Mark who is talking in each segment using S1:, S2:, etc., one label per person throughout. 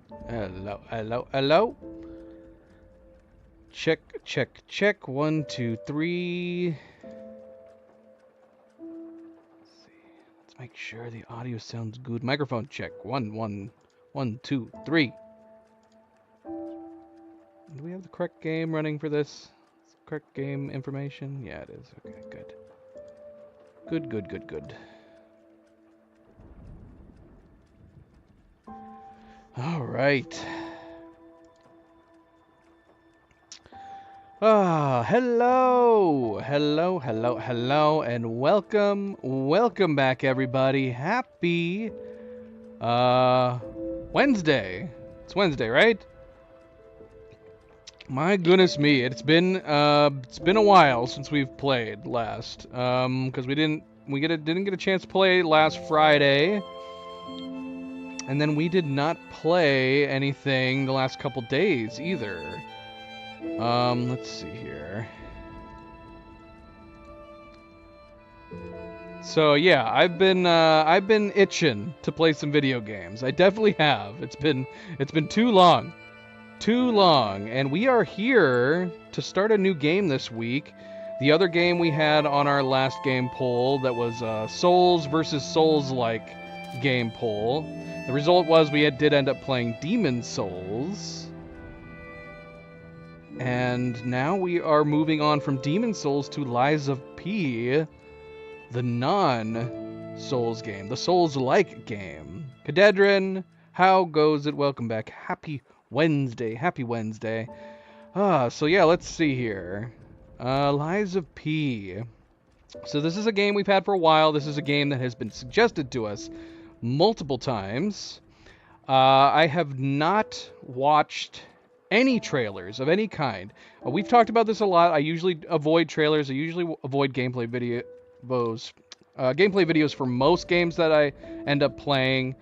S1: Hello, hello, hello. Check, check, check. 1, 2, 3. Let's see. Let's make sure the audio sounds good. Microphone check. 1, 1, 1, 2, 3. Do we have the correct game running for this? Correct game information? Yeah, it is. Okay, good. Good, good, good, good. All right. Hello, hello, hello, hello, and welcome back, everybody. Happy, Wednesday. It's Wednesday, right? My goodness me, it's been a while since we've played last, because didn't get a chance to play last Friday, and then we did not play anything the last couple days either. Let's see here. So yeah, I've been itching to play some video games. I definitely have. It's been too long, and we are here to start a new game this week. The other game we had on our last game poll that was Souls versus Souls-like game poll. The result was did end up playing Demon Souls. And now we are moving on from Demon Souls to Lies of P, the non-Souls game, the Souls-like game. Cadedrin, how goes it? Welcome back. Happy Wednesday. Happy Wednesday. So yeah, let's see here. Lies of P. So this is a game we've had for a while. This is a game that has been suggested to us multiple times. I have not watched any trailers of any kind. We've talked about this a lot. I usually avoid trailers. I usually avoid gameplay videos for most games that I end up playing.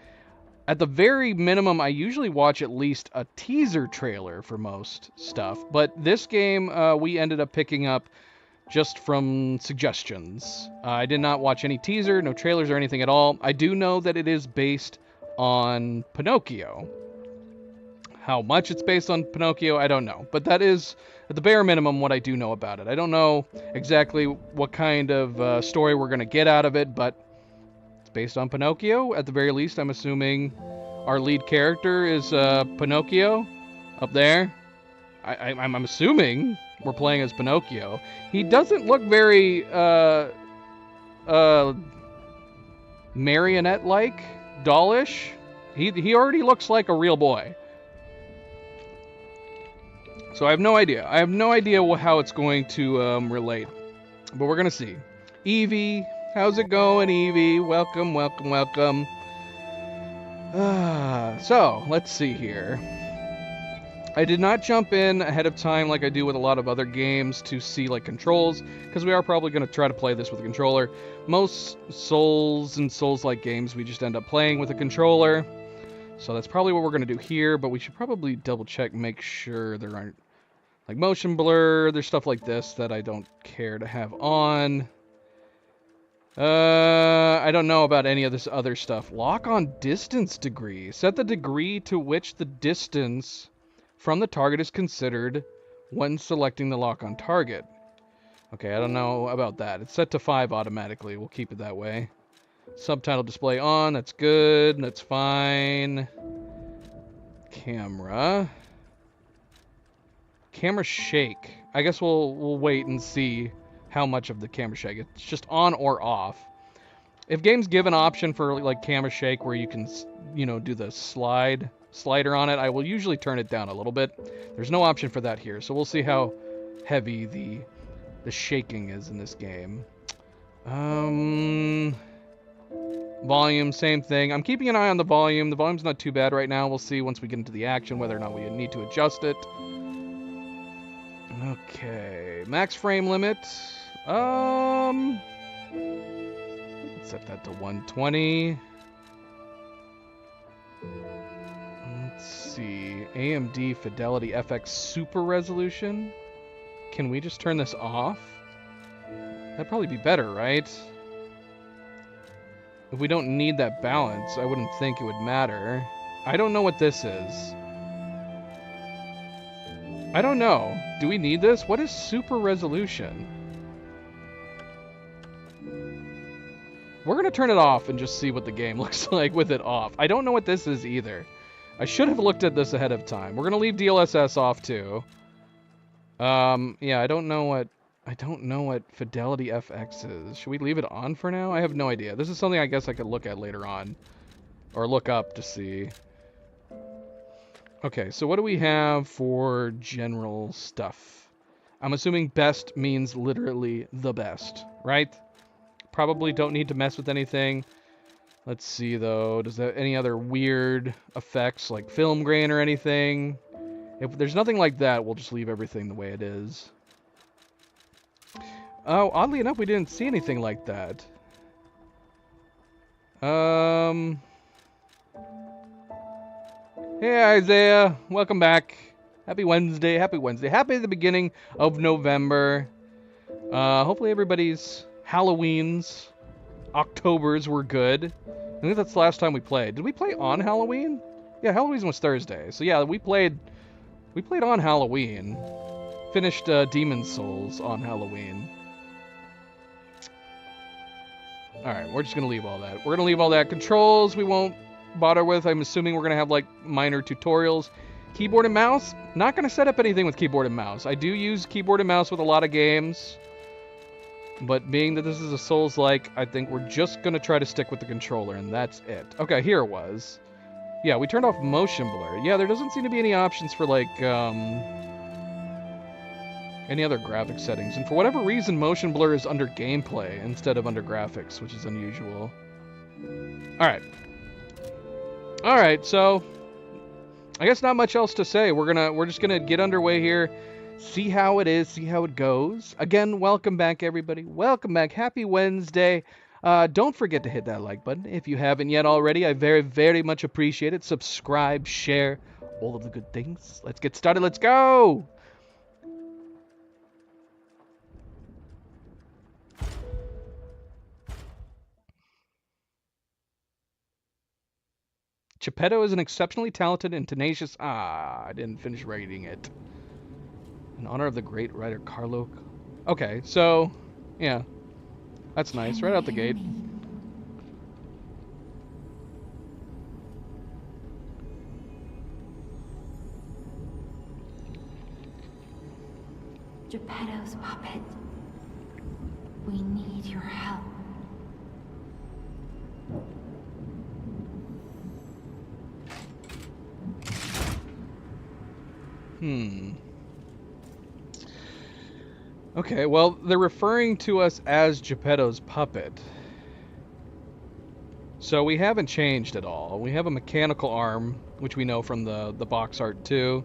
S1: At the very minimum, I usually watch at least a teaser trailer for most stuff. But this game, we ended up picking up just from suggestions. I did not watch any teaser, no trailers or anything at all. I do know that it is based on Pinocchio. How much it's based on Pinocchio, I don't know. But that is, at the bare minimum, what I do know about it. I don't know exactly what kind of story we're going to get out of it, but it's based on Pinocchio. At the very least, I'm assuming our lead character is Pinocchio up there. I'm assuming we're playing as Pinocchio. He doesn't look very marionette-like, dollish. He already looks like a real boy. So I have no idea. I have no idea how it's going to relate. But we're going to see. Evie, how's it going, Evie? Welcome, welcome, welcome. So, let's see here. I did not jump in ahead of time like I do with a lot of other games to see like controls, because we are probably going to try to play this with a controller. Most Souls and Souls-like games, we just end up playing with a controller. So that's probably what we're going to do here, but we should probably double check, make sure there aren't like motion blur, there's stuff like this that I don't care to have on. I don't know about any of this other stuff. Lock on distance degree. Set the degree to which the distance from the target is considered when selecting the lock on target. Okay, I don't know about that. It's set to 5 automatically. We'll keep it that way. Subtitle display on. That's good. That's fine. Camera shake. I guess we'll wait and see how much of the camera shake. It's just on or off. If games give an option for like camera shake where you can, do the slider on it, I will usually turn it down a little bit. There's no option for that here, so we'll see how heavy the shaking is in this game. Volume, same thing. I'm keeping an eye on the volume. The volume's not too bad right now. We'll see once we get into the action whether or not we need to adjust it. Okay, max frame limit. Let's set that to 120. Let's see, AMD Fidelity FX Super Resolution. Can we just turn this off? That'd probably be better, right? If we don't need that balance, I wouldn't think it would matter. I don't know what this is. I don't know. Do we need this? What is super resolution? We're gonna turn it off and just see what the game looks like with it off. I don't know what this is either. I should have looked at this ahead of time. We're gonna leave DLSS off too. Yeah, I don't know what Fidelity FX is. Should we leave it on for now? I have no idea. This is something I guess I could look at later on. Or look up to see. Okay, so what do we have for general stuff? I'm assuming best means literally the best, right? Probably don't need to mess with anything. Let's see though, does that any other weird effects like film grain or anything? If there's nothing like that, we'll just leave everything the way it is. Oh, oddly enough, we didn't see anything like that. Hey Isaiah, welcome back. Happy Wednesday, happy Wednesday. Happy the beginning of November. Hopefully everybody's Halloweens, Octobers were good. I think that's the last time we played. Did we play on Halloween? Yeah, Halloween was Thursday. So yeah, we played on Halloween. Finished Demon's Souls on Halloween. Alright, we're just gonna leave all that. We're gonna leave all that. Controls we won't bother with. I'm assuming we're gonna have like minor tutorials. Keyboard and mouse, not gonna set up anything with keyboard and mouse. I do use keyboard and mouse with a lot of games, but being that this is a Souls-like, I think we're just gonna try to stick with the controller, and that's it. Okay, here it was. Yeah, we turned off motion blur. Yeah, there doesn't seem to be any options for like any other graphic settings, and for whatever reason, motion blur is under gameplay instead of under graphics, which is unusual. All right, so I guess not much else to say. We're just gonna get underway here, see how it is, see how it goes. Again, welcome back, everybody. Welcome back. Happy Wednesday. Don't forget to hit that like button if you haven't yet already. I very, very much appreciate it. Subscribe, share, all of the good things. Let's get started. Let's go. Geppetto is an exceptionally talented and tenacious... I didn't finish reading it. In honor of the great writer Carlo... Okay, so, yeah. That's nice, right out the gate.
S2: Geppetto's puppet. We need your help.
S1: Okay, well, they're referring to us as Geppetto's puppet. So we haven't changed at all. We have a mechanical arm, which we know from the box art too.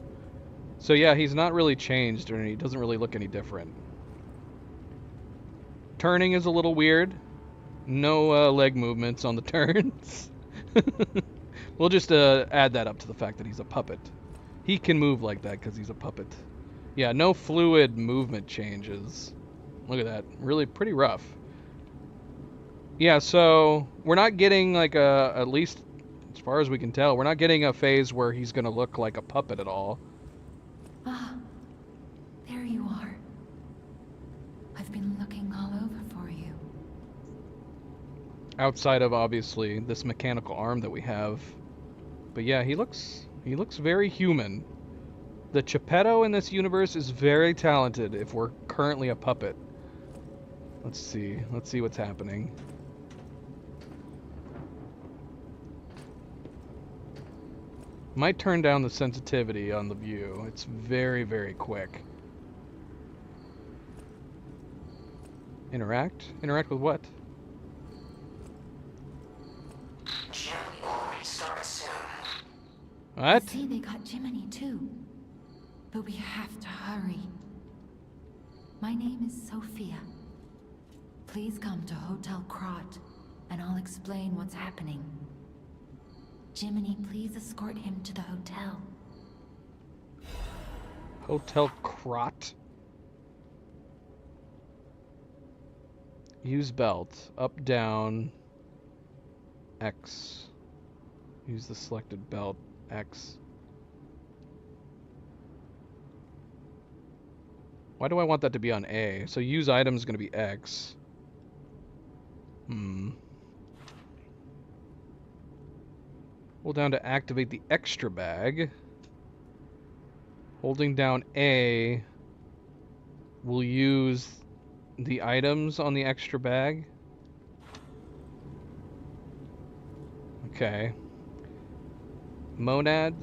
S1: So yeah, he's not really changed, or he doesn't really look any different. Turning is a little weird. No leg movements on the turns. We'll just add that up to the fact that he's a puppet. He can move like that because he's a puppet. Yeah, no fluid movement changes. Look at that. Really pretty rough. Yeah, so we're not getting like at least as far as we can tell, we're not getting a phase where he's going to look like a puppet at all.
S2: Ah, there you are. I've been looking all over for you.
S1: Outside of obviously this mechanical arm that we have. But yeah, he looks very human. The Geppetto in this universe is very talented if we're currently a puppet. Let's see what's happening. Might turn down the sensitivity on the view. It's very, very quick. Interact? Interact with what?
S3: Jiminy will restart soon.
S1: What?
S2: I see they got Jiminy too. But we have to hurry. My name is Sophia. Please come to Hotel Krat, and I'll explain what's happening. Jiminy, please escort him to the hotel.
S1: Hotel Krat? Use belt. Up, down. X. Use the selected belt. X. Why do I want that to be on A? So use item is going to be X. Hold down to activate the extra bag. Holding down A will use the items on the extra bag. Okay. Monads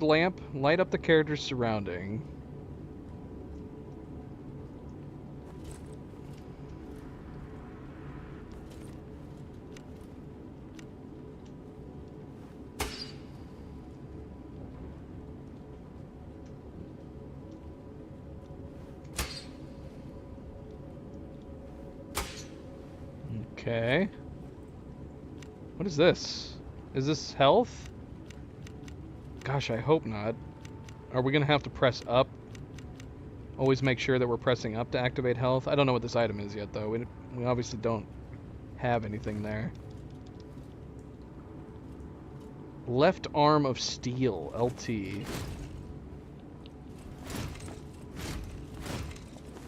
S1: lamp, light up the character's surrounding. Okay. What is this? Is this health? Gosh, I hope not. Are we gonna have to press up? Always make sure that we're pressing up to activate health. I don't know what this item is yet, though. We obviously don't have anything there. Left arm of steel, LT.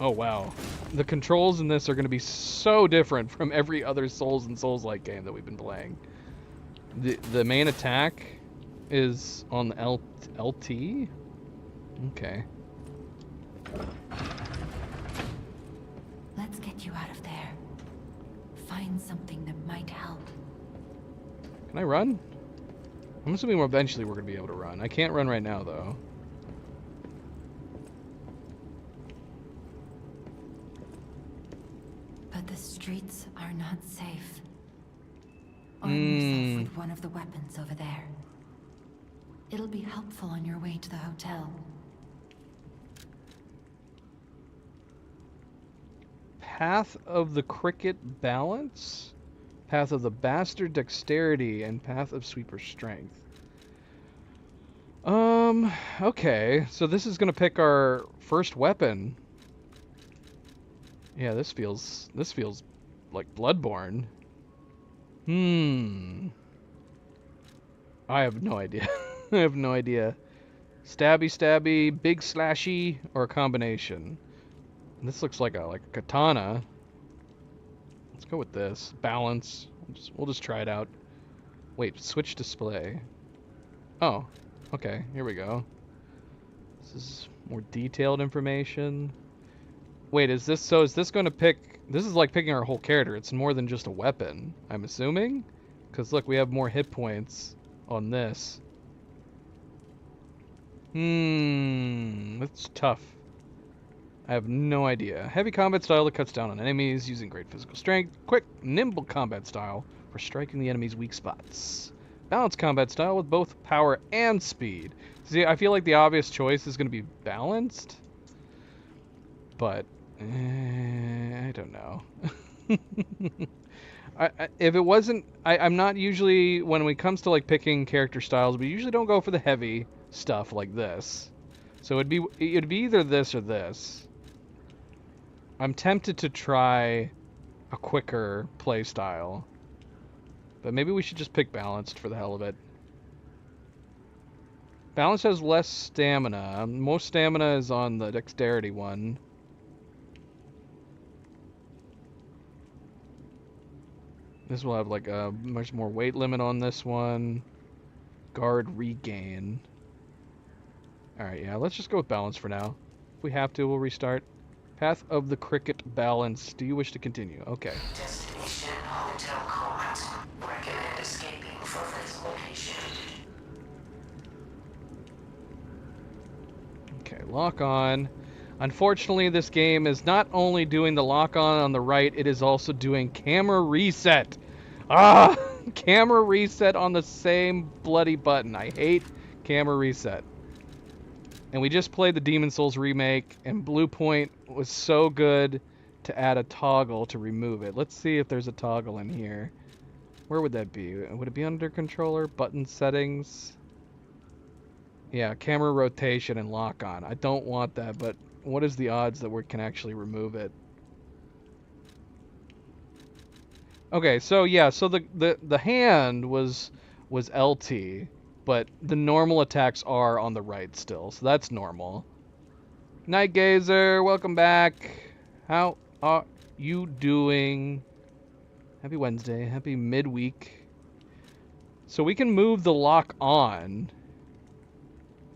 S1: Oh, wow. The controls in this are going to be so different from every other Souls and Souls-like game that we've been playing. The main attack is on the LT? Okay.
S2: Let's get you out of there. Find something that might help.
S1: Can I run? I'm assuming eventually we're going to be able to run. I can't run right now, though.
S2: But the streets are not safe. Arm yourself with one of the weapons over there. It'll be helpful on your way to the hotel.
S1: Path of the Cricket Balance, Path of the Bastard Dexterity, and Path of Sweeper Strength. Okay, so this is gonna pick our first weapon. Yeah, this feels like Bloodborne. I have no idea. I have no idea. Stabby, stabby, big slashy, or a combination. This looks like a katana. Let's go with this. Balance. We'll just try it out. Wait, switch display. Oh, okay. Here we go. This is more detailed information. Wait, is this going to pick... This is like picking our whole character. It's more than just a weapon, I'm assuming? Because look, we have more hit points on this. That's tough. I have no idea. Heavy combat style that cuts down on enemies using great physical strength. Quick, nimble combat style for striking the enemy's weak spots. Balanced combat style with both power and speed. See, I feel like the obvious choice is going to be balanced. But, I don't know. If it wasn't... I'm not usually... When it comes to like picking character styles, we usually don't go for the heavy stuff like this. So it'd be either this or this. I'm tempted to try a quicker play style. But maybe we should just pick balanced for the hell of it. Balanced has less stamina. Most stamina is on the dexterity one. This will have like a much more weight limit on this one. Guard regain. Alright, yeah, let's just go with balance for now. If we have to, we'll restart. Path of the Cricket Balance. Do you wish to continue? Okay.
S3: Destination Hotel Quad. Recommend escaping from this location.
S1: Okay, lock on. Unfortunately, this game is not only doing the lock on the right, it is also doing camera reset. Ah! Camera reset on the same bloody button. I hate camera reset. And we just played the Demon's Souls remake, and Bluepoint was so good to add a toggle to remove it. Let's see if there's a toggle in here. Where would that be? Would it be under controller? Button settings? Yeah, camera rotation and lock on. I don't want that, but what is the odds that we can actually remove it? Okay, so yeah, so the hand was was LT, but the normal attacks are on the right still, so that's normal. Night Gazer, welcome back. How are you doing? Happy Wednesday, happy midweek. So we can move the lock on,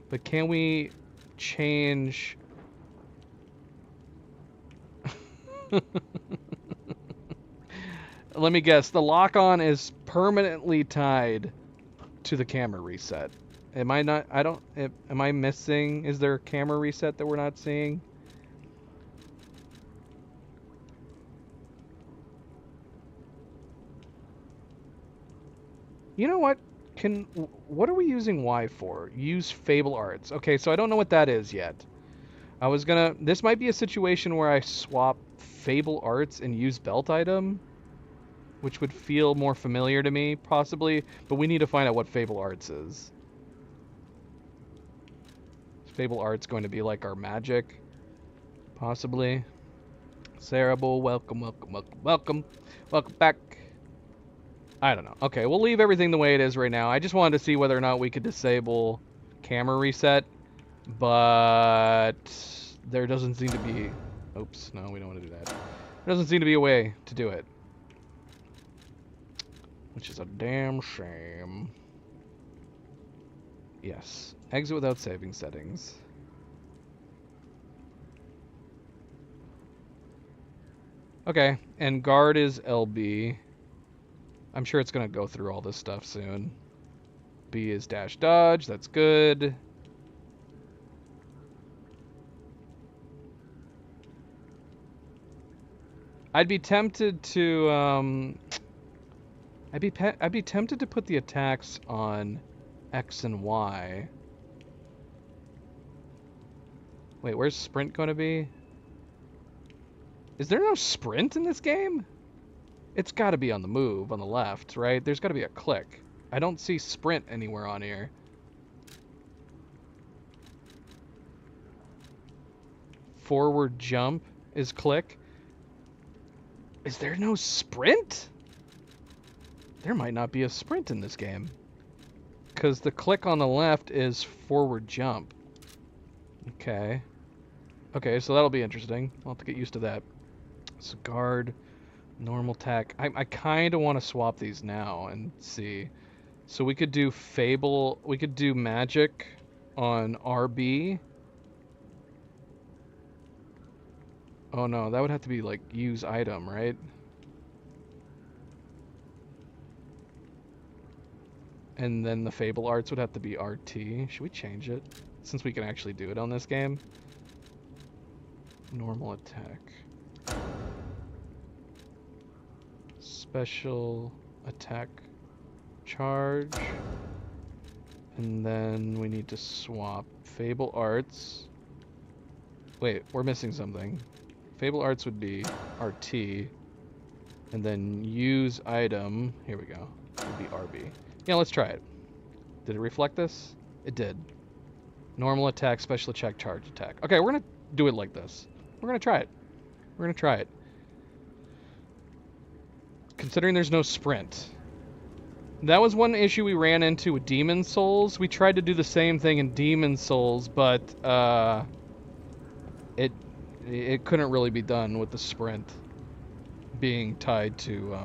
S1: but can we change... Let me guess, the lock on is permanently tied to the camera reset. Am I not, am I missing, is there a camera reset that we're not seeing? You know what? What are we using Y for? Use Fable Arts. Okay, so I don't know what that is yet. This might be a situation where I swap Fable Arts and use Belt Item, which would feel more familiar to me, possibly, but we need to find out what Fable Arts is. Is Fable Arts going to be like our magic? Possibly. Cerebral, welcome, welcome, welcome, welcome. Welcome back. I don't know. Okay, we'll leave everything the way it is right now. I just wanted to see whether or not we could disable camera reset, but there doesn't seem to be... Oops, no, we don't want to do that. There doesn't seem to be a way to do it, which is a damn shame. Yes, exit without saving settings. Okay, and guard is LB. I'm sure it's going to go through all this stuff soon. B is dash dodge, that's good. I'd be tempted to, I'd be tempted to put the attacks on X and Y. Wait, where's sprint going to be? Is there no sprint in this game? It's got to be on the move on the left, right? There's got to be a click. I don't see sprint anywhere on here. Forward jump is click. Is there no sprint? There might not be a sprint in this game, because the click on the left is forward jump. Okay. Okay, so that'll be interesting. I'll have to get used to that. So guard, normal attack. I kind of want to swap these now and see. So we could do Fable, we could do magic on RB. Oh no, that would have to be like use item, right? And then the Fable Arts would have to be RT. Should we change it? Since we can actually do it on this game. Normal attack. Special attack charge. And then we need to swap Fable Arts. Wait, we're missing something. Fable Arts would be RT. And then use item. Here we go. Would be RB. Yeah, let's try it. Did it reflect this? It did. Normal attack, special attack, charge attack. Okay, we're gonna do it like this. We're gonna try it. We're gonna try it. Considering there's no sprint. That was one issue we ran into with Demon Souls. We tried to do the same thing in Demon Souls, but it couldn't really be done with the sprint being tied to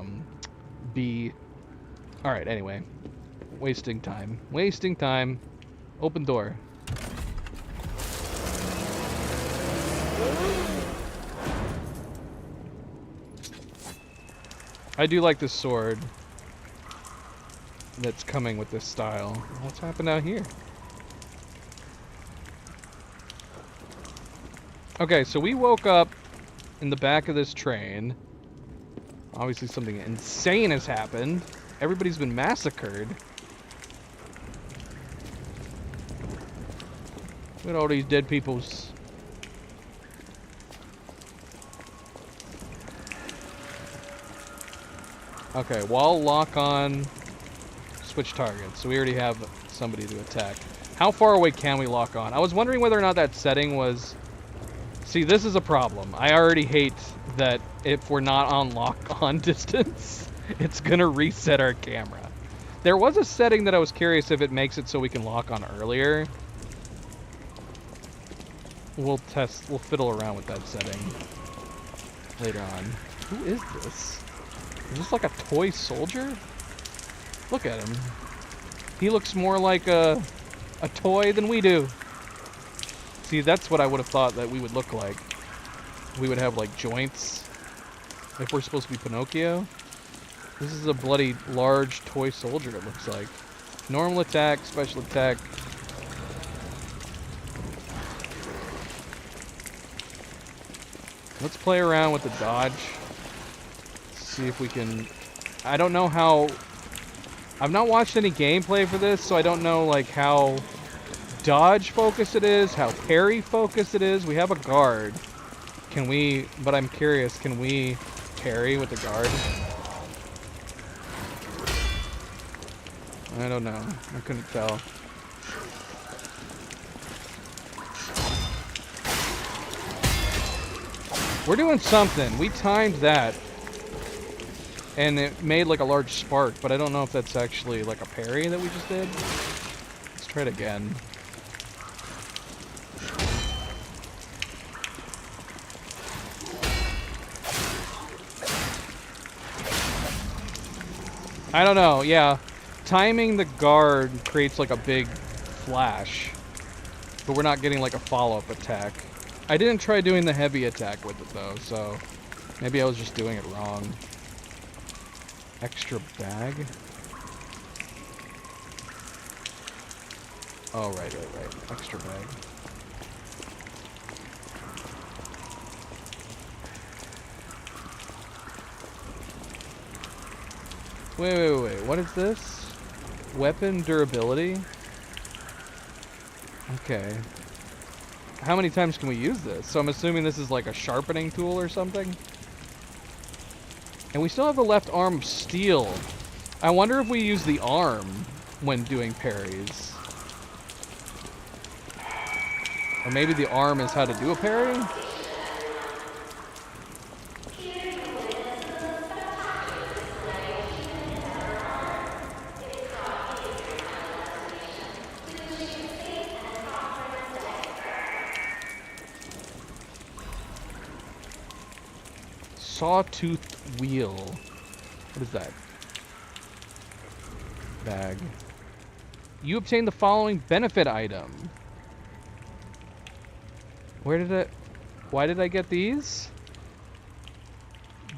S1: B. Alright, anyway. Wasting time. Wasting time. Open door. I do like this sword that's coming with this style. What's happened out here? Okay, so we woke up in the back of this train. Obviously something insane has happened. Everybody's been massacred. Look at all these dead peoples. Okay, wall lock on, switch targets. So we already have somebody to attack. How far away can we lock on? I was wondering whether or not that setting was... See, this is a problem. I already hate that if we're not on lock on distance, it's gonna reset our camera. There was a setting that I was curious if it makes it so we can lock on earlier. We'll fiddle around with that setting later on. Who is this? Is this like a toy soldier? Look at him. He looks more like a toy than we do. See, that's what I would have thought that we would look like. We would have like joints. If we're supposed to be Pinocchio. This is a bloody large toy soldier, it looks like. Normal attack, special attack. Let's play around with the dodge. See if we can... I don't know how... I've not watched any gameplay for this, so I don't know like how dodge focused it is, how parry focused it is. We have a guard. Can we... But I'm curious, can we parry with the guard? I don't know. I couldn't tell. We're doing something. We timed that. And it made like a large spark, but I don't know if that's actually like a parry that we just did. Let's try it again. I don't know, yeah. Timing the guard creates like a big flash, but we're not getting like a follow-up attack. I didn't try doing the heavy attack with it though, so maybe I was just doing it wrong. Extra bag? Oh, right. Extra bag. Wait. What is this? Weapon durability? Okay. How many times can we use this? So I'm assuming this is like a sharpening tool or something? And we still have the left arm of steel. I wonder if we use the arm when doing parries. Or maybe the arm is how to do a parry? Sawtooth wheel. What is that? Bag. You obtain the following benefit item. Why did I get these?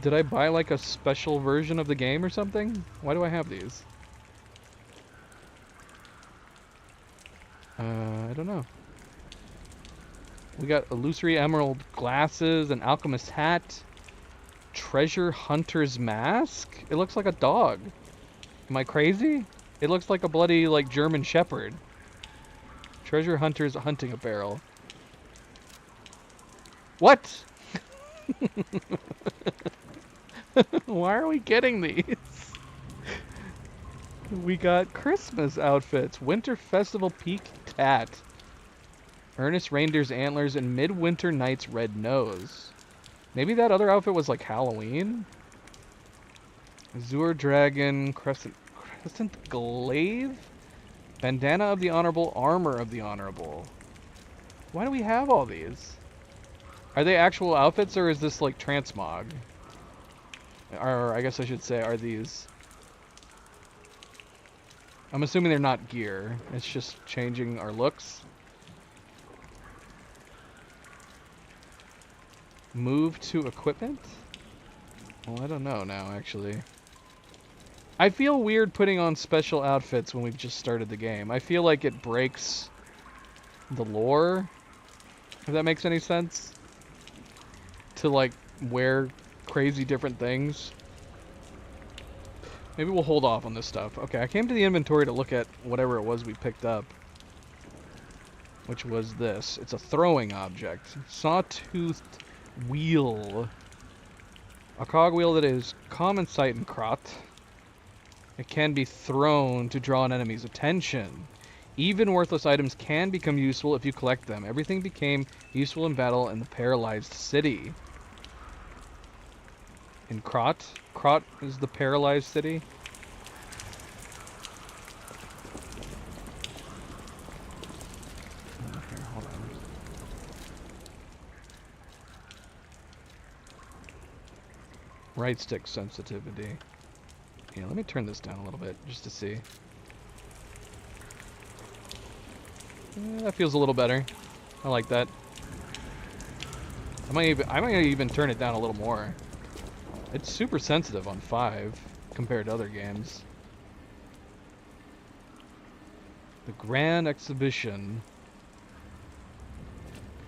S1: Did I buy like a special version of the game or something? Why do I have these? I don't know. We got illusory emerald glasses, an alchemist hat. Treasure hunter's mask? It looks like a dog. Am I crazy? It looks like a bloody like German shepherd. Treasure hunter's hunting apparel. What? Why are we getting these? We got Christmas outfits. Winter Festival Peak Tat. Ernest Reindeer's antlers and Midwinter Night's red nose. Maybe that other outfit was like Halloween? Azure Dragon, Crescent Glaive? Bandana of the Honorable, Armor of the Honorable. Why do we have all these? Are they actual outfits or is this like transmog? Or I guess I should say, are these... I'm assuming they're not gear. It's just changing our looks. Move to equipment? Well, I don't know now, actually. I feel weird putting on special outfits when we've just started the game. I feel like it breaks the lore, if that makes any sense. To, like, wear crazy different things. Maybe we'll hold off on this stuff. Okay, I came to the inventory to look at whatever it was we picked up. Which was this. It's a throwing object. Sawtoothed wheel. A cogwheel that is common sight in Krat. It can be thrown to draw an enemy's attention. Even worthless items can become useful if you collect them. Everything became useful in battle in the paralyzed city. In Krat? Krat is the paralyzed city? Right stick sensitivity. Yeah, let me turn this down a little bit just to see. That feels a little better. I like that. I might even turn it down a little more. It's super sensitive on 5 compared to other games. The Grand Exhibition.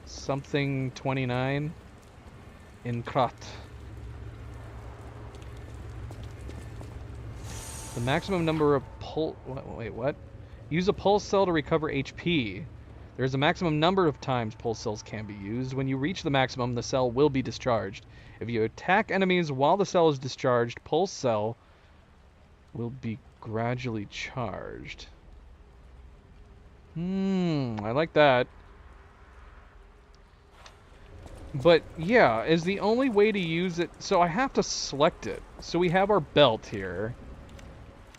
S1: Something 29 in Krat. The maximum number of wait, what? Use a pulse cell to recover HP. There is a maximum number of times pulse cells can be used. When you reach the maximum, the cell will be discharged. If you attack enemies while the cell is discharged, pulse cell will be gradually charged. I like that. But yeah, is the only way to use it... So I have to select it. So we have our belt here.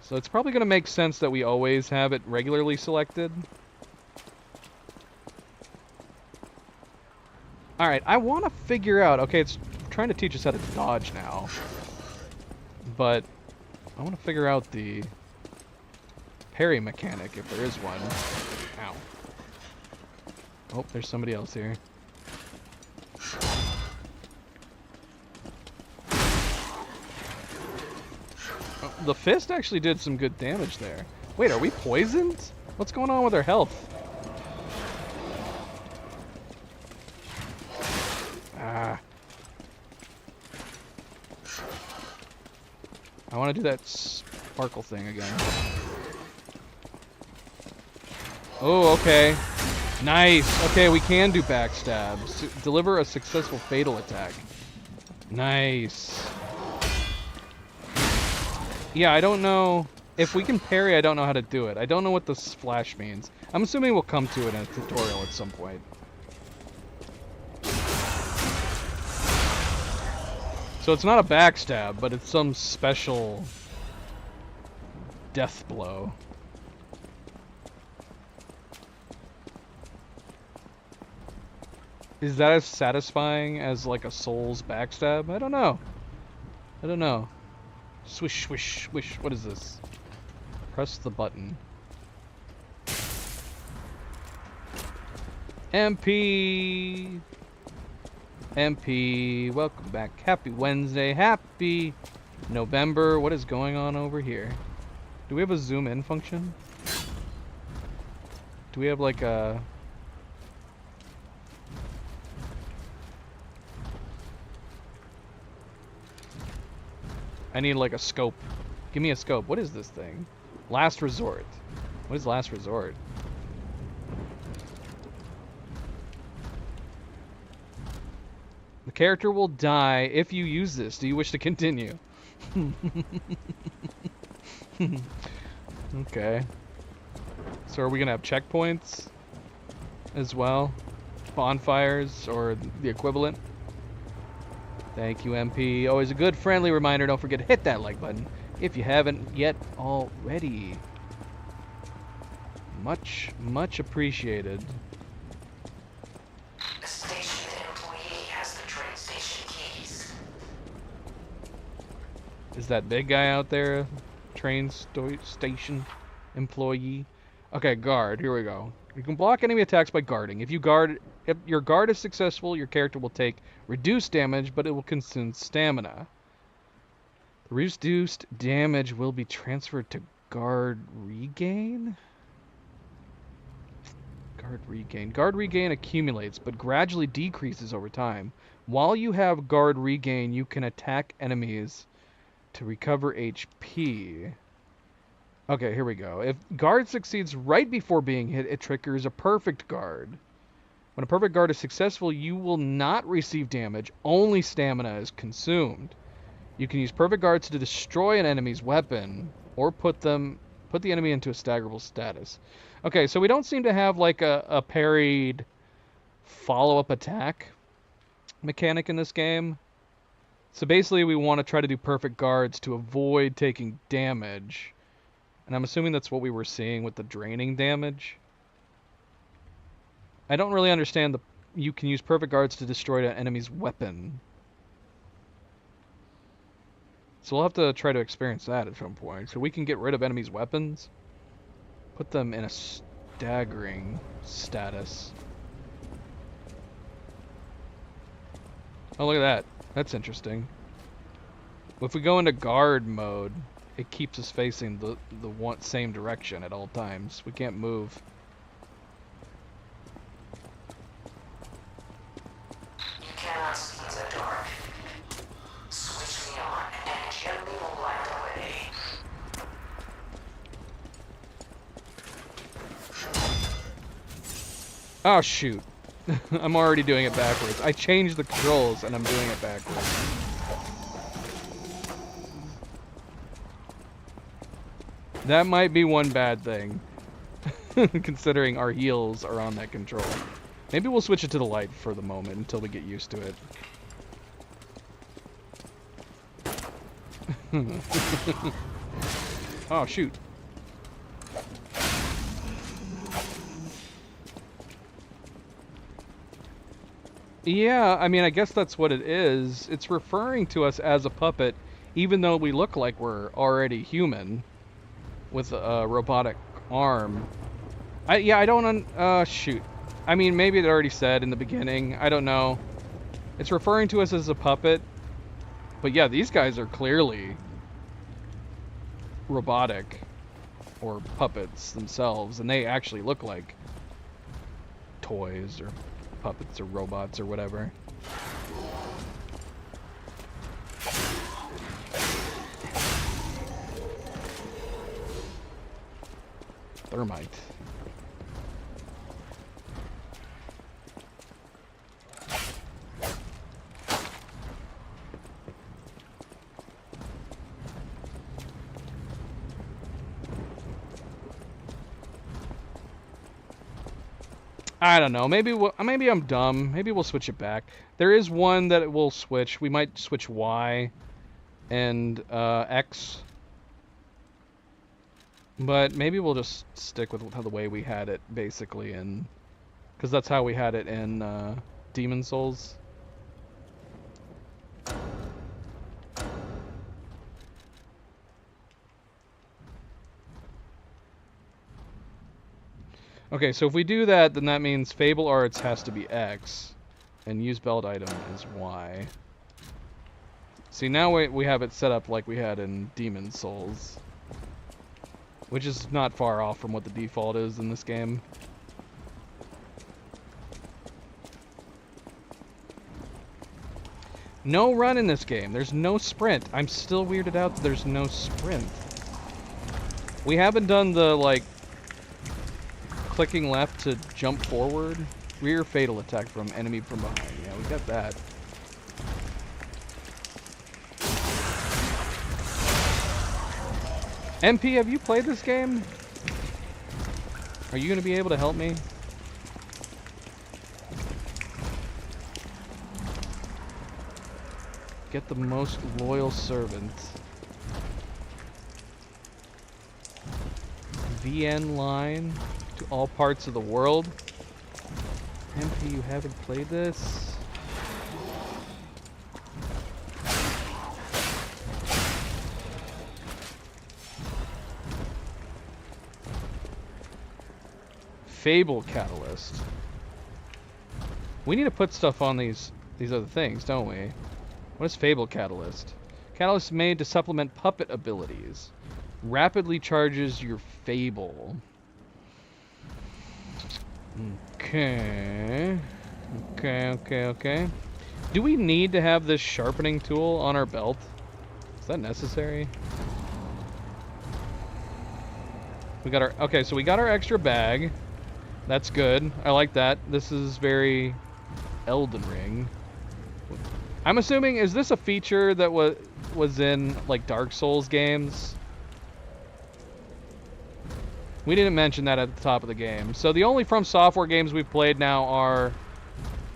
S1: So it's probably going to make sense that we always have it regularly selected. Alright, I want to figure out... Okay, it's trying to teach us how to dodge now. But I want to figure out the parry mechanic, if there is one. Ow. Oh, there's somebody else here. Oh, the fist actually did some good damage there. Wait, are we poisoned? What's going on with our health? Ah. I want to do that sparkle thing again. Oh, okay. Nice. Okay, we can do backstabs. Deliver a successful fatal attack. Nice. Yeah, I don't know. If we can parry, I don't know how to do it. I don't know what this flash means. I'm assuming we'll come to it in a tutorial at some point. So it's not a backstab, but it's some special death blow. Is that as satisfying as like a Souls backstab? I don't know. I don't know. Swish, swish, swish. What is this? Press the button. MP! MP, welcome back. Happy Wednesday. Happy November. What is going on over here? Do we have a zoom in function? Do we have like a... I need like a scope. Give me a scope. What is this thing? Last resort. What is last resort? The character will die if you use this. Do you wish to continue? Okay. So are we gonna have checkpoints as well? Bonfires or the equivalent? Thank you, MP. Always a good friendly reminder. Don't forget to hit that like button if you haven't yet already. Much, much appreciated.
S3: The station employee has the train station keys.
S1: Is that big guy out there? Train station employee? Okay, guard. Here we go. You can block enemy attacks by guarding. If your guard is successful, your character will take reduced damage, but it will consume stamina. The reduced damage will be transferred to guard regain? Guard regain. Guard regain accumulates, but gradually decreases over time. While you have guard regain, you can attack enemies to recover HP. Okay, here we go. If guard succeeds right before being hit, it triggers a perfect guard. When a perfect guard is successful, you will not receive damage. Only stamina is consumed. You can use perfect guards to destroy an enemy's weapon or put the enemy into a staggerable status. Okay, so we don't seem to have like a parried follow-up attack mechanic in this game. So basically we want to try to do perfect guards to avoid taking damage. And I'm assuming that's what we were seeing with the draining damage. I don't really understand you can use perfect guards to destroy an enemy's weapon. So we'll have to try to experience that at some point. So we can get rid of enemies' weapons. Put them in a staggering status. Oh, look at that. That's interesting. If we go into guard mode, it keeps us facing the same direction at all times. We can't move.
S3: You cannot see in the dark. Switch me on and gently will light the way.
S1: Oh, shoot. I'm already doing it backwards. I changed the controls and I'm doing it backwards. That might be one bad thing, considering our heels are on that control. Maybe we'll switch it to the light for the moment until we get used to it. Oh, shoot. Yeah, I mean, I guess that's what it is. It's referring to us as a puppet, even though we look like we're already human with a robotic arm. I don't shoot. I mean, maybe it already said in the beginning. I don't know. It's referring to us as a puppet. But yeah, these guys are clearly robotic or puppets themselves, and they actually look like toys or puppets or robots or whatever. Thermite. I don't know. Maybe I'm dumb. Maybe we'll switch it back. There is one that it will switch. We might switch Y and X. But maybe we'll just stick with the way we had it, basically, because that's how we had it in Demon Souls. Okay, so if we do that, then that means Fable Arts has to be X, and use belt item is Y. See, now we have it set up like we had in Demon Souls, which is not far off from what the default is in this game. No run in this game. There's no sprint. I'm still weirded out that there's no sprint. We haven't done the, like, clicking left to jump forward. Rear fatal attack from enemy from behind. Yeah, we got that. MP, have you played this game? Are you going to be able to help me? Get the most loyal servant. VN line to all parts of the world. MP, you haven't played this? Fable Catalyst. We need to put stuff on these other things, don't we? What is Fable Catalyst? Catalyst made to supplement puppet abilities. Rapidly charges your Fable. Okay. Okay. Do we need to have this sharpening tool on our belt? Is that necessary? We got our... Okay, so we got our extra bag. That's good. I like that. This is very Elden Ring. I'm assuming, is this a feature that was in, like, Dark Souls games? We didn't mention that at the top of the game. So the only From Software games we've played now are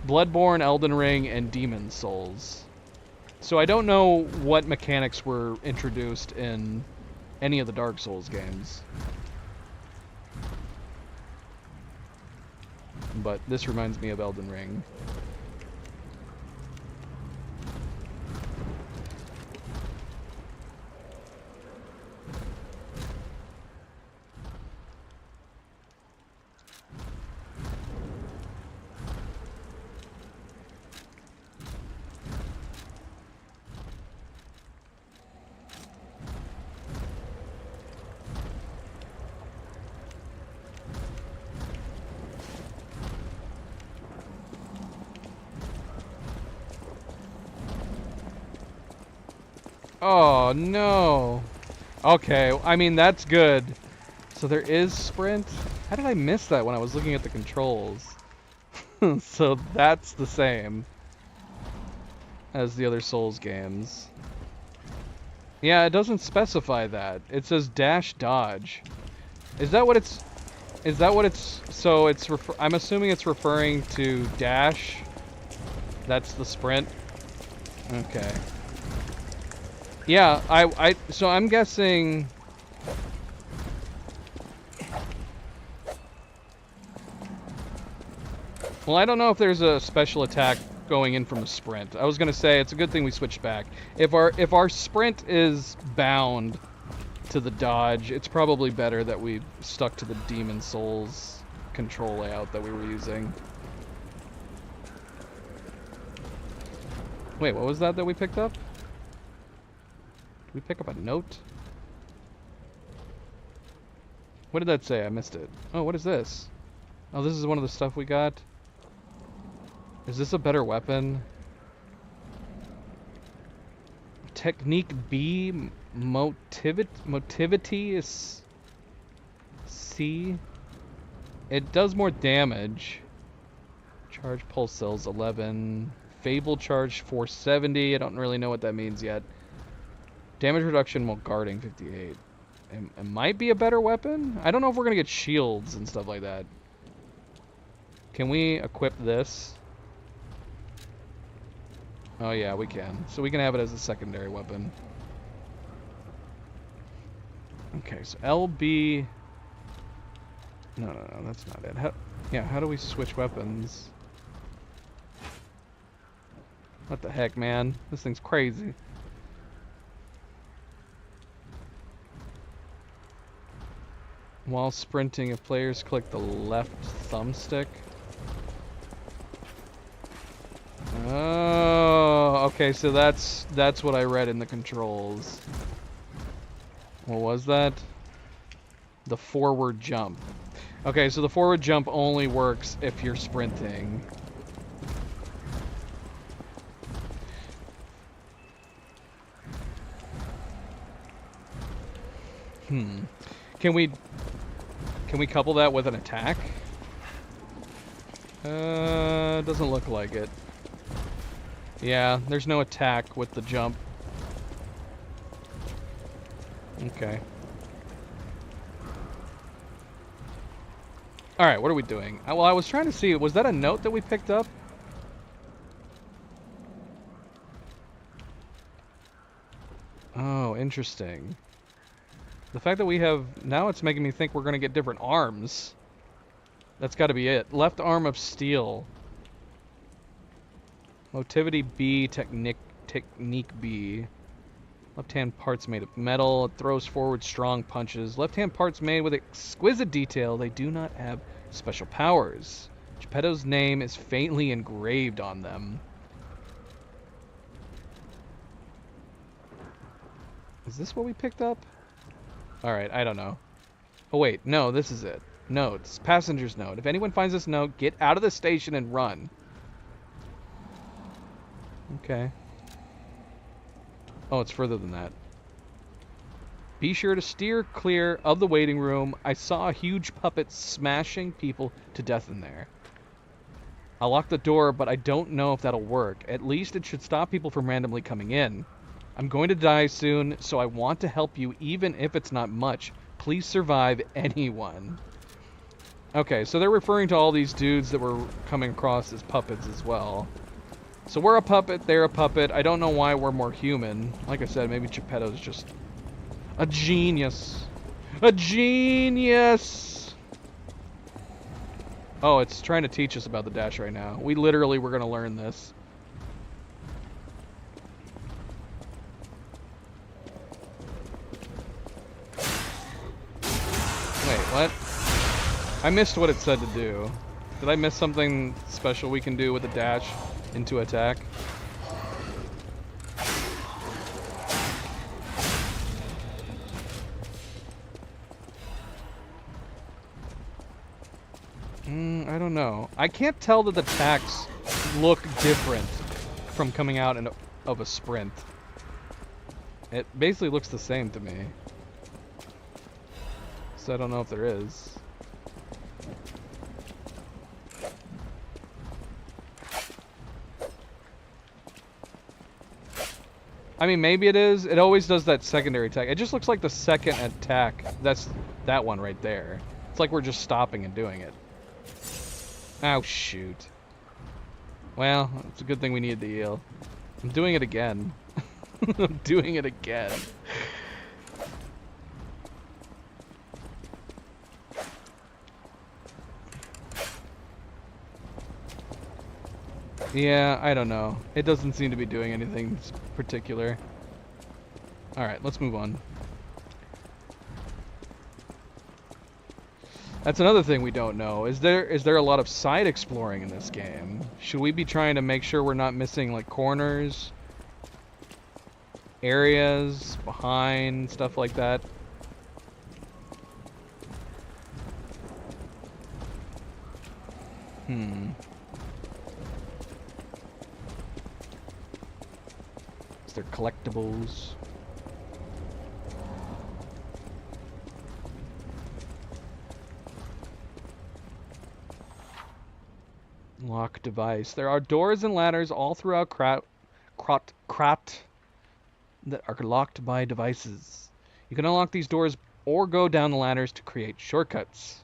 S1: Bloodborne, Elden Ring, and Demon Souls. So I don't know what mechanics were introduced in any of the Dark Souls games. But this reminds me of Elden Ring. Oh, no. Okay, I mean, that's good. So there is sprint? How did I miss that when I was looking at the controls? So that's the same as the other Souls games. Yeah, it doesn't specify that. It says dash dodge. Is that what it's... Is that what it's... So it's... I'm assuming it's referring to dash. That's the sprint. Okay. Yeah, so I'm guessing... Well, I don't know if there's a special attack going in from a sprint. I was gonna say it's a good thing we switched back. If our sprint is bound to the dodge, it's probably better that we stuck to the Demon Souls control layout that we were using. Wait, what was that we picked up? Did we pick up a note? What did that say? I missed it. Oh, what is this? Oh, this is one of the stuff we got. Is this a better weapon? Technique B, motivity is C. It does more damage. Charge pulse cells 11. Fable charge 470. I don't really know what that means yet. Damage reduction while guarding 58. It might be a better weapon. I don't know if we're gonna get shields and stuff like that. Can we equip this? Oh yeah, we can. So we can have it as a secondary weapon. Okay, so LB... No, that's not it. How do we switch weapons? What the heck, man? This thing's crazy. While sprinting, if players click the left thumbstick... Oh, okay, so that's what I read in the controls. What was that? The forward jump. Okay, so the forward jump only works if you're sprinting. Can we couple that with an attack? Doesn't look like it. Yeah, there's no attack with the jump. Okay. Alright, what are we doing? Well, I was trying to see, was that a note that we picked up? Oh, interesting. The fact that we have... Now it's making me think we're going to get different arms. That's got to be it. Left arm of steel. Motivity B, technique B. Left hand parts made of metal. It throws forward strong punches. Left hand parts made with exquisite detail. They do not have special powers. Geppetto's name is faintly engraved on them. Is this what we picked up? Alright, I don't know. Oh wait, no, this is it. Notes. Passenger's note. If anyone finds this note, get out of the station and run. Okay. Oh, it's further than that. Be sure to steer clear of the waiting room. I saw a huge puppet smashing people to death in there. I'll lock the door, but I don't know if that'll work. At least it should stop people from randomly coming in. I'm going to die soon, so I want to help you even if it's not much. Please survive, anyone. Okay, so they're referring to all these dudes that were coming across as puppets as well. So we're a puppet, they're a puppet. I don't know why we're more human. Like I said, maybe Geppetto's just a genius. A genius! Oh, it's trying to teach us about the dash right now. We literally were going to learn this. Wait, what? I missed what it said to do. Did I miss something special we can do with the dash into attack? I don't know. I can't tell that the attacks look different from coming out of a sprint. It basically looks the same to me. So I don't know if there is. I mean, maybe it is. It always does that secondary attack. It just looks like the second attack. That's that one right there. It's like we're just stopping and doing it. Oh, shoot. Well, it's a good thing we needed the heal. I'm doing it again. I'm doing it again. Yeah, I don't know. It doesn't seem to be doing anything particular. Alright, let's move on. That's another thing we don't know. Is there a lot of side exploring in this game? Should we be trying to make sure we're not missing like corners, areas, behind, stuff like that? Is there collectibles? Lock device. There are doors and ladders all throughout Krat that are locked by devices. You can unlock these doors or go down the ladders to create shortcuts.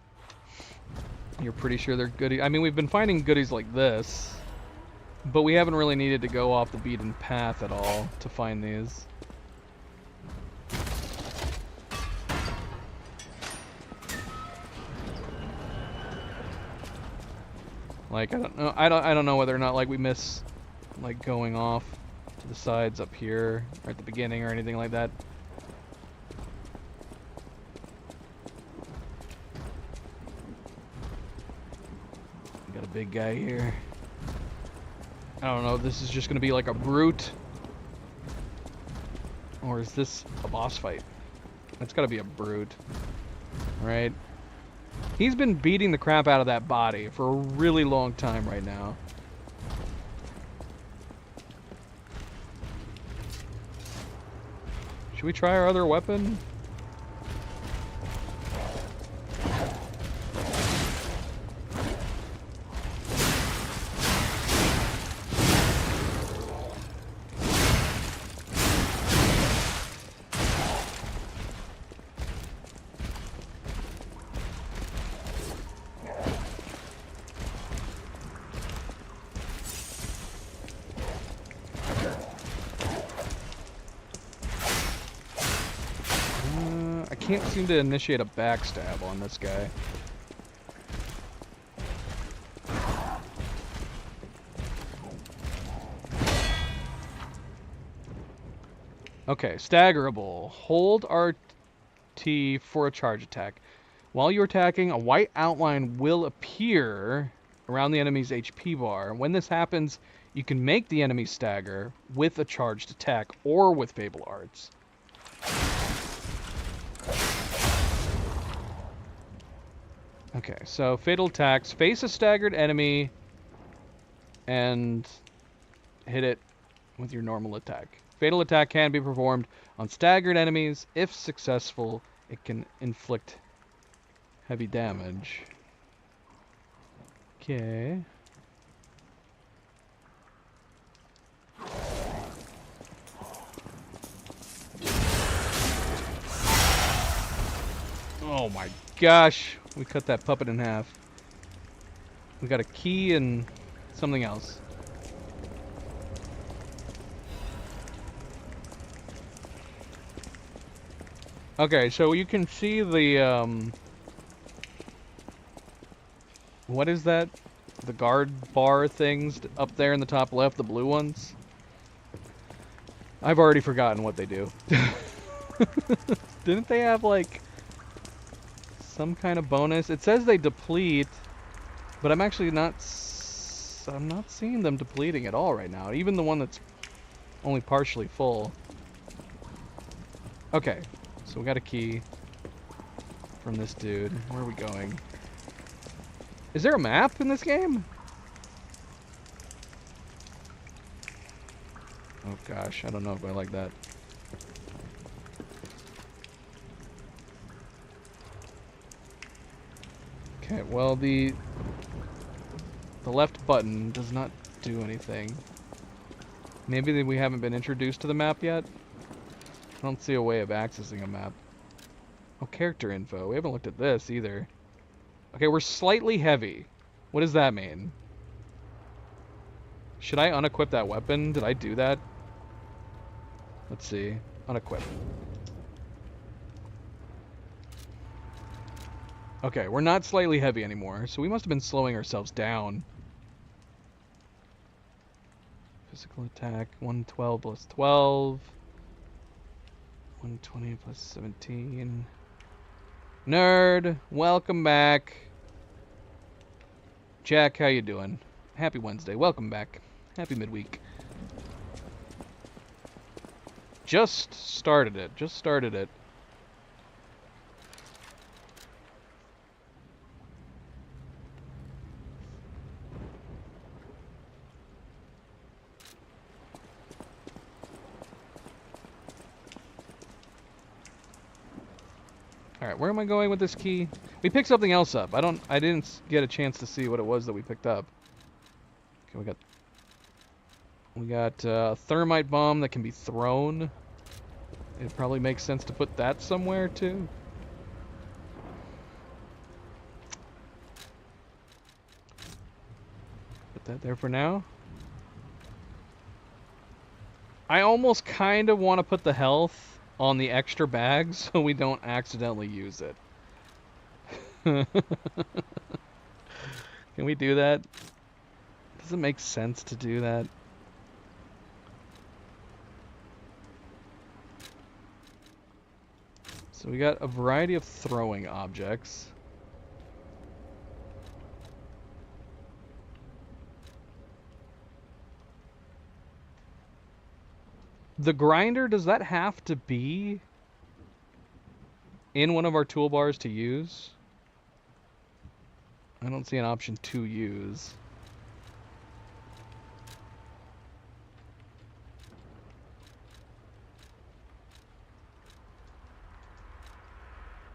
S1: You're pretty sure they're goodies. I mean, we've been finding goodies like this, but we haven't really needed to go off the beaten path at all to find these. Like, I don't know. I don't know whether or not like we miss like going off to the sides up here or at the beginning or anything like that. We got a big guy here. I don't know. This is just gonna be like a brute, or is this a boss fight? It's gotta be a brute, right? He's been beating the crap out of that body for a really long time right now. Should we try our other weapon? Can't seem to initiate a backstab on this guy. Okay, staggerable. Hold RT for a charge attack. While you're attacking, a white outline will appear around the enemy's HP bar. When this happens, you can make the enemy stagger with a charged attack or with Fable Arts. Okay, so fatal attacks. Face a staggered enemy and hit it with your normal attack. Fatal attack can be performed on staggered enemies. If successful, it can inflict heavy damage. Okay. Oh my gosh. We cut that puppet in half. We got a key and something else. Okay, so you can see the, what is that? The guard bar things up there in the top left, the blue ones? I've already forgotten what they do. Didn't they have, like, some kind of bonus? It says they deplete, but I'm actually not I'm not seeing them depleting at all right now. Even the one that's only partially full. Okay, so we got a key from this dude. Where are we going? Is there a map in this game? Oh gosh, I don't know if I like that. Okay, well, the left button does not do anything. Maybe we haven't been introduced to the map yet? I don't see a way of accessing a map. Oh, character info. We haven't looked at this either. Okay, we're slightly heavy. What does that mean? Should I unequip that weapon? Did I do that? Let's see. Unequip. Okay, we're not slightly heavy anymore, so we must have been slowing ourselves down. Physical attack, 112 plus 12. 120 plus 17. Nerd, welcome back. Jack, how you doing? Happy Wednesday. Welcome back. Happy midweek. Just started it. Just started it. Alright, where am I going with this key? We picked something else up. I didn't get a chance to see what it was that we picked up. Okay, we got a thermite bomb that can be thrown. It probably makes sense to put that somewhere too. Put that there for now. I almost kind of want to put the health on the extra bag so we don't accidentally use it. Can we do that? Does it make sense to do that? So we got a variety of throwing objects. The grinder, does that have to be in one of our toolbars to use? I don't see an option to use.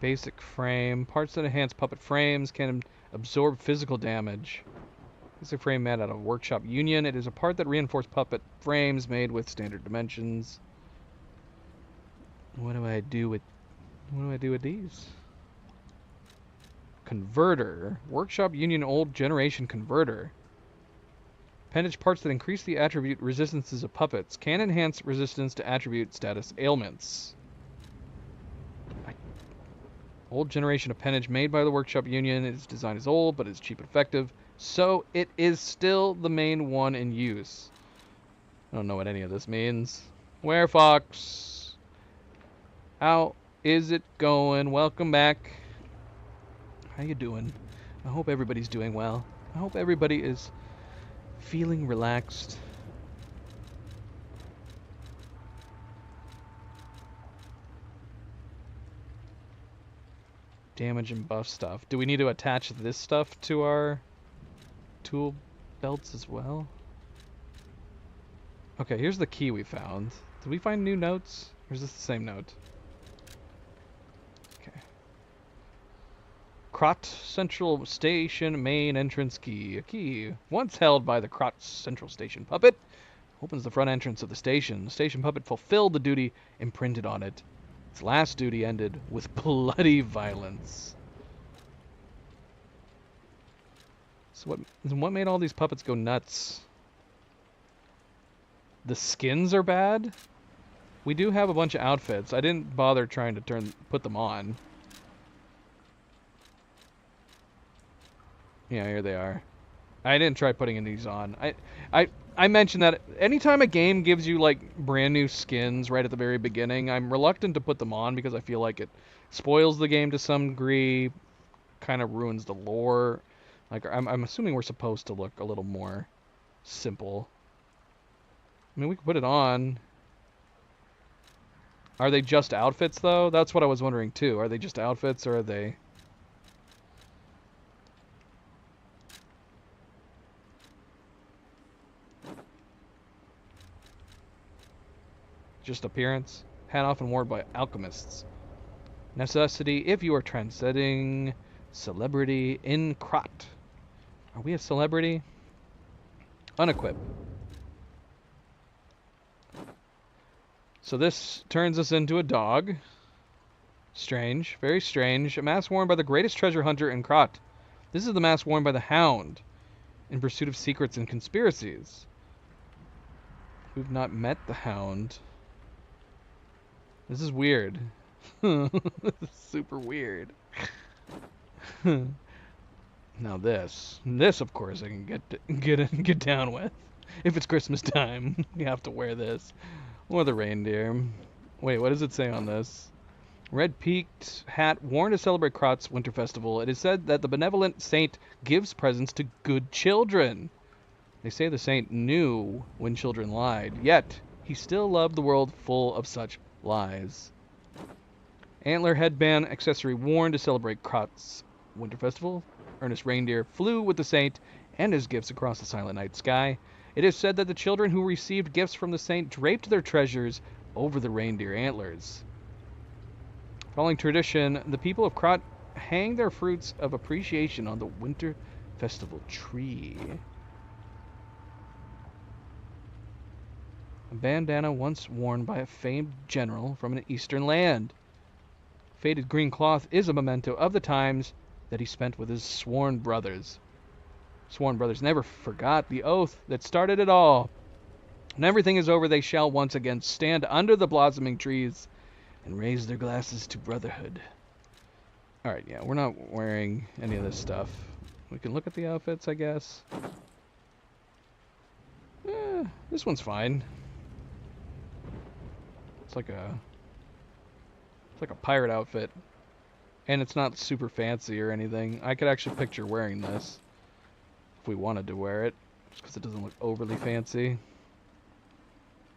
S1: Basic frame. Parts that enhance puppet frames can absorb physical damage. This is a frame made out of Workshop Union. It is a part that reinforces puppet frames made with standard dimensions. What do I do with these? Converter. Workshop Union old generation converter. Appendage parts that increase the attribute resistances of puppets. Can enhance resistance to attribute status ailments. Old generation appendage made by the Workshop Union. Its design is old, but it's cheap and effective. So it is still the main one in use. I don't know what any of this means. Werefox. How is it going? Welcome back. How you doing? I hope everybody's doing well. I hope everybody is feeling relaxed. Damage and buff stuff. Do we need to attach this stuff to our tool belts as well? Okay, here's the key we found. Did we find new notes? Or is this the same note? Okay. Krot Central Station main entrance key. A key once held by the Krot Central Station puppet opens the front entrance of the station. The station puppet fulfilled the duty imprinted on it. Its last duty ended with bloody violence. So what made all these puppets go nuts? The skins are bad? We do have a bunch of outfits. I didn't bother trying to put them on. Yeah, here they are. I didn't try putting these on. I mentioned that anytime a game gives you like brand new skins right at the very beginning, I'm reluctant to put them on because I feel like it spoils the game to some degree, kind of ruins the lore. Like I'm assuming we're supposed to look a little more simple. I mean, we can put it on. Are they just outfits though? That's what I was wondering too. Are they just outfits or are they... just appearance? Hat often worn by alchemists. Necessity, if you are transcending Celebrity in Krot. Are we a celebrity? Unequip. So this turns us into a dog. Strange. Very strange. A mask worn by the greatest treasure hunter in Krot. This is the mask worn by the Hound in pursuit of secrets and conspiracies. We've not met the Hound. This is weird. This is super weird. Now this of course I can get down with. If it's Christmas time, you have to wear this. Or the reindeer. Wait, what does it say on this? Red peaked hat worn to celebrate Krot's Winter Festival. It is said that the benevolent saint gives presents to good children. They say the saint knew when children lied, yet he still loved the world full of such lies. Antler headband accessory worn to celebrate Krot's Winter Festival. Ernest Reindeer flew with the saint and his gifts across the silent night sky. It is said that the children who received gifts from the saint draped their treasures over the reindeer antlers. Following tradition, the people of Krot hang their fruits of appreciation on the Winter Festival tree. A bandana once worn by a famed general from an eastern land. Faded green cloth is a memento of the times that he spent with his sworn brothers. Sworn brothers never forgot the oath that started it all. When everything is over, they shall once again stand under the blossoming trees and raise their glasses to brotherhood. Alright, yeah, we're not wearing any of this stuff. We can look at the outfits, I guess. This one's fine. It's like a pirate outfit. And it's not super fancy or anything. I could actually picture wearing this if we wanted to wear it, just because it doesn't look overly fancy.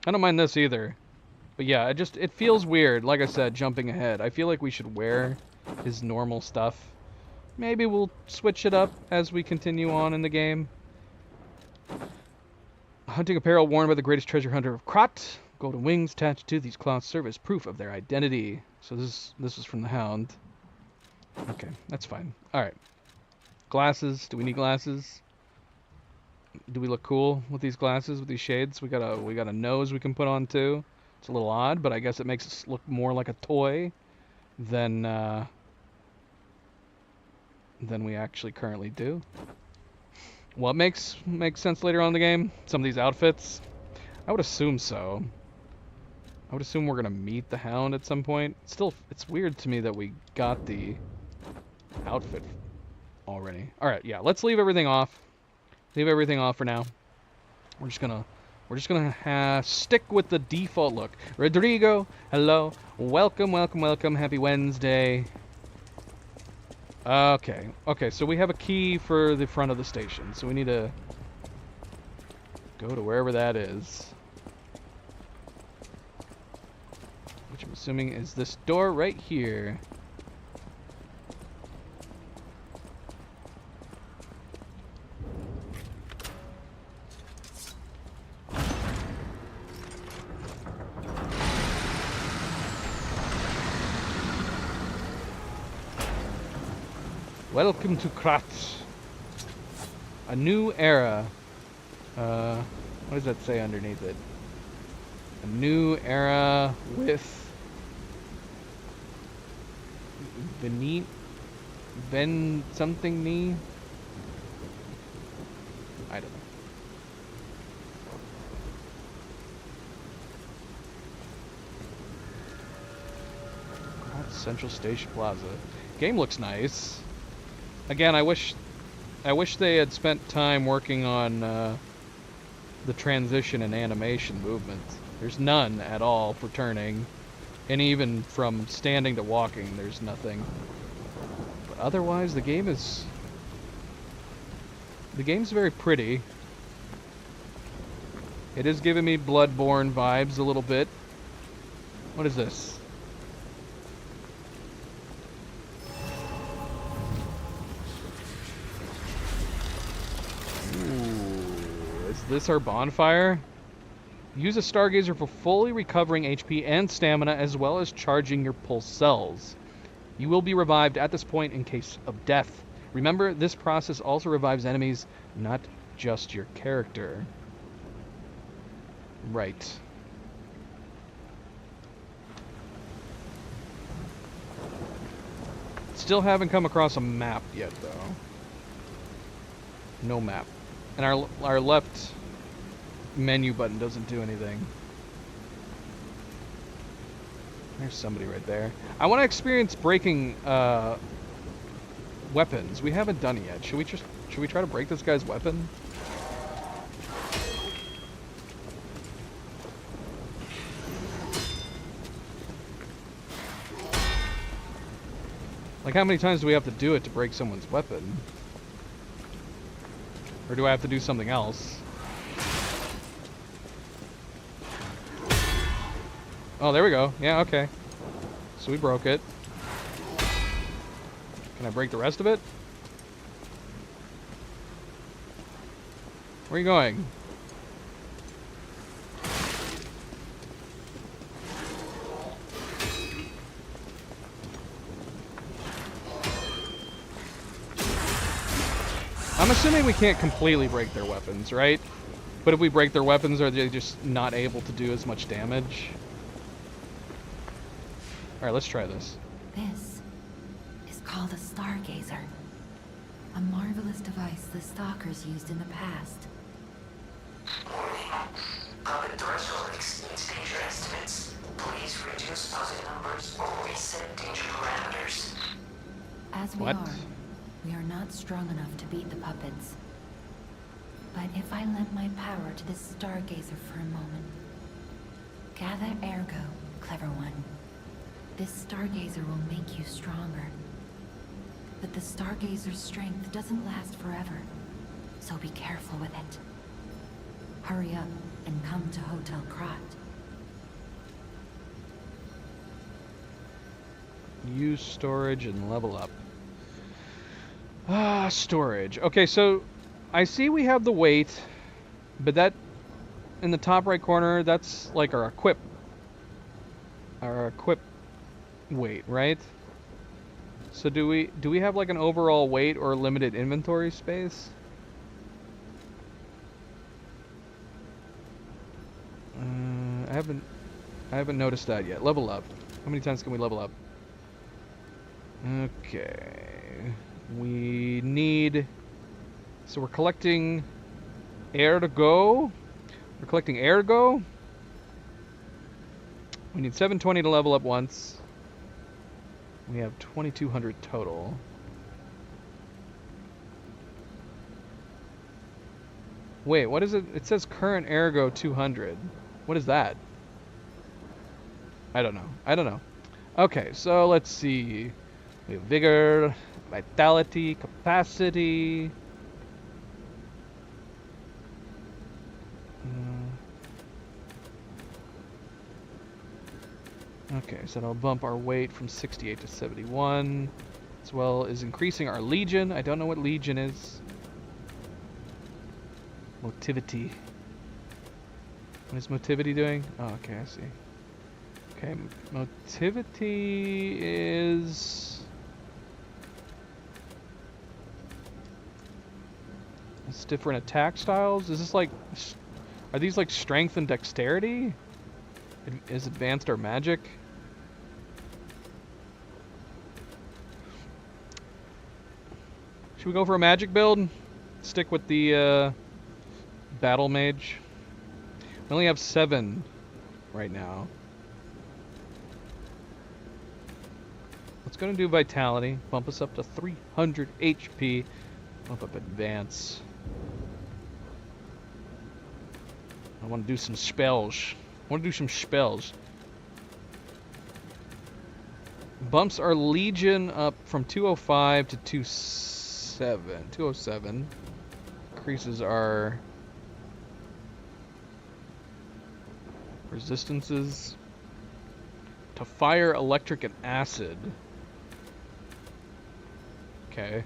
S1: I don't mind this either. But yeah, it feels weird, like I said, jumping ahead. I feel like we should wear his normal stuff. Maybe we'll switch it up as we continue on in the game. Hunting apparel worn by the greatest treasure hunter of Krot. Golden wings attached to these cloths serve as proof of their identity. So this is from the Hound. Okay, that's fine. Alright. Glasses. Do we need glasses? Do we look cool with these glasses, with these shades? We got a nose we can put on too. It's a little odd, but I guess it makes us look more like a toy than we actually currently do. What makes sense later on in the game? Some of these outfits? I would assume so. I would assume we're gonna meet the Hound at some point. Still, it's weird to me that we got the outfit already. Alright, yeah, let's leave everything off. Leave everything off for now. We're just gonna stick with the default look. Rodrigo, hello. Welcome. Happy Wednesday. Okay, so we have a key for the front of the station. So we need to go to wherever that is. Which I'm assuming is this door right here. Welcome to Krot. A new era. What does that say underneath it? A new era with Ben something me? I don't know. Krot Central Station Plaza. Game looks nice. Again, I wish they had spent time working on the transition and animation movement. There's none at all for turning, and even from standing to walking, there's nothing. But otherwise, the game's very pretty. It is giving me Bloodborne vibes a little bit. What is this? Is this our bonfire? Use a Stargazer for fully recovering HP and stamina, as well as charging your pulse cells. You will be revived at this point in case of death. Remember, this process also revives enemies, not just your character. Right. Still haven't come across a map yet, though. No map. And our left menu button doesn't do anything. There's somebody right there. I want to experience breaking weapons. We haven't done it yet. Should we try to break this guy's weapon? Like, how many times do we have to do it to break someone's weapon? Or do I have to do something else? Oh, there we go. Yeah, okay. So we broke it. Can I break the rest of it? Where are you going? I'm assuming we can't completely break their weapons, right? But if we break their weapons, are they just not able to do as much damage? Alright, let's try this.
S2: This is called a Stargazer. A marvelous device the Stalkers used in the past.
S3: Warning. Puppet threshold exceeds danger estimates. Please reduce puzzle numbers or reset danger parameters.
S2: As we
S1: What?
S2: we are not strong enough to beat the puppets. But if I lend my power to this Stargazer for a moment. Gather ergo, clever one. This Stargazer will make you stronger. But the Stargazer's strength doesn't last forever, so be careful with it. Hurry up and come to Hotel Krat.
S1: Use storage and level up. Ah, storage. Okay, so I see we have the weight, but that in the top right corner, that's like our equip weight, right? So do we have like an overall weight or limited inventory space? I haven't noticed that yet. Level up. How many times can we level up? Okay. We need... So we're collecting ergo. We're collecting ergo. We need 720 to level up once. We have 2,200 total. Wait, what is it? It says current ergo 200. What is that? I don't know. Okay, so let's see. We have vigor, vitality, capacity. Okay, so that'll bump our weight from 68 to 71, as well as increasing our legion. I don't know what legion is. Motivity. What is motivity doing? Oh, okay, I see. Okay, motivity is... It's different attack styles. Is this like... Are these like strength and dexterity? Is advanced or magic? Should we go for a magic build? Stick with the battle mage. We only have 7 right now. Let's go and do vitality. Bump us up to 300 HP. Bump up advance. I want to do some spells. Bumps our legion up from 205 to 207. Increases our resistances to fire, electric, and acid. Okay.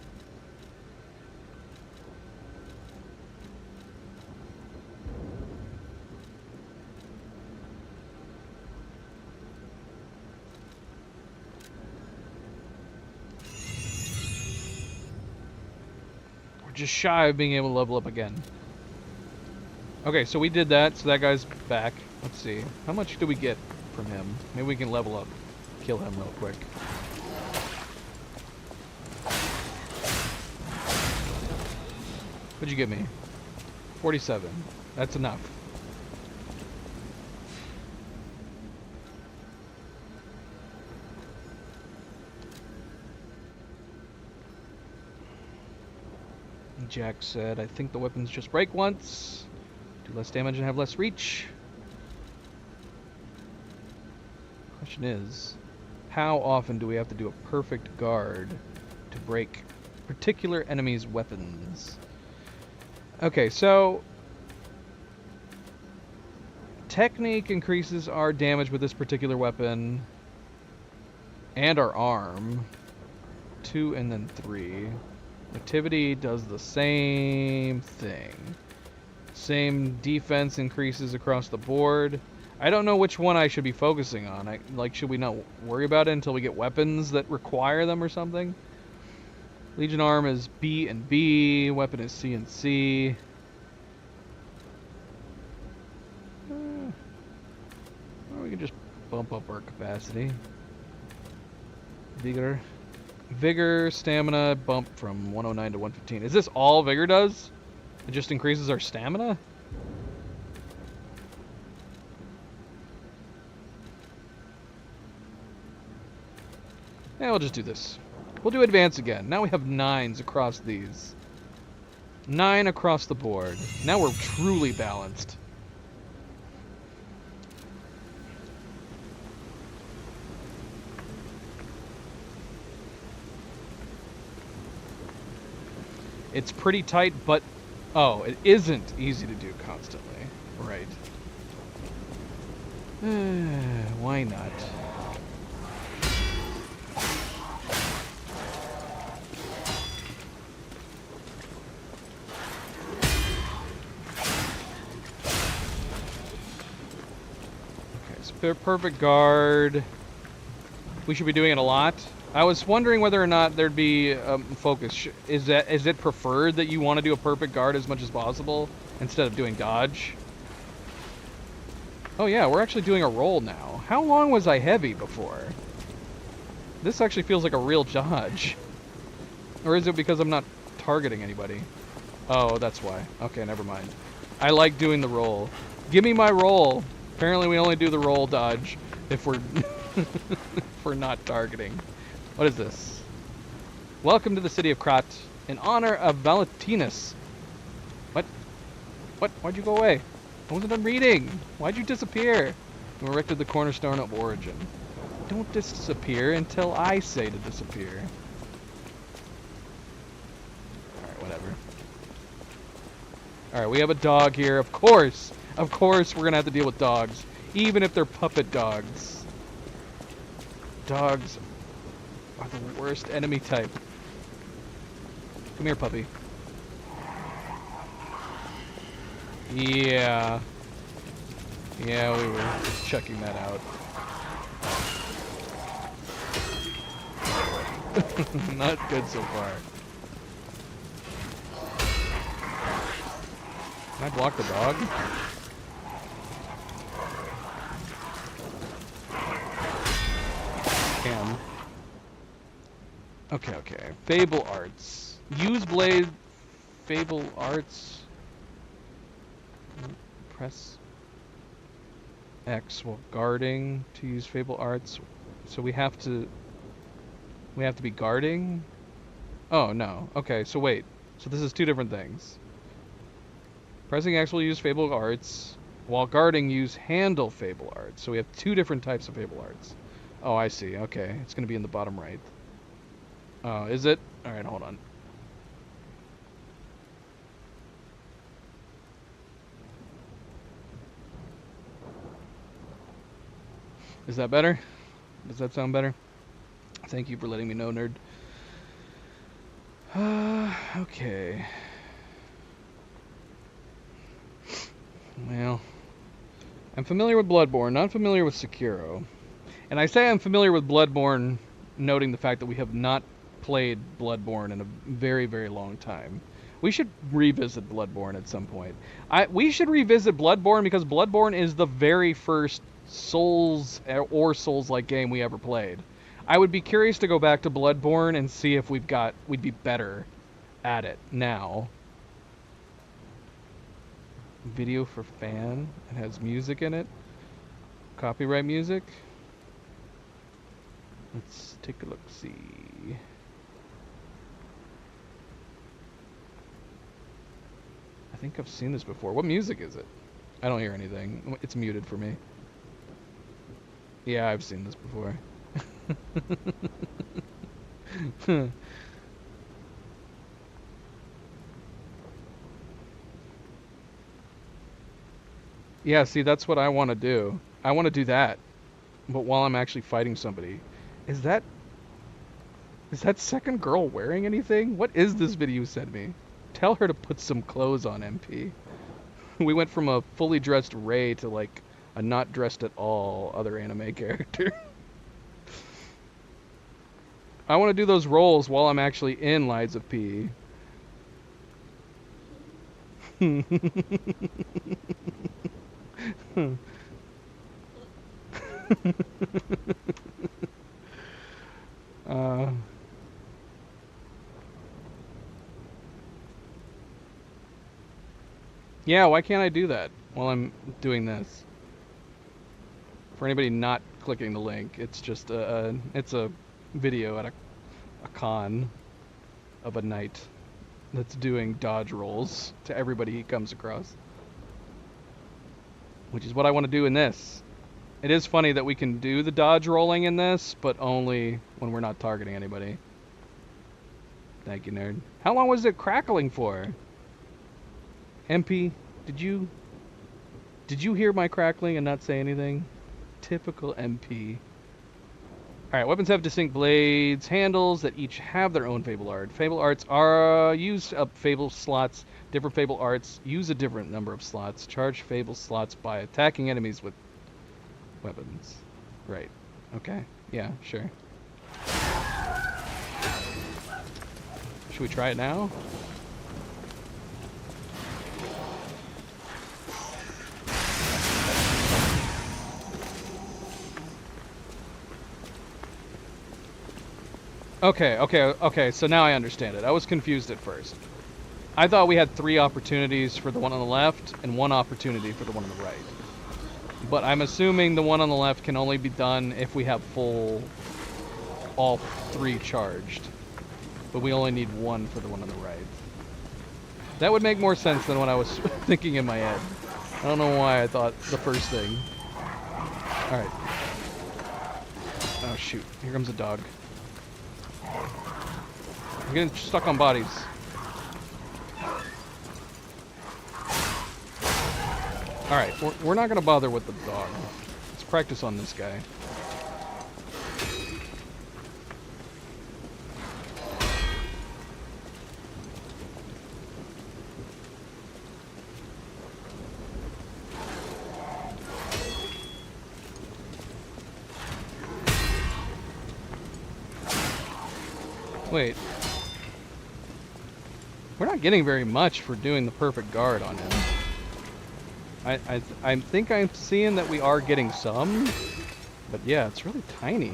S1: just shy of being able to level up again. Okay, so we did that, so that guy's back. Let's see. How much do we get from him? Maybe we can level up. Kill him real quick. What'd you give me? 47. That's enough. Jack said, I think the weapons just break once. Do less damage and have less reach. Question is, how often do we have to do a perfect guard to break particular enemies' weapons? Okay, so technique increases our damage with this particular weapon and our arm. 2 and then 3. Activity does the same thing. Same defense increases across the board. I don't know which one I should be focusing on. Should we not worry about it until we get weapons that require them or something? Legion arm is B and B. Weapon is C and C. Or we can just bump up our capacity. Vigor, stamina, bump from 109 to 115. Is this all Vigor does? It just increases our stamina? Yeah, we'll just do this. We'll do advance again. Now we have 9s across these. 9 across the board. Now we're truly balanced. It's pretty tight, but... Oh, it isn't easy to do constantly. Right. Why not? Okay, so perfect guard. We should be doing it a lot. I was wondering whether or not there'd be focus. Is it preferred that you want to do a perfect guard as much as possible instead of doing dodge? Oh yeah, we're actually doing a roll now. How long was I heavy before? This actually feels like a real dodge. Or is it because I'm not targeting anybody? Oh, that's why. Okay, never mind. I like doing the roll. Give me my roll. Apparently we only do the roll dodge if we're if we're not targeting. What is this? Welcome to the city of Krat in honor of Valentinus. What? What? Why'd you go away? I wasn't done reading. Why'd you disappear? You erected the cornerstone of origin. Don't disappear until I say to disappear. Alright, whatever. Alright, we have a dog here. Of course! Of course we're gonna have to deal with dogs. Even if they're puppet dogs. Dogs are the worst enemy type. Come here, puppy. Yeah. Yeah, we were checking that out. Not good so far. Can I block the dog? Can. Okay, okay. Fable Arts. Use blade. Fable Arts. Press X while guarding to use Fable Arts. So we have to be guarding? Oh, no. Okay, so wait. So this is two different things. Pressing X will use Fable Arts. While guarding, use Handle Fable Arts. So we have two different types of Fable Arts. Oh, I see. Okay. It's going to be in the bottom right. Oh, is it? Alright, hold on. Is that better? Does that sound better? Thank you for letting me know, nerd. Okay. Well, I'm familiar with Bloodborne, not familiar with Sekiro. And I say I'm familiar with Bloodborne, noting the fact that we have not played Bloodborne in a very, very long time. We should revisit Bloodborne at some point. We should revisit Bloodborne because Bloodborne is the very first Souls or Souls-like game we ever played. I would be curious to go back to Bloodborne and see if we'd be better at it now. Video for fan. It has music in it. Copyright music. Let's take a look. See. I think I've seen this before. What music is it? I don't hear anything. It's muted for me. Yeah, I've seen this before. Yeah, see, that's what I want to do. I want to do that, but while I'm actually fighting somebody. Is that second girl wearing anything? What is this video you sent me? Tell her to put some clothes on, MP. We went from a fully dressed Rey to like a not dressed at all other anime character. I want to do those roles while I'm actually in Lies of P. Yeah, why can't I do that while I'm doing this? For anybody not clicking the link, it's just it's a video at a con of a knight that's doing dodge rolls to everybody he comes across. Which is what I want to do in this. It is funny that we can do the dodge rolling in this, but only when we're not targeting anybody. Thank you, nerd. How long was it crackling for? MP, did you hear my crackling and not say anything? Typical MP. Alright, weapons have distinct blades, handles that each have their own Fable art. Fable arts are used up Fable slots. Different Fable arts use a different number of slots. Charge Fable slots by attacking enemies with weapons. Right. Okay. Yeah, sure. Should we try it now? Okay, so now I understand it. I was confused at first. I thought we had 3 opportunities for the one on the left and 1 opportunity for the one on the right. But I'm assuming the one on the left can only be done if we have all 3 charged. But we only need 1 for the one on the right. That would make more sense than what I was thinking in my head. I don't know why I thought the first thing. Alright. Oh shoot, here comes a dog. I'm getting stuck on bodies. Alright, we're not going to bother with the dog. Let's practice on this guy. Wait. We're not getting very much for doing the perfect guard on him. I think I'm seeing that we are getting some, but yeah, it's really tiny.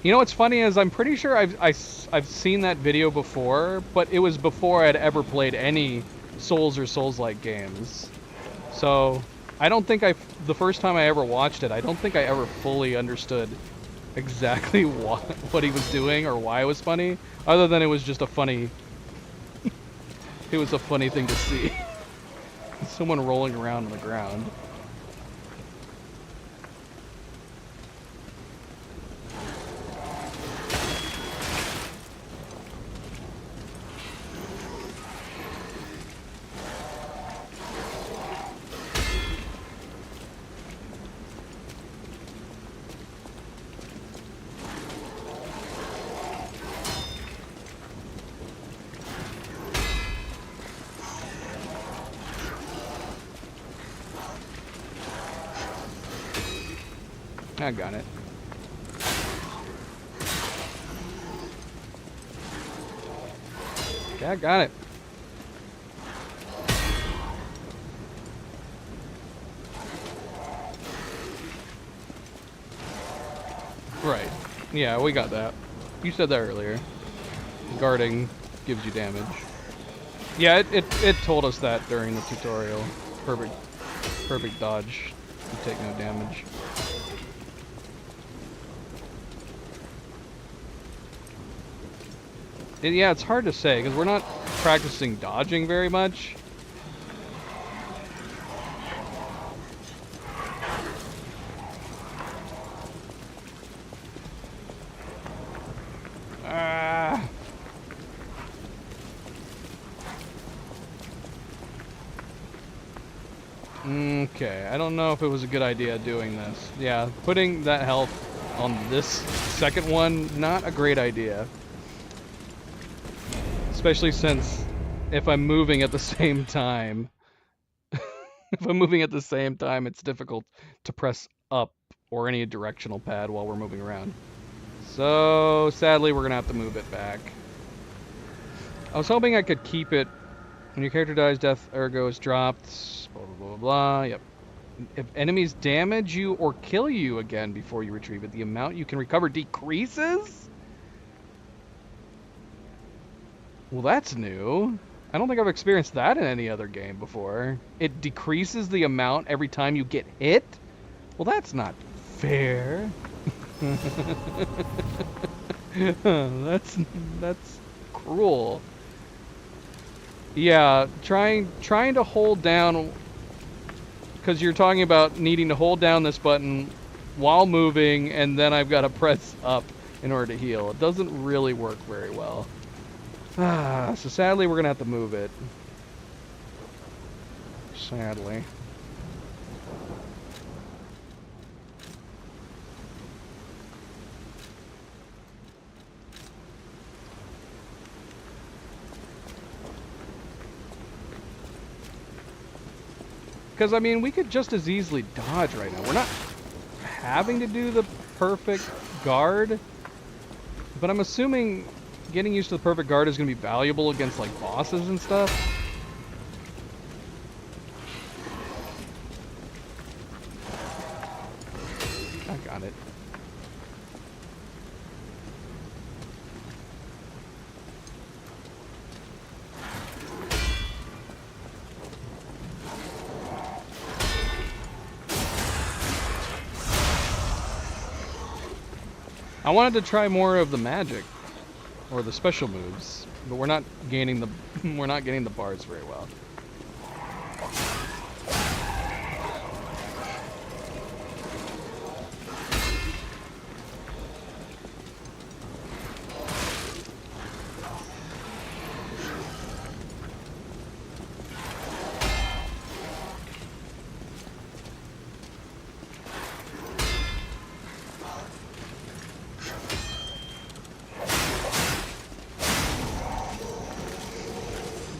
S1: You know what's funny is I'm pretty sure I've seen that video before, but it was before I'd ever played any Souls or Souls-like games. So I don't think the first time I ever watched it, I don't think I ever fully understood exactly what he was doing or why it was funny, other than it was just a funny, it was a funny thing to see. Someone rolling around on the ground. I got it. Okay, I got it. Right. Yeah, we got that. You said that earlier. Guarding gives you damage. Yeah, it told us that during the tutorial. Perfect dodge. You take no damage. Yeah, it's hard to say because we're not practicing dodging very much. Okay, I don't know if it was a good idea doing this. Yeah, putting that health on this second one, not a great idea. Especially since if I'm moving at the same time, it's difficult to press up or any directional pad while we're moving around. So sadly, we're gonna have to move it back. I was hoping I could keep it. When your character dies, death ergo is dropped. Blah, blah, blah, blah. Yep. If enemies damage you or kill you again before you retrieve it, the amount you can recover decreases? Well, that's new. I don't think I've experienced that in any other game before. It decreases the amount every time you get hit? Well, that's not fair. That's cruel. Yeah, trying to hold down, because you're talking about needing to hold down this button while moving, and then I've got to press up in order to heal. It doesn't really work very well. So sadly, we're gonna have to move it. Sadly. Because, I mean, we could just as easily dodge right now. We're not having to do the perfect guard. But I'm assuming getting used to the perfect guard is going to be valuable against, like, bosses and stuff. I got it. I wanted to try more of the magic or the special moves, but we're not gaining the bars very well.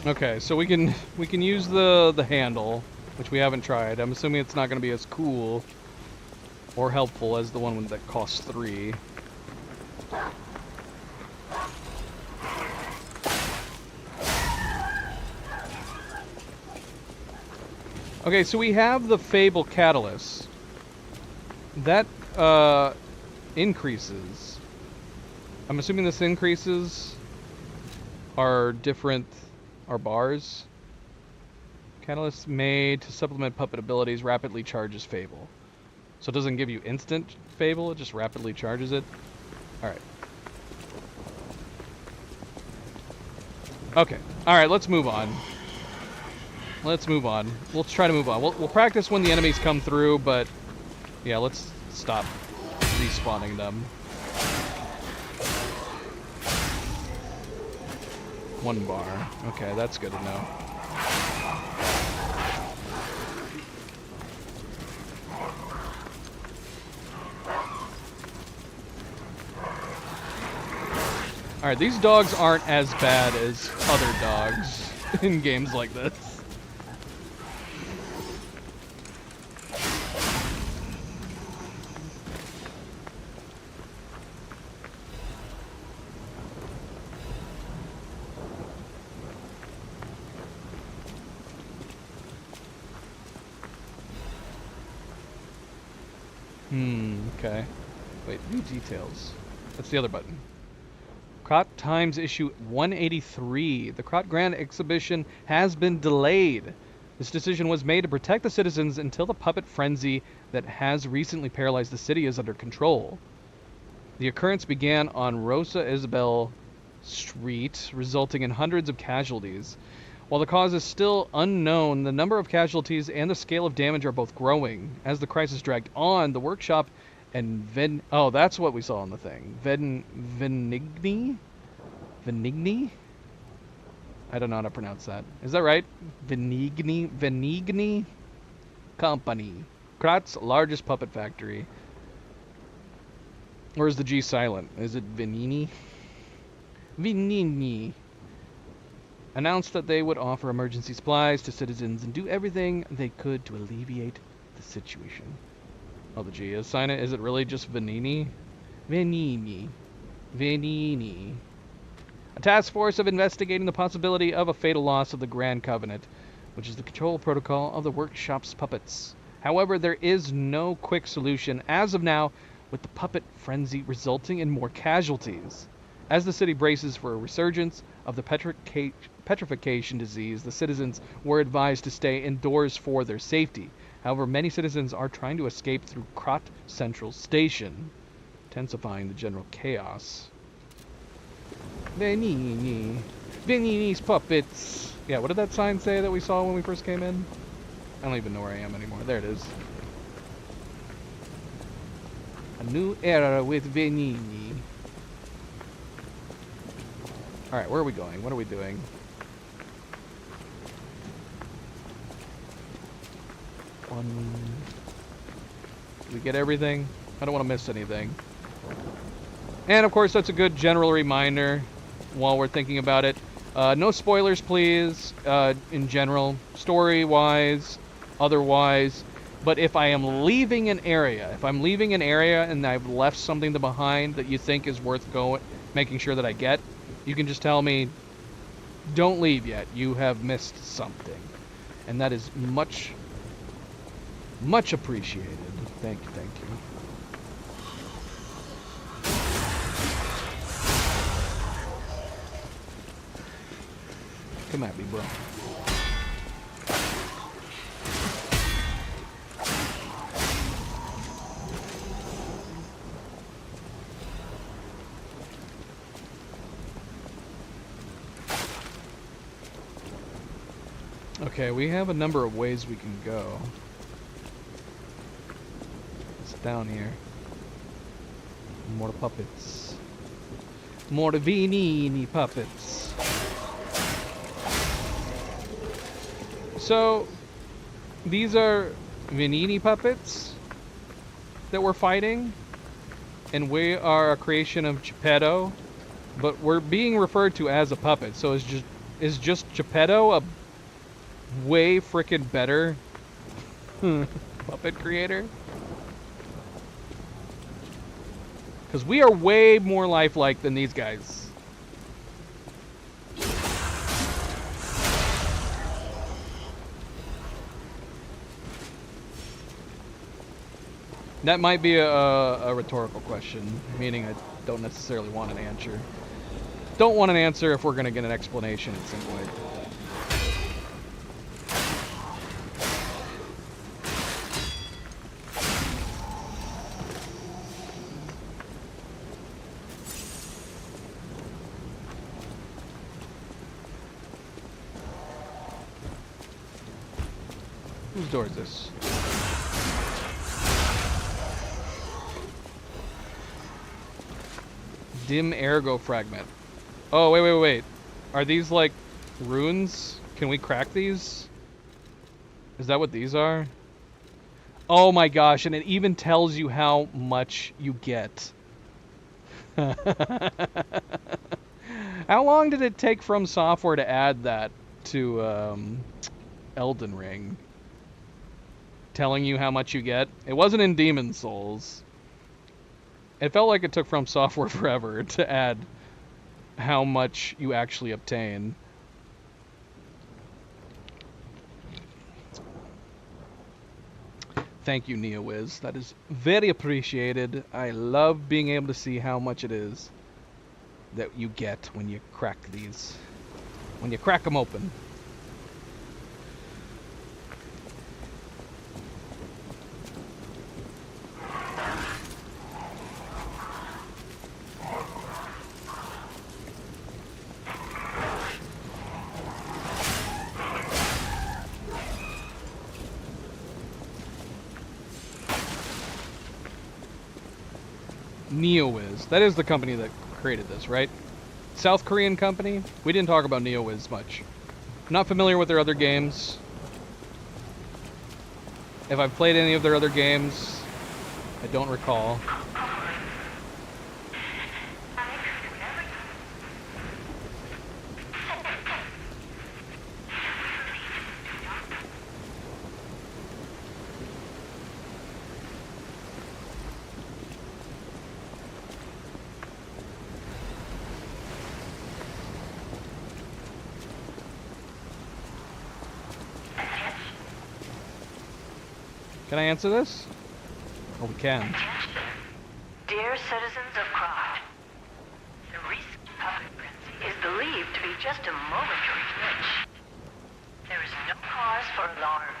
S1: Okay, so we can use the handle, which we haven't tried. I'm assuming it's not going to be as cool or helpful as the one that costs 3. Okay, so we have the Fable Catalyst. That increases. I'm assuming this increases our bars. Catalyst made to supplement puppet abilities rapidly charges Fable. So it doesn't give you instant Fable, it just rapidly charges it. Alright. Okay. Alright, let's move on. Let's move on. We'll try to move on. We'll practice when the enemies come through, but yeah, let's stop respawning them. 1 bar. Okay, that's good to know. Alright, these dogs aren't as bad as other dogs in games like this. Okay. Wait, new details. That's the other button. Krot Times issue 183. The Krot Grand Exhibition has been delayed. This decision was made to protect the citizens until the puppet frenzy that has recently paralyzed the city is under control. The occurrence began on Rosa Isabel Street, resulting in hundreds of casualties. While the cause is still unknown, the number of casualties and the scale of damage are both growing. As the crisis dragged on, the workshop and oh, that's what we saw on the thing. Venigni? I don't know how to pronounce that. Is that right? Venigni Company. Krot's largest puppet factory. Or is the G silent? Is it Venini? Venini. Announced that they would offer emergency supplies to citizens and do everything they could to alleviate the situation. Oh, the G is silent. Is it really just Venini? Venini. Venini. A task force of investigating the possibility of a fatal loss of the Grand Covenant, which is the control protocol of the workshop's puppets. However, there is no quick solution as of now, with the puppet frenzy resulting in more casualties. As the city braces for a resurgence of the petrification disease, the citizens were advised to stay indoors for their safety. However, many citizens are trying to escape through Krot Central Station, intensifying the general chaos. Venini. Venini's puppets. Yeah, what did that sign say that we saw when we first came in? I don't even know where I am anymore. There it is. A new era with Venini. Alright, where are we going? What are we doing? Did we get everything? I don't want to miss anything. And of course, that's a good general reminder while we're thinking about it. No spoilers, please, in general, story-wise, otherwise. But if I am leaving an area, and I've left something behind that you think is worth making sure that I get, you can just tell me, don't leave yet. You have missed something. And that is much, much appreciated. Thank you, thank you. Come at me, bro. Okay, we have a number of ways we can go. It's down here. More puppets. More Venini puppets. So, these are Venini puppets that we're fighting, and we are a creation of Geppetto, but we're being referred to as a puppet. So is just Geppetto a way frickin' better puppet creator? Because we are way more lifelike than these guys. That might be a rhetorical question, meaning I don't necessarily want an answer. Don't want an answer if we're going to get an explanation at some point. Whose door is this? Dim ergo fragment. Oh, wait. Are these like runes? Can we crack these? Is that what these are? Oh my gosh, and it even tells you how much you get. How long did it take From Software to add that to Elden Ring? Telling you how much you get? It wasn't in Demon Souls. It felt like it took From Software forever to add how much you actually obtain. Thank you, NeoWiz. That is very appreciated. I love being able to see how much it is that you get when you crack these. When you crack them open. NeoWiz. That is the company that created this, right? South Korean company? We didn't talk about NeoWiz much. I'm not familiar with their other games. If I've played any of their other games, I don't recall. Can I answer this? Oh, we can.
S3: Dear citizens of Krod, the recent puppet frenzy is believed to be just a momentary glitch. There is no cause for alarm.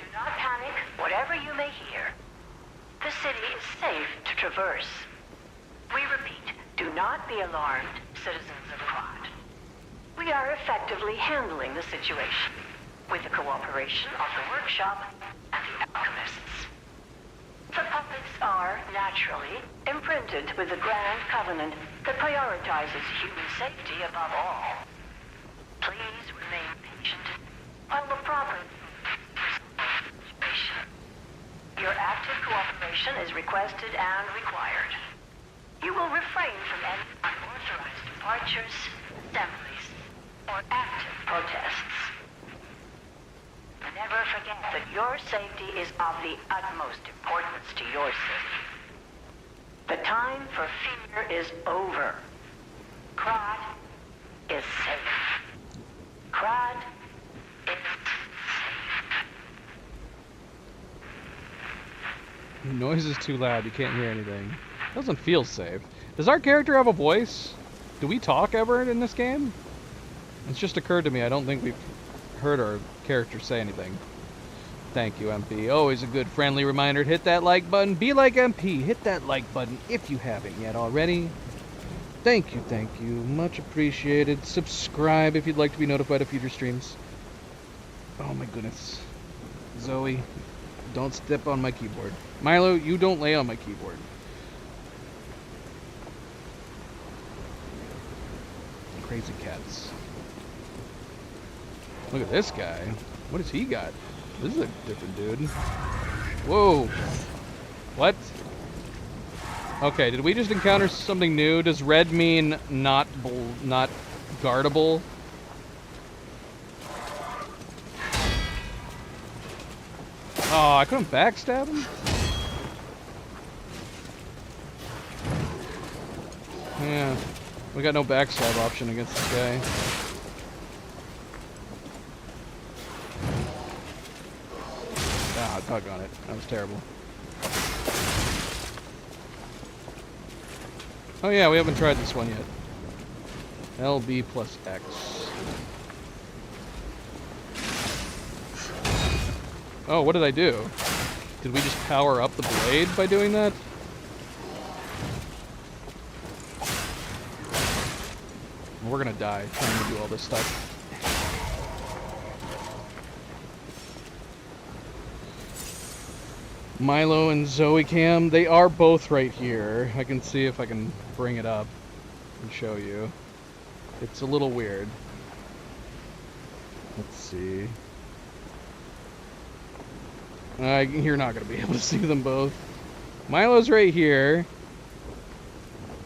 S3: Do not panic, whatever you may hear. The city is safe to traverse. We repeat, do not be alarmed, citizens of Krod. We are effectively handling the situation with the cooperation of the workshop and the alchemists. The puppets are, naturally, imprinted with the Grand Covenant that prioritizes human safety above all. Please remain patient while the proper situation. Your active cooperation is requested and required. You will refrain from any unauthorized departures, assemblies, or active protests. Never forget that your safety is of the utmost importance to your city. The time for fear is over. Krod is safe. Krod is safe.
S1: The noise is too loud. You can't hear anything. Doesn't feel safe. Does our character have a voice? Do we talk ever in this game? It's just occurred to me. I don't think we've heard our character say anything. Thank you, MP. Always a good friendly reminder to hit that like button. Be like MP. Hit that like button if you haven't yet already. Thank you, thank you. Much appreciated. Subscribe if you'd like to be notified of future streams. Oh my goodness. Zoe, don't step on my keyboard. Milo, you don't lay on my keyboard. Crazy cats. Look at this guy. What has he got? This is a different dude. Whoa. What? Okay, did we just encounter something new? Does red mean not guardable? Oh, I couldn't backstab him? Yeah. We got no backstab option against this guy. Ah, doggone it. That was terrible. Oh yeah, we haven't tried this one yet. LB plus X. Oh, what did I do? Did we just power up the blade by doing that? We're gonna die trying to do all this stuff. Milo and Zoe Cam, they are both right here. I can see if I can bring it up and show you. It's a little weird. Let's see. You're not going to be able to see them both. Milo's right here,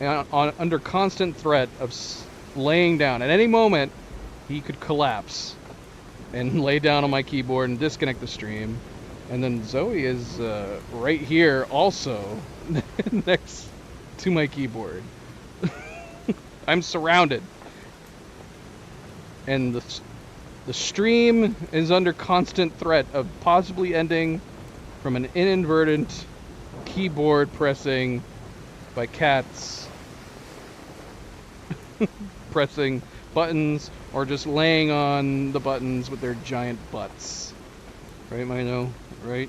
S1: and under constant threat of laying down. At any moment, he could collapse and lay down on my keyboard and disconnect the stream. And then Zoe is right here also next to my keyboard. I'm surrounded. And the stream is under constant threat of possibly ending from an inadvertent keyboard pressing by cats pressing buttons or just laying on the buttons with their giant butts. Right, Mino? Right?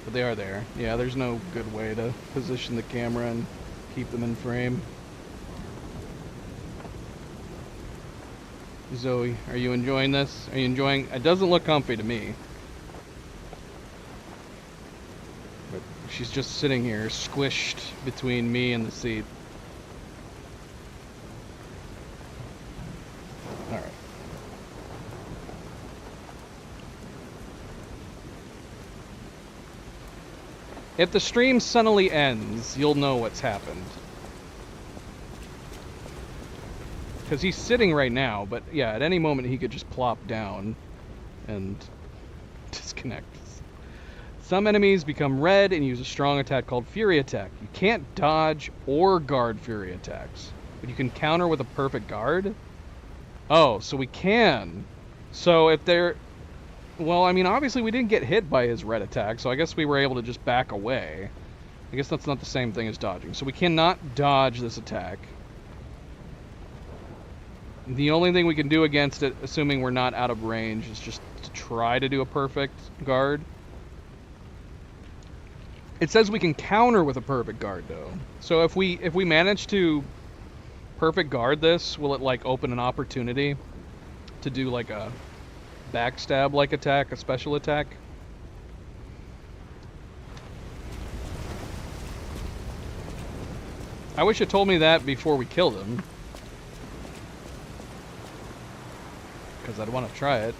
S1: But they are there. Yeah, there's no good way to position the camera and keep them in frame. Zoe, are you enjoying this? Are you enjoying... It doesn't look comfy to me. But she's just sitting here, squished between me and the seat. Alright. If the stream suddenly ends, you'll know what's happened. Because he's sitting right now, but yeah, at any moment he could just plop down and disconnect. Some enemies become red and use a strong attack called Fury Attack. You can't dodge or guard Fury Attacks, but you can counter with a perfect guard? Oh, so we can. So if they're... Well, I mean, obviously we didn't get hit by his red attack, so I guess we were able to just back away. I guess that's not the same thing as dodging. So we cannot dodge this attack. The only thing we can do against it, assuming we're not out of range, is just to try to do a perfect guard. It says we can counter with a perfect guard, though. So if we manage to perfect guard this, will it, like, open an opportunity to do, like, a backstab-like attack, a special attack? I wish it told me that before we killed him. Because I'd want to try it.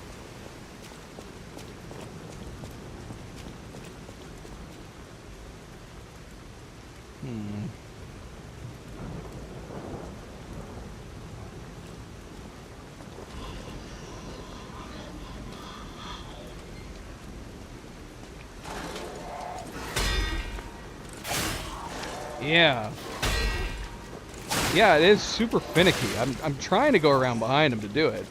S1: Yeah. Yeah, it is super finicky. I'm trying to go around behind him to do it.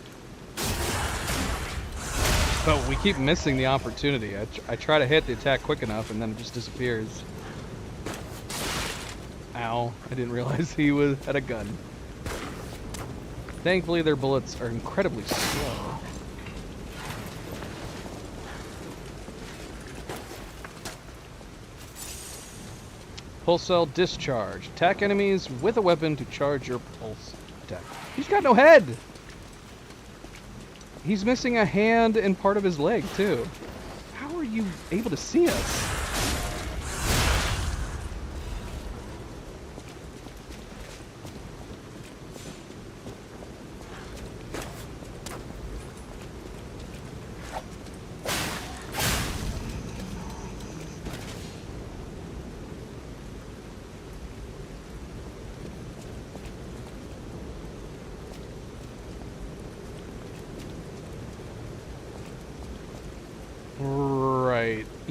S1: But we keep missing the opportunity. I try to hit the attack quick enough and then it just disappears. Ow. I didn't realize he had a gun. Thankfully their bullets are incredibly slow. Pulse cell discharge. Attack enemies with a weapon to charge your pulse attack. He's got no head! He's missing a hand and part of his leg, too. How are you able to see us?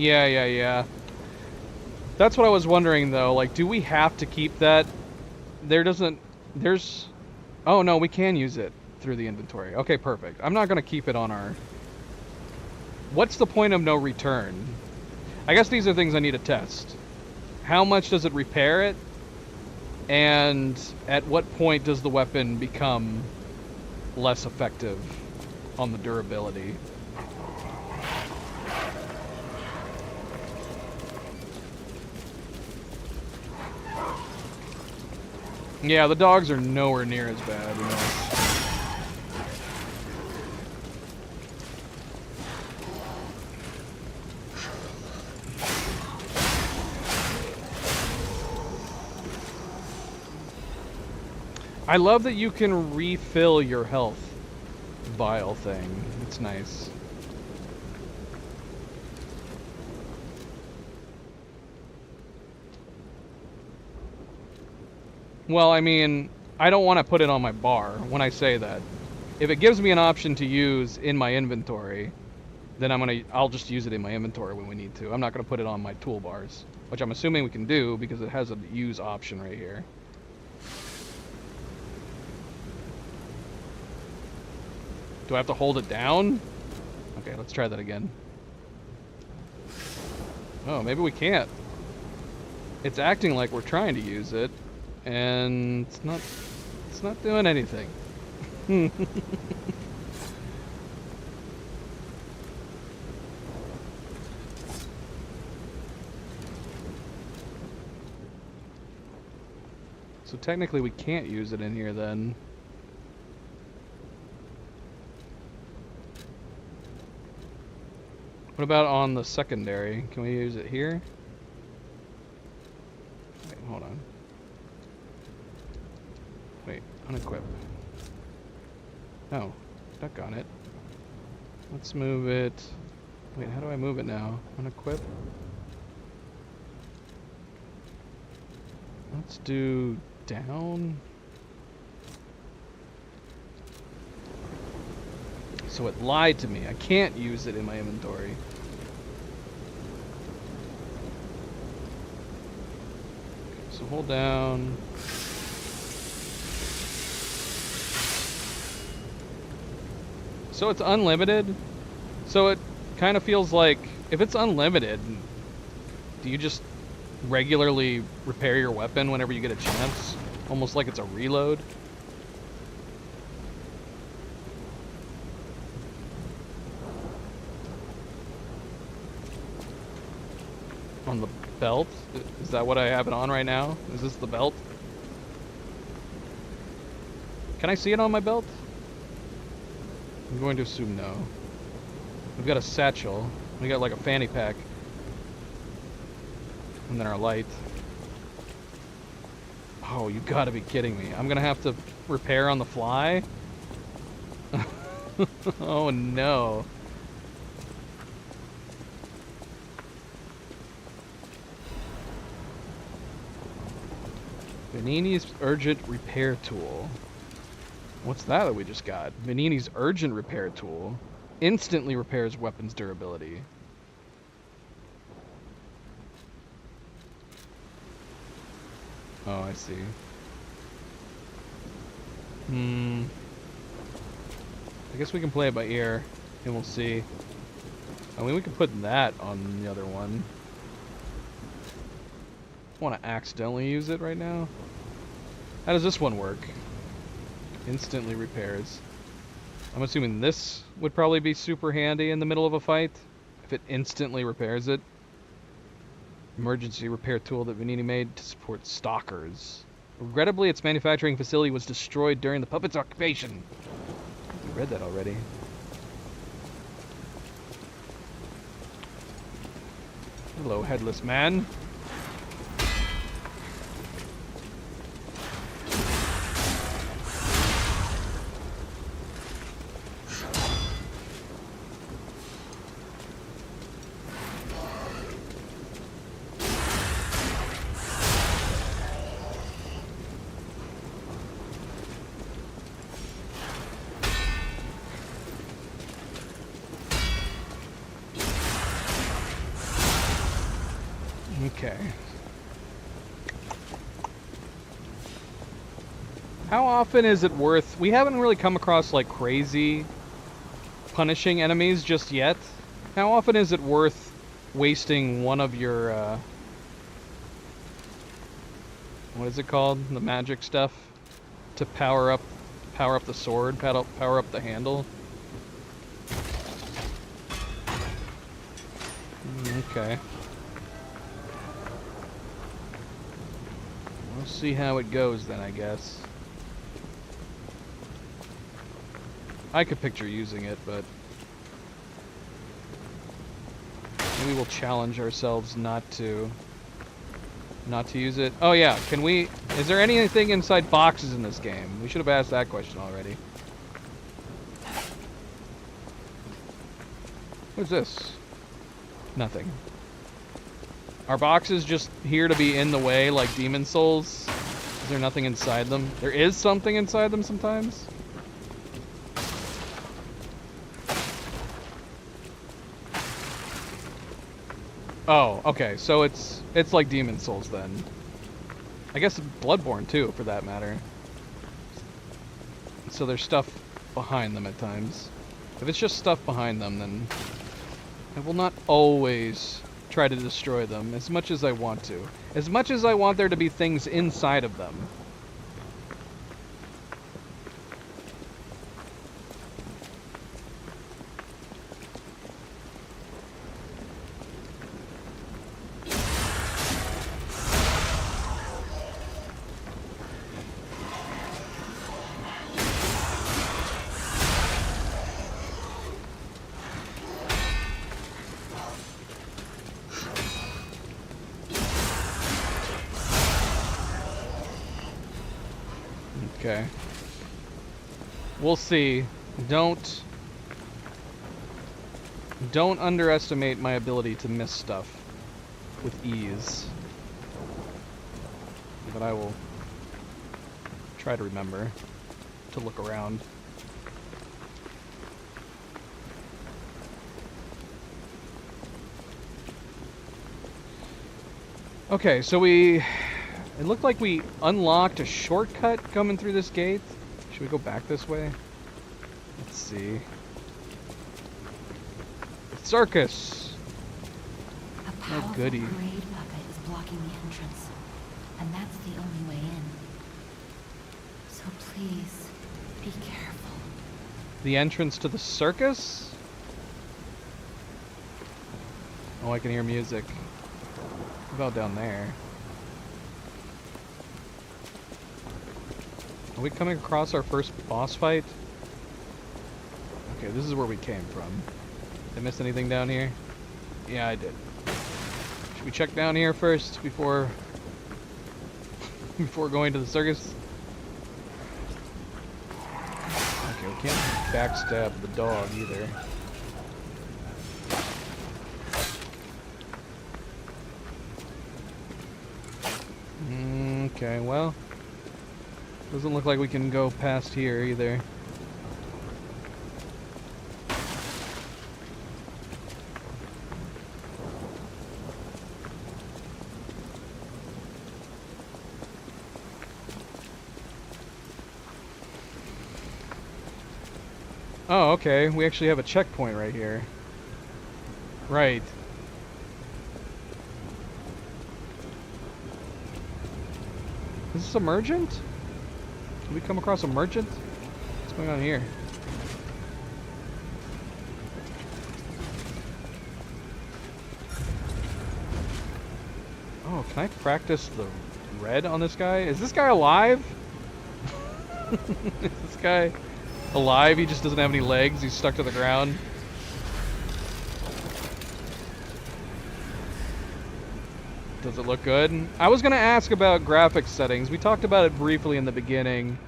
S1: Yeah. That's what I was wondering, though. Like, do we have to keep that? Oh, no, we can use it through the inventory. Okay, perfect. I'm not going to keep it on our... What's the point of no return? I guess these are things I need to test. How much does it repair it? And at what point does the weapon become less effective on the durability? Yeah, the dogs are nowhere near as bad. You know? I love that you can refill your health vial thing. It's nice. Well, I mean, I don't want to put it on my bar when I say that. If it gives me an option to use in my inventory, then I'll just use it in my inventory when we need to. I'm not going to put it on my toolbars, which I'm assuming we can do because it has a use option right here. Do I have to hold it down? Okay, let's try that again. Oh, maybe we can't. It's acting like we're trying to use it, and it's not doing anything. So technically we can't use it in here then. What about on the secondary? Can we use it here? Wait, hold on. Wait, unequip. No, stuck on it. Let's move it. Wait, how do I move it now? Unequip? Let's do down. So it lied to me. I can't use it in my inventory. So hold down. So it's unlimited. So it kind of feels like, if it's unlimited, do you just regularly repair your weapon whenever you get a chance? Almost like it's a reload? On the belt? Is that what I have it on right now? Is this the belt? Can I see it on my belt? I'm going to assume no. We've got a satchel. We got like a fanny pack. And then our light. Oh, you gotta be kidding me. I'm gonna have to repair on the fly? Oh no. Venini's Urgent Repair Tool. What's that we just got? Venini's Urgent Repair Tool. Instantly repairs weapons durability. Oh, I see. I guess we can play it by ear, and we'll see. I mean, we can put that on the other one. I want to accidentally use it right now. How does this one work? Instantly repairs. I'm assuming this would probably be super handy in the middle of a fight, if it instantly repairs it. Emergency repair tool that Venini made to support stalkers. Regrettably, its manufacturing facility was destroyed during the puppet's occupation. I read that already. Hello, headless man. Okay. How often is it worth... We haven't really come across, like, crazy punishing enemies just yet. How often is it worth wasting one of your, what is it called? The magic stuff? To power up the sword, power up the handle? Okay. We'll see how it goes then, I guess. I could picture using it, but maybe we'll challenge ourselves not to use it. Oh yeah, can we... Is there anything inside boxes in this game? We should have asked that question already. What's this? Nothing. Are boxes just here to be in the way like Demon Souls? Is there nothing inside them? There is something inside them sometimes? Oh, okay, so it's like Demon Souls then. I guess Bloodborne too, for that matter. So there's stuff behind them at times. If it's just stuff behind them, then I will not always try to destroy them as much as I want to. As much as I want there to be things inside of them. Okay. We'll see. Don't underestimate my ability to miss stuff with ease. But I will try to remember to look around. Okay, so it looked like we unlocked a shortcut coming through this gate. Should we go back this way? Let's see. Circus!
S2: A powerful
S1: goody.
S2: parade puppet is blocking the entrance, and that's the only way in. So please, be careful.
S1: The entrance to the circus? Oh, I can hear music. What about down there? Are we coming across our first boss fight? Okay, this is where we came from. Did I miss anything down here? Yeah, I did. Should we check down here first before before going to the circus? Okay, we can't backstab the dog either. Okay, well, doesn't look like we can go past here either. Oh, okay. We actually have a checkpoint right here. Right. Is this a merchant? Did we come across a merchant? What's going on here? Oh, can I practice the red on this guy? Is this guy alive? Is this guy alive? He just doesn't have any legs. He's stuck to the ground. Does it look good? I was going to ask about graphics settings. We talked about it briefly in the beginning.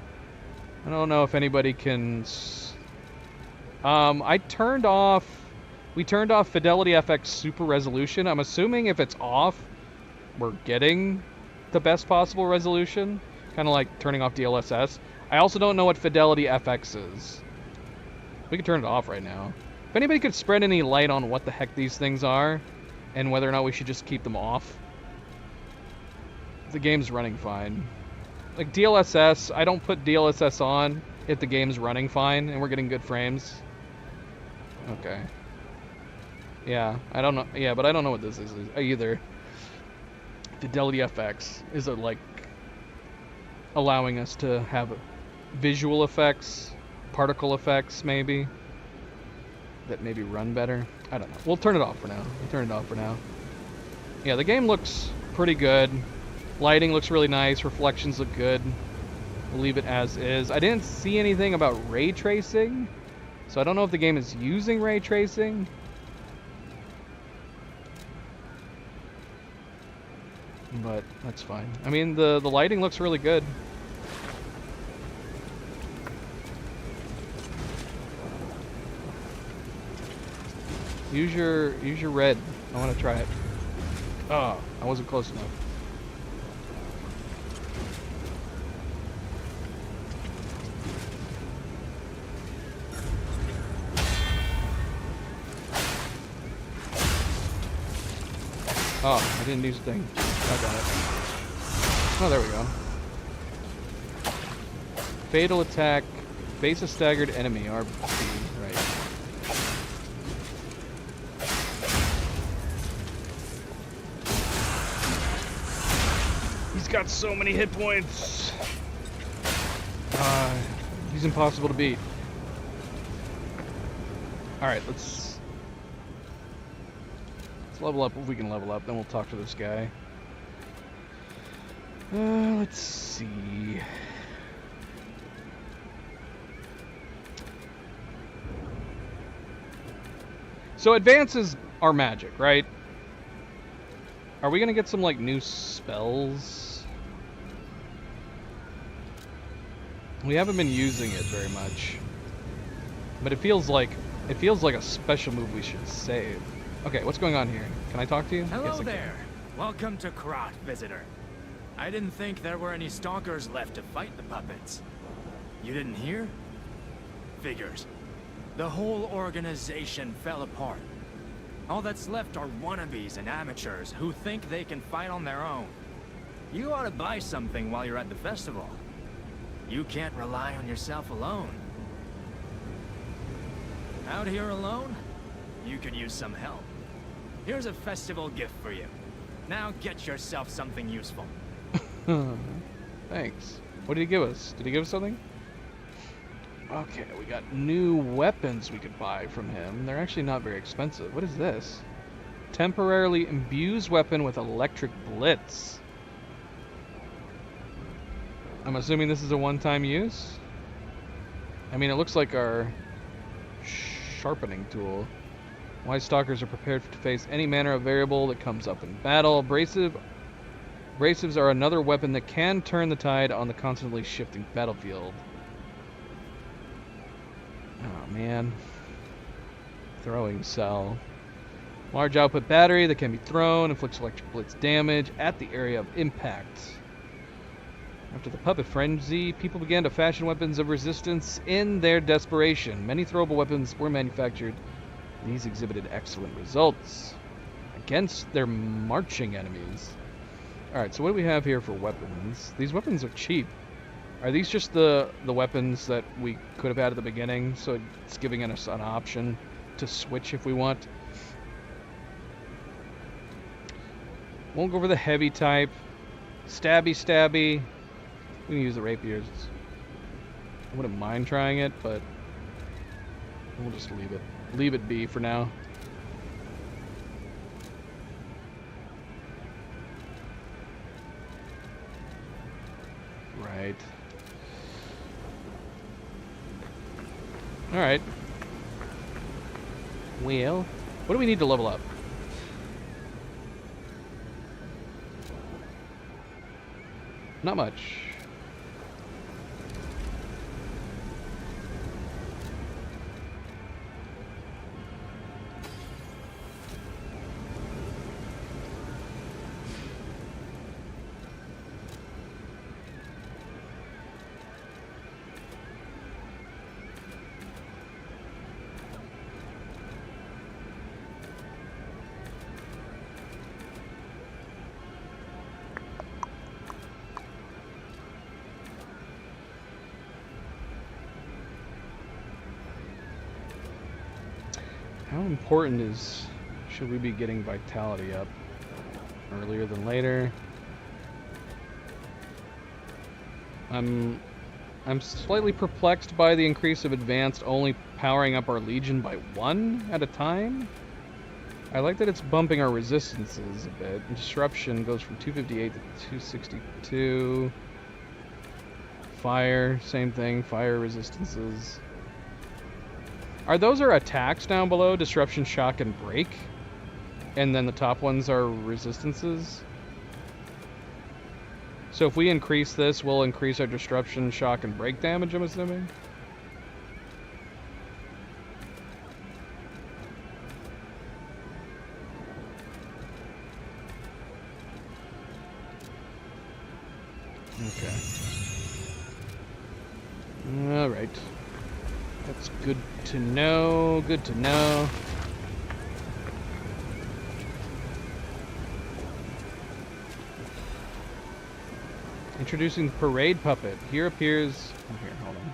S1: I don't know if anybody can... we turned off Fidelity FX Super Resolution. I'm assuming if it's off, we're getting the best possible resolution. Kind of like turning off DLSS. I also don't know what Fidelity FX is. We can turn it off right now. If anybody could spread any light on what the heck these things are, and whether or not we should just keep them off. The game's running fine. Like DLSS, I don't put DLSS on if the game's running fine and we're getting good frames. Okay. Yeah, I don't know. Yeah, but I don't know what this is either. Fidelity FX is it like allowing us to have visual effects, particle effects maybe, that maybe run better. I don't know. We'll turn it off for now. Yeah, the game looks pretty good. Lighting looks really nice. Reflections look good. We'll leave it as is. I didn't see anything about ray tracing, so I don't know if the game is using ray tracing. But that's fine. I mean, the lighting looks really good. Use your red. I want to try it. Oh, I wasn't close enough. Oh, I didn't use the thing. I got it. Oh, there we go. Fatal attack. Face a staggered enemy. RB. Right. He's got so many hit points. He's impossible to beat. Alright, let's level up if we can level up, then we'll talk to this guy. Let's see. So advances are magic, right? Are we gonna get some like new spells? We haven't been using it very much, but it feels like a special move we should save. Okay, what's going on here? Can I talk to you?
S4: Hello
S1: Yes, I
S4: there. Welcome to Krat, visitor. I didn't think there were any stalkers left to fight the puppets. You didn't hear? Figures. The whole organization fell apart. All that's left are wannabes and amateurs who think they can fight on their own. You ought to buy something while you're at the festival. You can't rely on yourself alone. Out here alone? You could use some help. Here's a festival gift for you. Now get yourself something useful.
S1: Thanks. What did he give us? Did he give us something? Okay, we got new weapons we could buy from him. They're actually not very expensive. What is this? Temporarily imbues weapon with electric blitz. I'm assuming this is a one-time use? I mean, it looks like our sharpening tool. Wise stalkers are prepared to face any manner of variable that comes up in battle. Abrasives are another weapon that can turn the tide on the constantly shifting battlefield. Oh man. Throwing cell. Large output battery that can be thrown, inflicts electric blitz damage at the area of impact. After the puppet frenzy, people began to fashion weapons of resistance in their desperation. Many throwable weapons were manufactured. These exhibited excellent results against their marching enemies. Alright, so what do we have here for weapons? These weapons are cheap. Are these just the weapons that we could have had at the beginning? So it's giving us an option to switch if we want. Won't go over the heavy type. Stabby. We can use the rapiers. I wouldn't mind trying it, but we'll just leave it. Leave it be for now. Right. Alright. Well, what do we need to level up? Not much. How important should we be getting vitality up earlier than later? I'm slightly perplexed by the increase of advanced only powering up our legion by 1 at a time. I like that it's bumping our resistances a bit. Disruption goes from 258 to 262. Fire, same thing, fire resistances. Are those our attacks down below? Disruption, shock, and break? And then the top ones are resistances? So if we increase this, we'll increase our disruption, shock, and break damage, I'm assuming? Okay. Alright. That's good to know, good to know. Introducing the parade puppet. Here appears... Oh, here, hold on.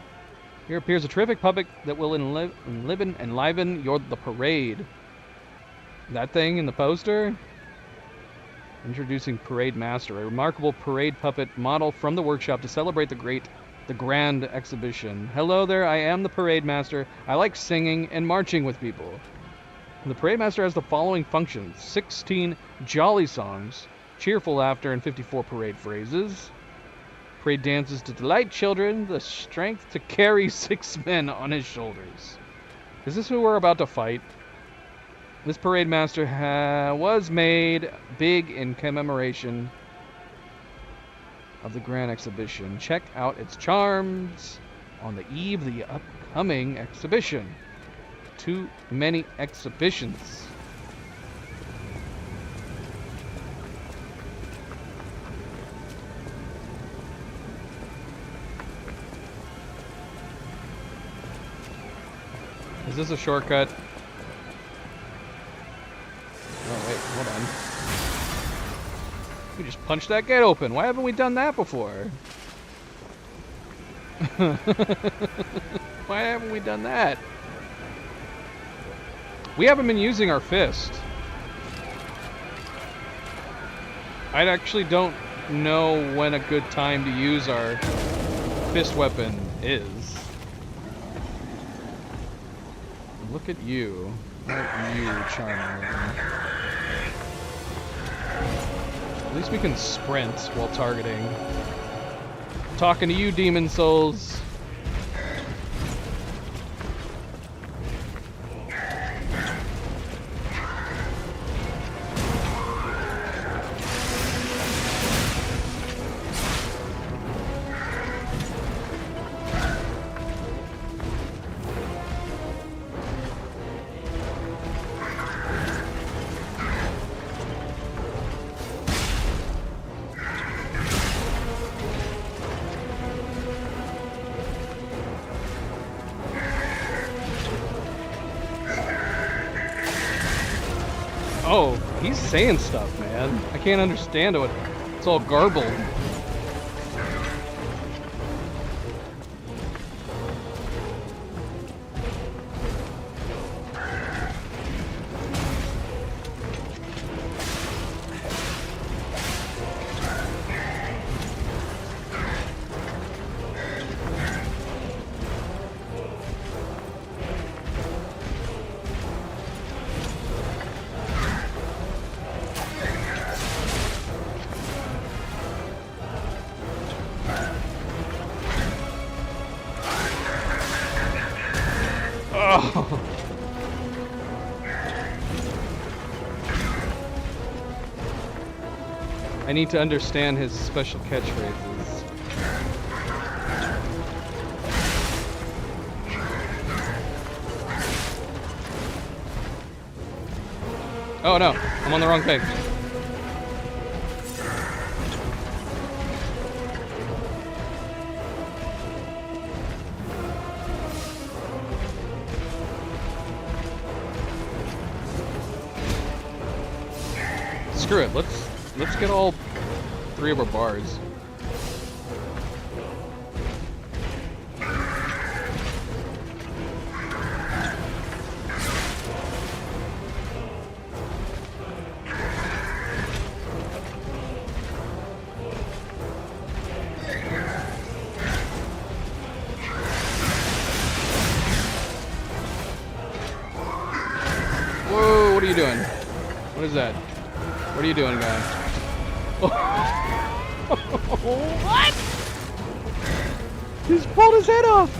S1: Here appears a terrific puppet that will enliven the parade. That thing in the poster? Introducing Parade Master, a remarkable parade puppet model from the workshop to celebrate the grand exhibition. Hello there, I am the Parade Master. I like singing and marching with people. The Parade Master has the following functions: 16 jolly songs, cheerful laughter, and 54 parade phrases. Parade dances to delight children, the strength to carry 6 men on his shoulders. Is this who we're about to fight? This Parade Master was made big in commemoration of the Grand Exhibition. Check out its charms on the eve of the upcoming exhibition. Too many exhibitions. Is this a shortcut? Oh wait, hold on. We just punched that gate open. Why haven't we done that before? Why haven't we done that? We haven't been using our fist. I actually don't know when a good time to use our fist weapon is. Look at you. Look at you, charming looking. At least we can sprint while targeting. Talking to you, demon souls. Oh, he's saying stuff, man. I can't understand it. It's all garbled. Oh. I need to understand his special catchphrases. Oh no, I'm on the wrong page. Screw it, let's get all 3 of our bars. Whoa, what are you doing? What is that? What are you doing, guy? What? He's pulled his head off!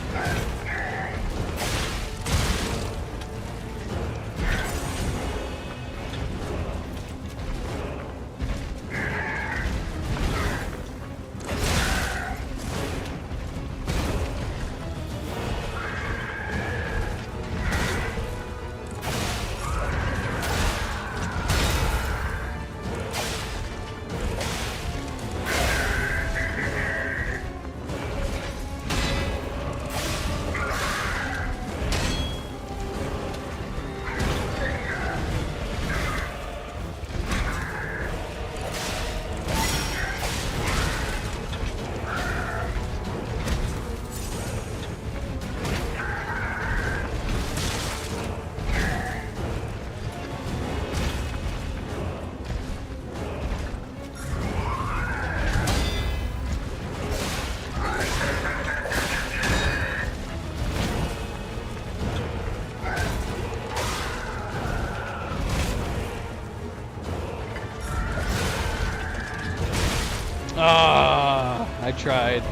S1: Ah, I tried.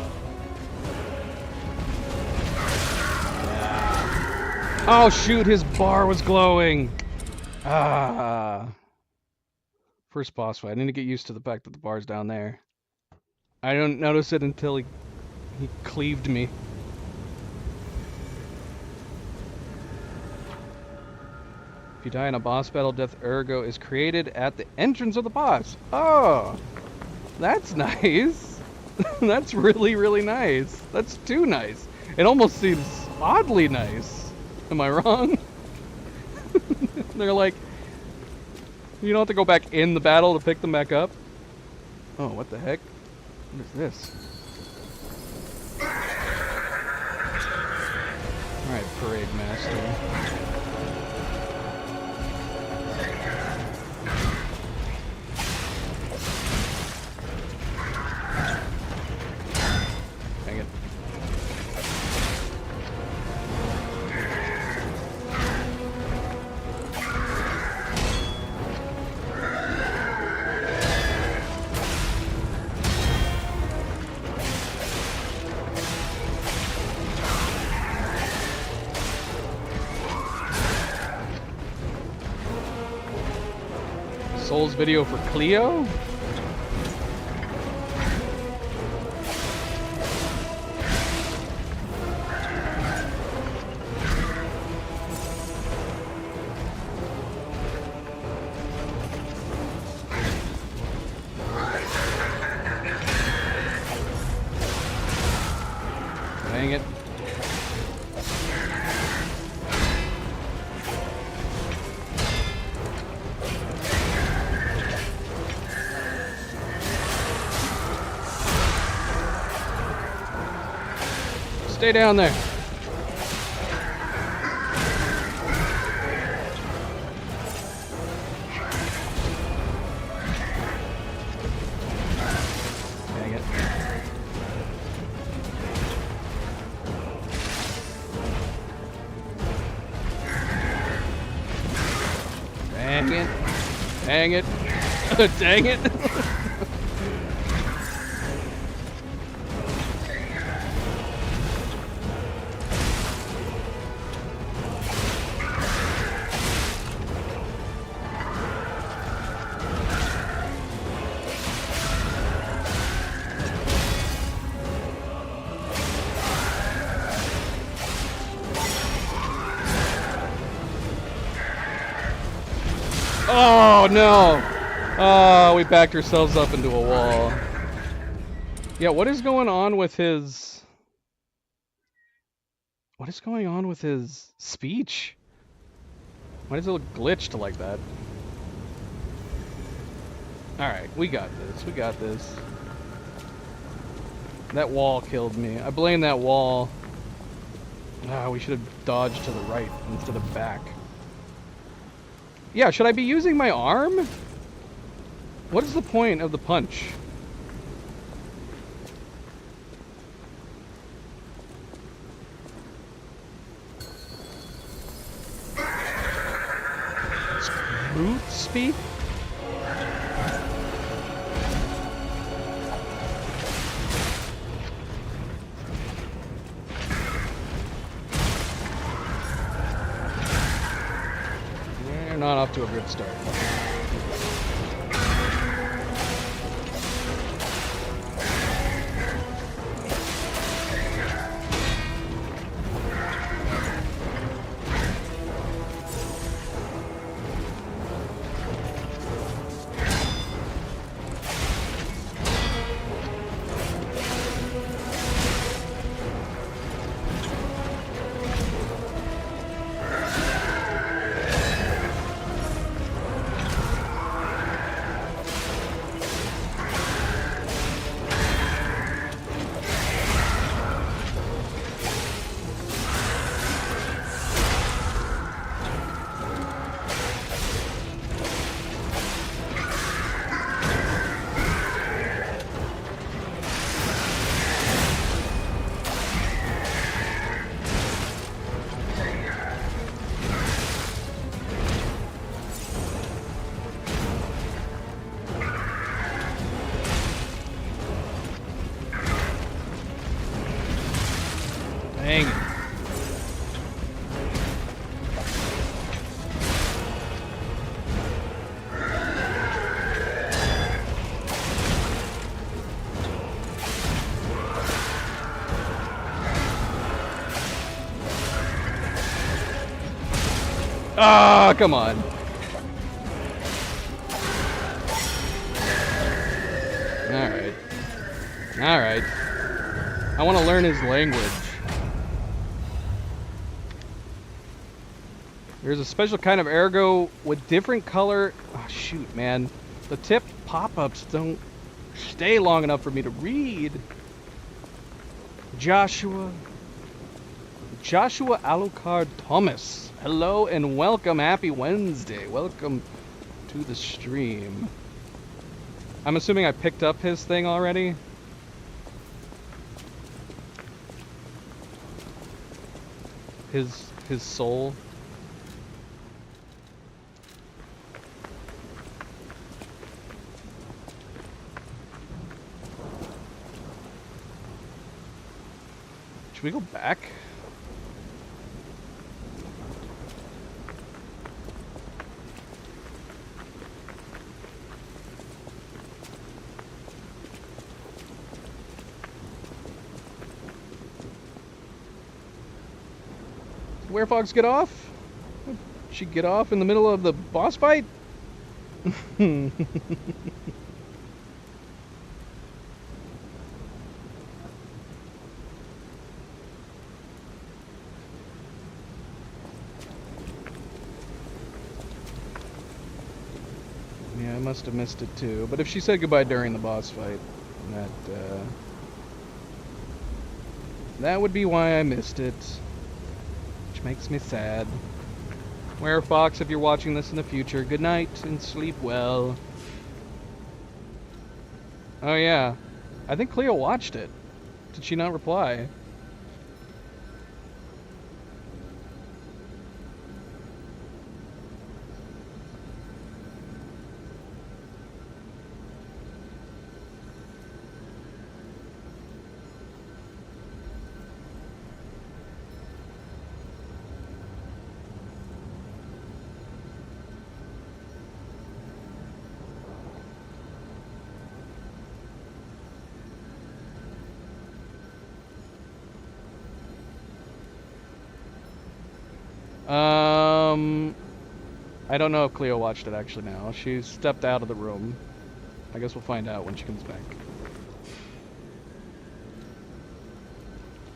S1: Oh shoot, his bar was glowing. Ah. First boss fight. I need to get used to the fact that the bar's down there. I didn't notice it until he cleaved me. If you die in a boss battle, Death Ergo is created at the entrance of the boss. Oh, that's nice. That's really, really nice. That's too nice. It almost seems oddly nice. Am I wrong? They're like, you don't have to go back in the battle to pick them back up? Oh, what the heck? What is this? Alright, Parade Master. Dang it. Souls video for Cleo? Dang it. Stay down there. Dang it. Dang it. Dang it. Dang it. Oh no! Oh, we backed ourselves up into a wall. Yeah, what is going on with his... What is going on with his speech? Why does it look glitched like that? Alright, we got this. We got this. That wall killed me. I blame that wall. Ah, we should have dodged to the right instead of back. Yeah, should I be using my arm? What is the point of the punch? Screw speed? We're not off to a good start. Ah, come on. Alright. Alright. I want to learn his language. There's a special kind of ergo with different color. Oh, shoot, man. The tip pop-ups don't stay long enough for me to read. Joshua Alucard Thomas. Hello and welcome. Happy Wednesday. Welcome to the stream. I'm assuming I picked up his thing already. His soul. Should we go back? Werefox get off? She get off in the middle of the boss fight? Yeah, I must have missed it too. But if she said goodbye during the boss fight, that would be why I missed it. Which makes me sad. Werefox, if you're watching this in the future, good night and sleep well. Oh yeah, I think Cleo watched it. Did she not reply? I don't know if Cleo watched it actually now. She stepped out of the room. I guess we'll find out when she comes back.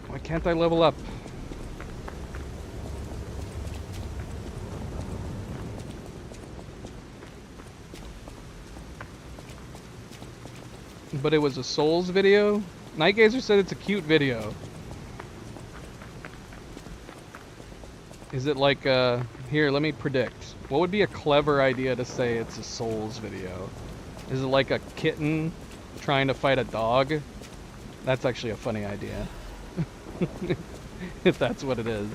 S1: Why can't I level up? But it was a Souls video? Nightgazer said it's a cute video. Is it like, here, let me predict. What would be a clever idea to say it's a Souls video? Is it like a kitten trying to fight a dog? That's actually a funny idea. If that's what it is.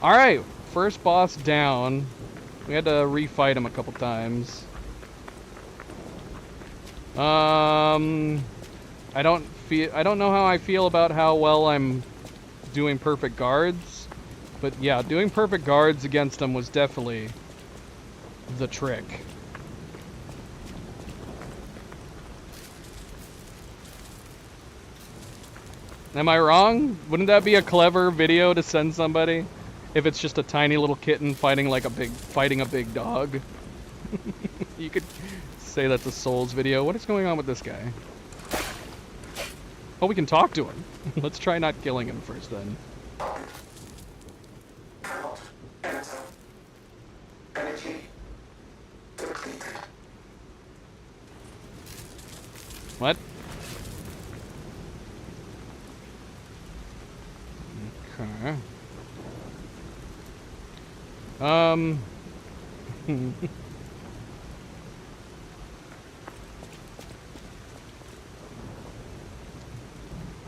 S1: Alright, first boss down. We had to refight him a couple times. I don't know how I feel about how well I'm doing perfect guards, but yeah, doing perfect guards against him was definitely the trick. Am I wrong? Wouldn't that be a clever video to send somebody? If it's just a tiny little kitten fighting a big dog. You could say that's a Souls video. What is going on with this guy? Oh, we can talk to him. Let's try not killing him first then. What? Okay.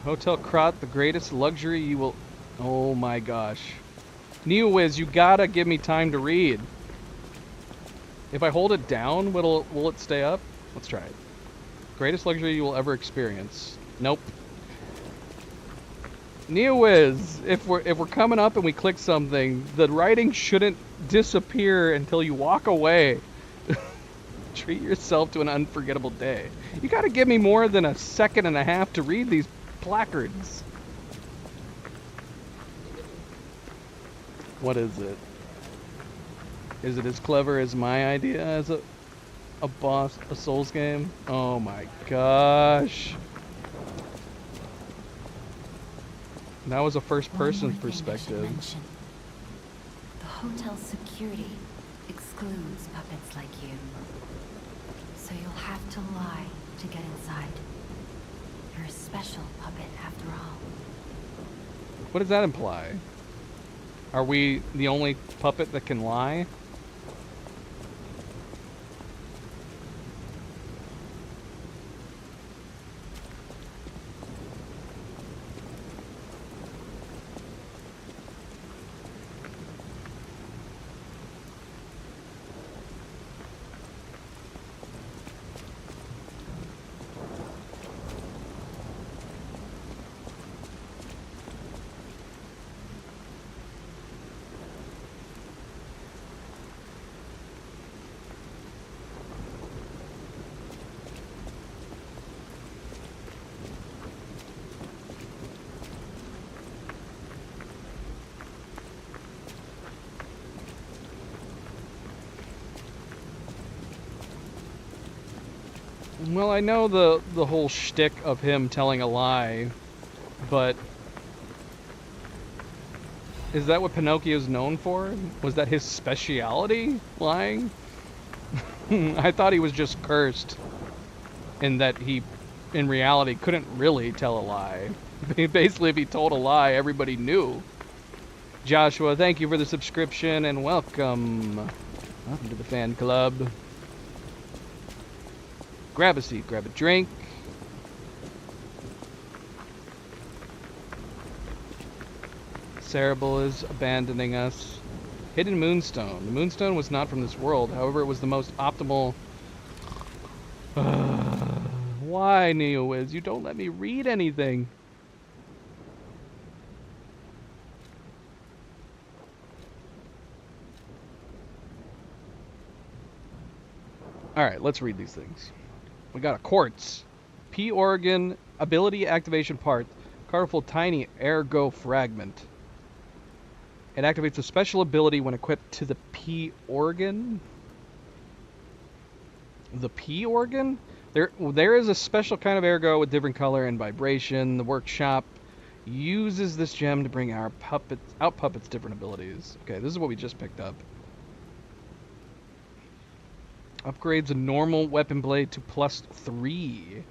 S1: Hotel Krat, the greatest luxury you will... Oh my gosh. NeoWiz, you gotta give me time to read. If I hold it down, will it stay up? Let's try it. Greatest luxury you will ever experience. Nope. NeoWiz, if we're coming up and we click something, the writing shouldn't disappear until you walk away. Treat yourself to an unforgettable day. You gotta give me more than a second and a half to read these placards. What is it? Is it as clever as my idea as a boss, a Souls game? Oh my gosh. That was a first-person
S2: One more thing I should
S1: perspective.
S2: mention. The hotel's security excludes puppets like you. So you'll have to lie to get inside. You're a special puppet after all.
S1: What does that imply? Are we the only puppet that can lie? Well, I know the whole shtick of him telling a lie, but is that what Pinocchio's known for? Was that his speciality, lying? I thought he was just cursed, in that he, in reality, couldn't really tell a lie. Basically, if he told a lie, everybody knew. Joshua, thank you for the subscription, and welcome. Welcome to the fan club. Grab a seat, grab a drink. Cerebral is abandoning us. Hidden Moonstone. The Moonstone was not from this world. However, it was the most optimal... Why, NeoWiz? You don't let me read anything. Alright, let's read these things. We got a quartz. P organ ability activation part. Colorful tiny ergo fragment. It activates a special ability when equipped to the P organ. The P organ? There is a special kind of ergo with different color and vibration. The workshop uses this gem to bring our puppets different abilities. Okay, this is what we just picked up. Upgrades a normal weapon blade to +3.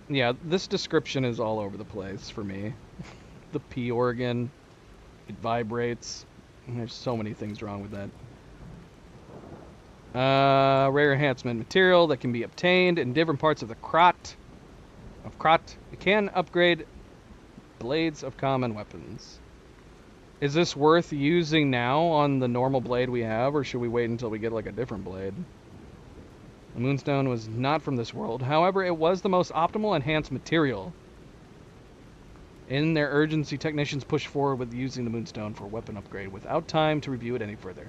S1: Yeah, this description is all over the place for me. The P organ. It vibrates. There's so many things wrong with that. Rare enhancement material that can be obtained in different parts of the Krat. It can upgrade blades of common weapons. Is this worth using now on the normal blade we have, or should we wait until we get like a different blade? The Moonstone was not from this world. However, it was the most optimal enhanced material. In their urgency, technicians pushed forward with using the Moonstone for weapon upgrade without time to review it any further.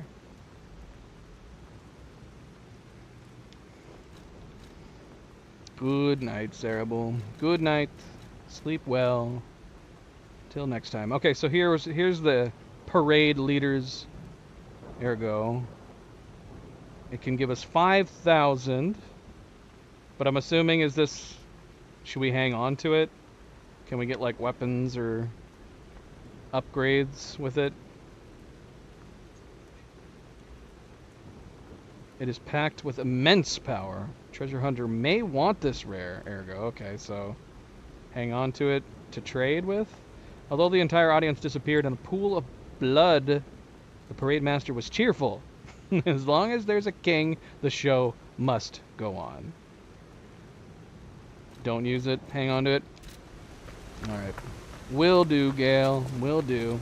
S1: Good night, Cerebral. Good night. Sleep well. Till next time. Okay, so here's the parade leader's ergo. It can give us 5,000. But I'm assuming should we hang on to it? Can we get like weapons or upgrades with it? It is packed with immense power. Treasure Hunter may want this rare ergo. Okay, so hang on to it to trade with. Although the entire audience disappeared in a pool of blood, the parade master was cheerful. As long as there's a king, the show must go on. Don't use it. Hang on to it. Alright. Will do, Gale. Will do.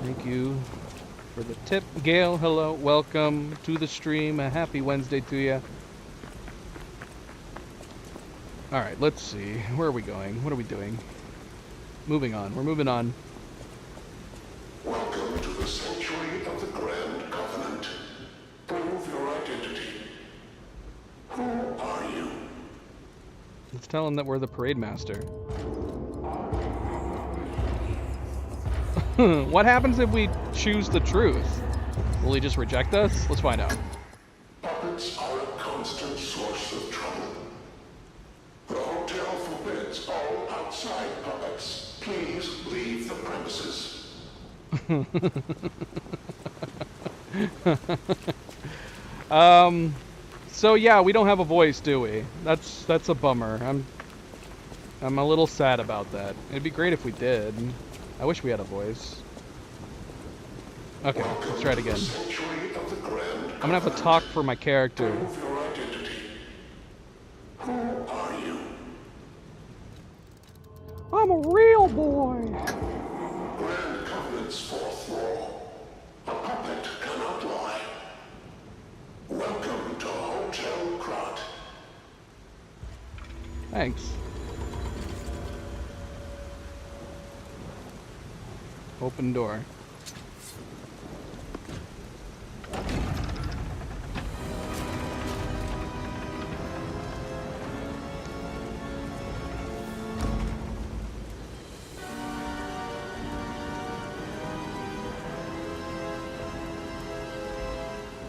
S1: Thank you for the tip. Gale, hello. Welcome to the stream. A happy Wednesday to you. Alright, let's see. Where are we going? What are we doing? Moving on. We're moving on.
S5: Welcome to the sanctuary of the Grand Covenant. Prove your identity. Who are you?
S1: Let's tell him that we're the parade master. What happens if we choose the truth? Will he just reject us? Let's find out.
S5: Puppets are a constant source of trouble. The hotel forbids all outside puppets. Please leave the premises.
S1: So yeah, we don't have a voice, do we? That's a bummer. I'm a little sad about that. It'd be great if we did. I wish we had a voice. Okay, let's try it again.
S5: Sanctuary of the Grand
S1: I'm gonna have to talk for my character.
S5: Prove your identity. Who are you?
S1: I'm a real boy.
S5: Grand Covenant's fourth law. A puppet cannot lie. Welcome to Hotel Krat.
S1: Thanks. Open door.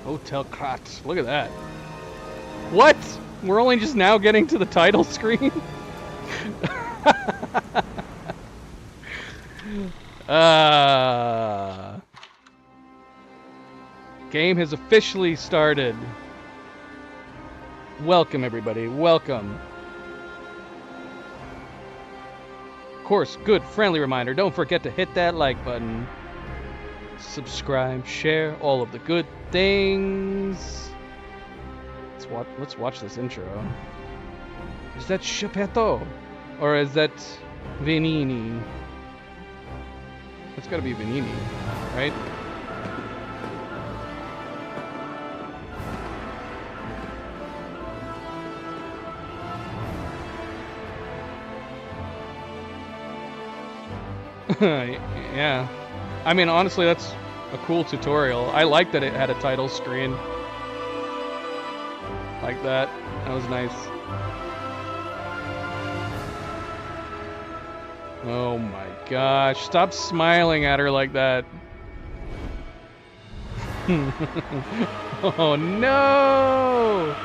S1: Hotel Krat. Look at that. What? We're only just now getting to the title screen? Game has officially started. Welcome, everybody. Welcome. Of course, good friendly reminder. Don't forget to hit that like button. Subscribe, share, all of the good things. Let's watch this intro. Is that Geppetto? Or is that Venini? It's gotta be Venini, right? Yeah. I mean, honestly, that's a cool tutorial. I like that it had a title screen. Like that. That was nice. Oh my gosh. Stop smiling at her like that. Oh no!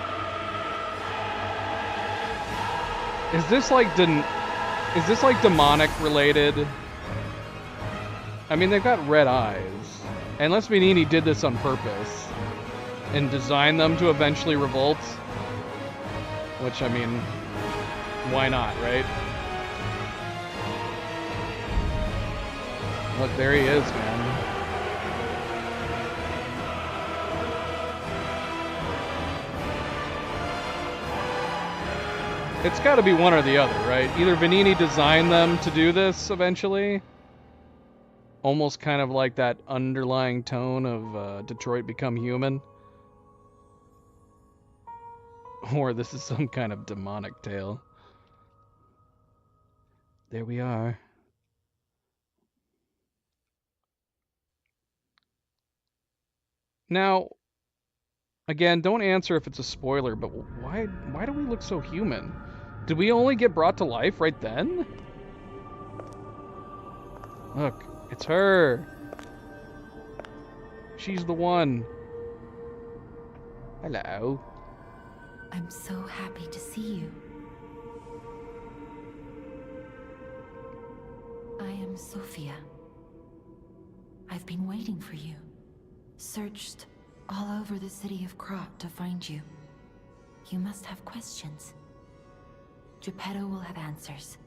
S1: Is this like demonic related? I mean, they've got red eyes. Unless Venini did this on purpose and designed them to eventually revolt. Which, I mean, why not, right? Look, there he is, man. It's got to be one or the other, right? Either Venini designed them to do this eventually, almost kind of like that underlying tone of Detroit Become Human, or this is some kind of demonic tale. There we are. Now, again, don't answer if it's a spoiler, but why do we look so human? Did we only get brought to life right then? Look, it's her. She's the one. Hello.
S2: I'm so happy to see you. I am Sophia. I've been waiting for you. Searched all over the city of Krat to find you. You must have questions. Geppetto will have answers,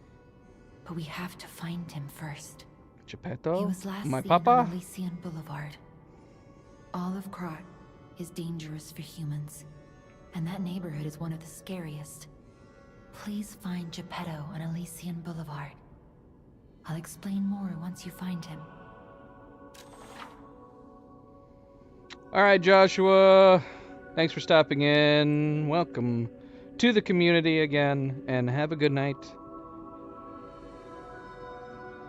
S2: but we have to find him first.
S1: Geppetto?
S2: He was last
S1: My
S2: seen
S1: papa?
S2: on Elysian Boulevard. All of Krat is dangerous for humans, and that neighborhood is one of the scariest. Please find Geppetto on Elysian Boulevard. I'll explain more once you find him.
S1: All right, Joshua. Thanks for stopping in. Welcome to the community again, and have a good night.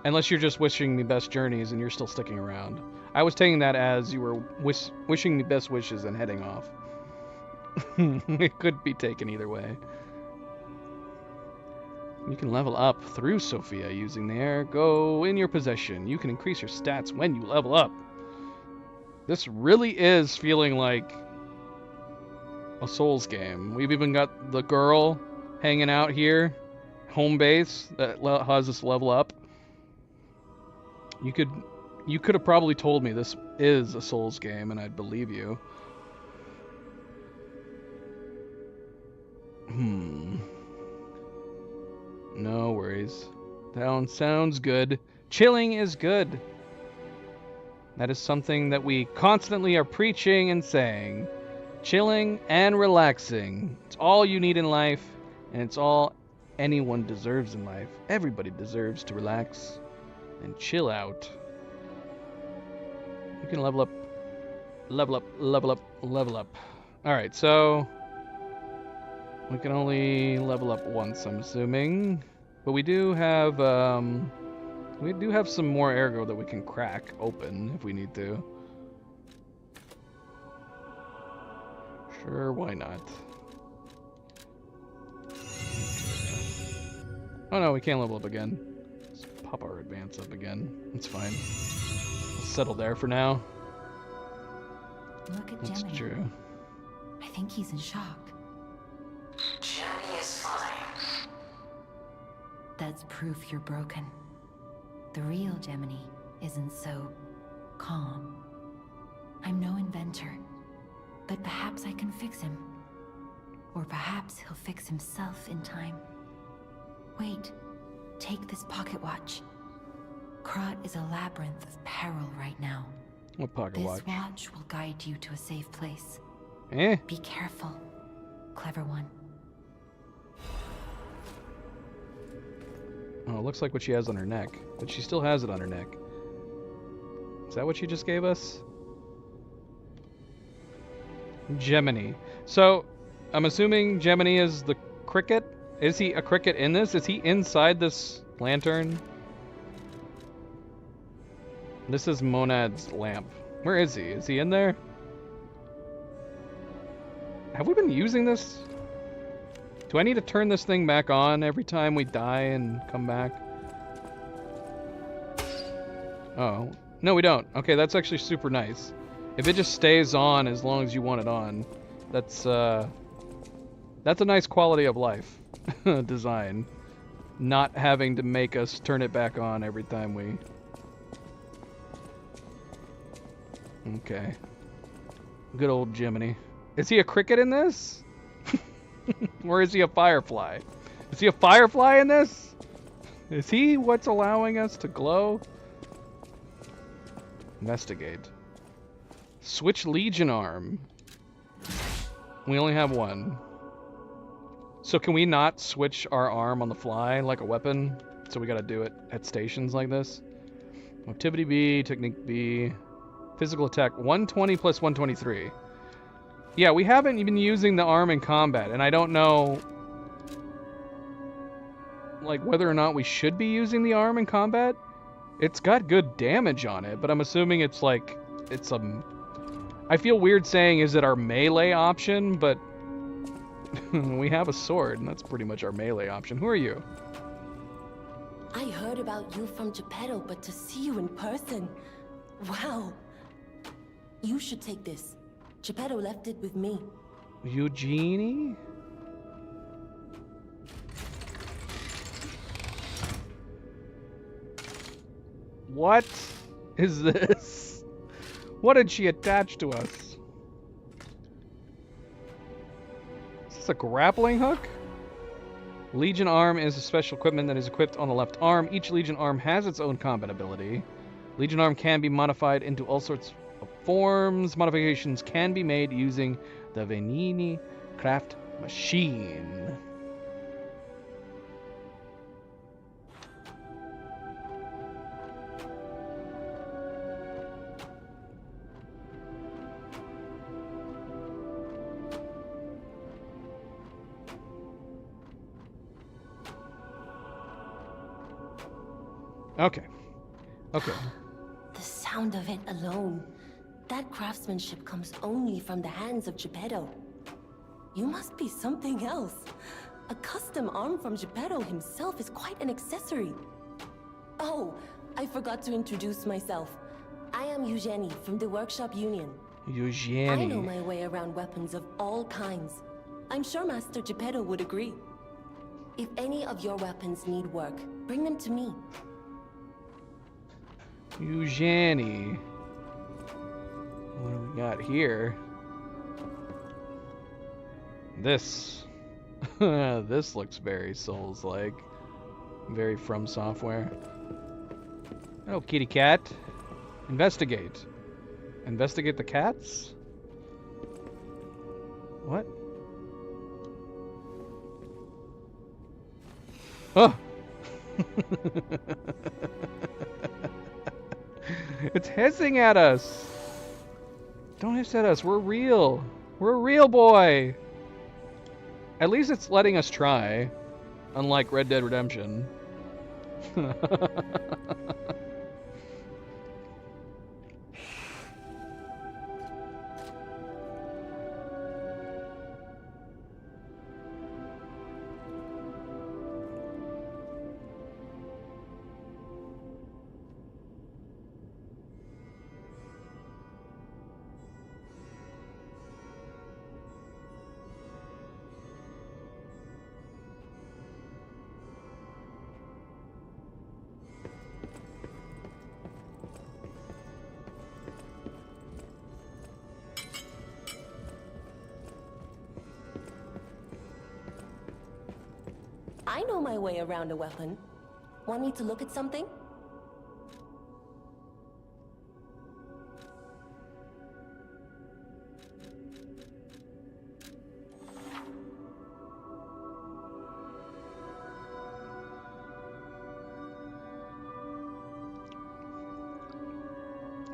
S1: Unless you're just wishing me best journeys and you're still sticking around. I was taking that as you were wishing me best wishes and heading off. It could be taken either way. You can level up through Sophia using the ergo in your possession. You can increase your stats when you level up. This really is feeling like a Souls game. We've even got the girl hanging out here, home base, that has us level up. You could have probably told me this is a Souls game, and I'd believe you. No worries. That sounds good. Chilling is good. That is something that we constantly are preaching and saying. Chilling and relaxing. It's all you need in life, and it's all anyone deserves in life. Everybody deserves to relax and chill out. You can level up, level up, level up, level up. Alright, so we can only level up once, I'm assuming. But we do have some more ergo that we can crack open if we need to. Sure, why not? Oh no, we can't level up again. Let's pop our advance up again. It's fine. We'll settle there for now.
S2: Look at
S1: That's
S2: Gemini.
S1: true.
S2: I think he's in shock.
S3: Jenny is fine.
S2: That's proof you're broken. The real Gemini isn't so calm. I'm no inventor, but perhaps I can fix him. Or perhaps he'll fix himself in time. Wait, take this pocket watch. Krat is a labyrinth of peril right now.
S1: What pocket
S2: This
S1: watch?
S2: watch will guide you to a safe place.
S1: Eh?
S2: Be careful, clever one.
S1: Oh, it looks like what she has on her neck. But she still has it on her neck. Is that what she just gave us? Gemini. So, I'm assuming Gemini is the cricket? Is he a cricket in this? Is he inside this lantern? This is Monad's lamp. Where is he? Is he in there? Have we been using this? Do I need to turn this thing back on every time we die and come back? Oh. No, we don't. Okay, that's actually super nice. If it just stays on as long as you want it on, that's a nice quality of life design. Not having to make us turn it back on every time we... Okay. Good old Gemini. Is he a cricket in this? Or is he a firefly? Is he a firefly in this? Is he what's allowing us to glow? Investigate. Switch Legion arm. We only have one. So can we not switch our arm on the fly like a weapon? So we gotta do it at stations like this? Motivity B, technique B, physical attack 120 plus 123. Yeah, we haven't even using the arm in combat, and I don't know like whether or not we should be using the arm in combat. It's got good damage on it, but I'm assuming it's like I feel weird saying is it our melee option, but we have a sword, and that's pretty much our melee option. Who are you?
S6: I heard about you from Geppetto, but to see you in person, wow. You should take this. Geppetto left it with me.
S1: Eugenie? What is this? What did she attach to us? Is this a grappling hook? Legion arm is a special equipment that is equipped on the left arm. Each Legion arm has its own combat ability. Legion arm can be modified into all sorts of forms. Modifications can be made using the Venini craft machine. Okay. Okay.
S6: The sound of it alone. That craftsmanship comes only from the hands of Geppetto. You must be something else. A custom arm from Geppetto himself is quite an accessory. Oh, I forgot to introduce myself. I am Eugenie from the Workshop Union. I know
S1: Eugenie.
S6: my way around weapons of all kinds. I'm sure Master Geppetto would agree. If any of your weapons need work, bring them to me.
S1: Eugenie. What do we got here? This. This looks very Souls-like. Very From Software. Oh, kitty cat. Investigate. Investigate the cats? What? Oh! It's hissing at us! Don't hiss at us, we're real! We're a real boy! At least it's letting us try. Unlike Red Dead Redemption.
S6: I know my way around a weapon. Want me to look at something?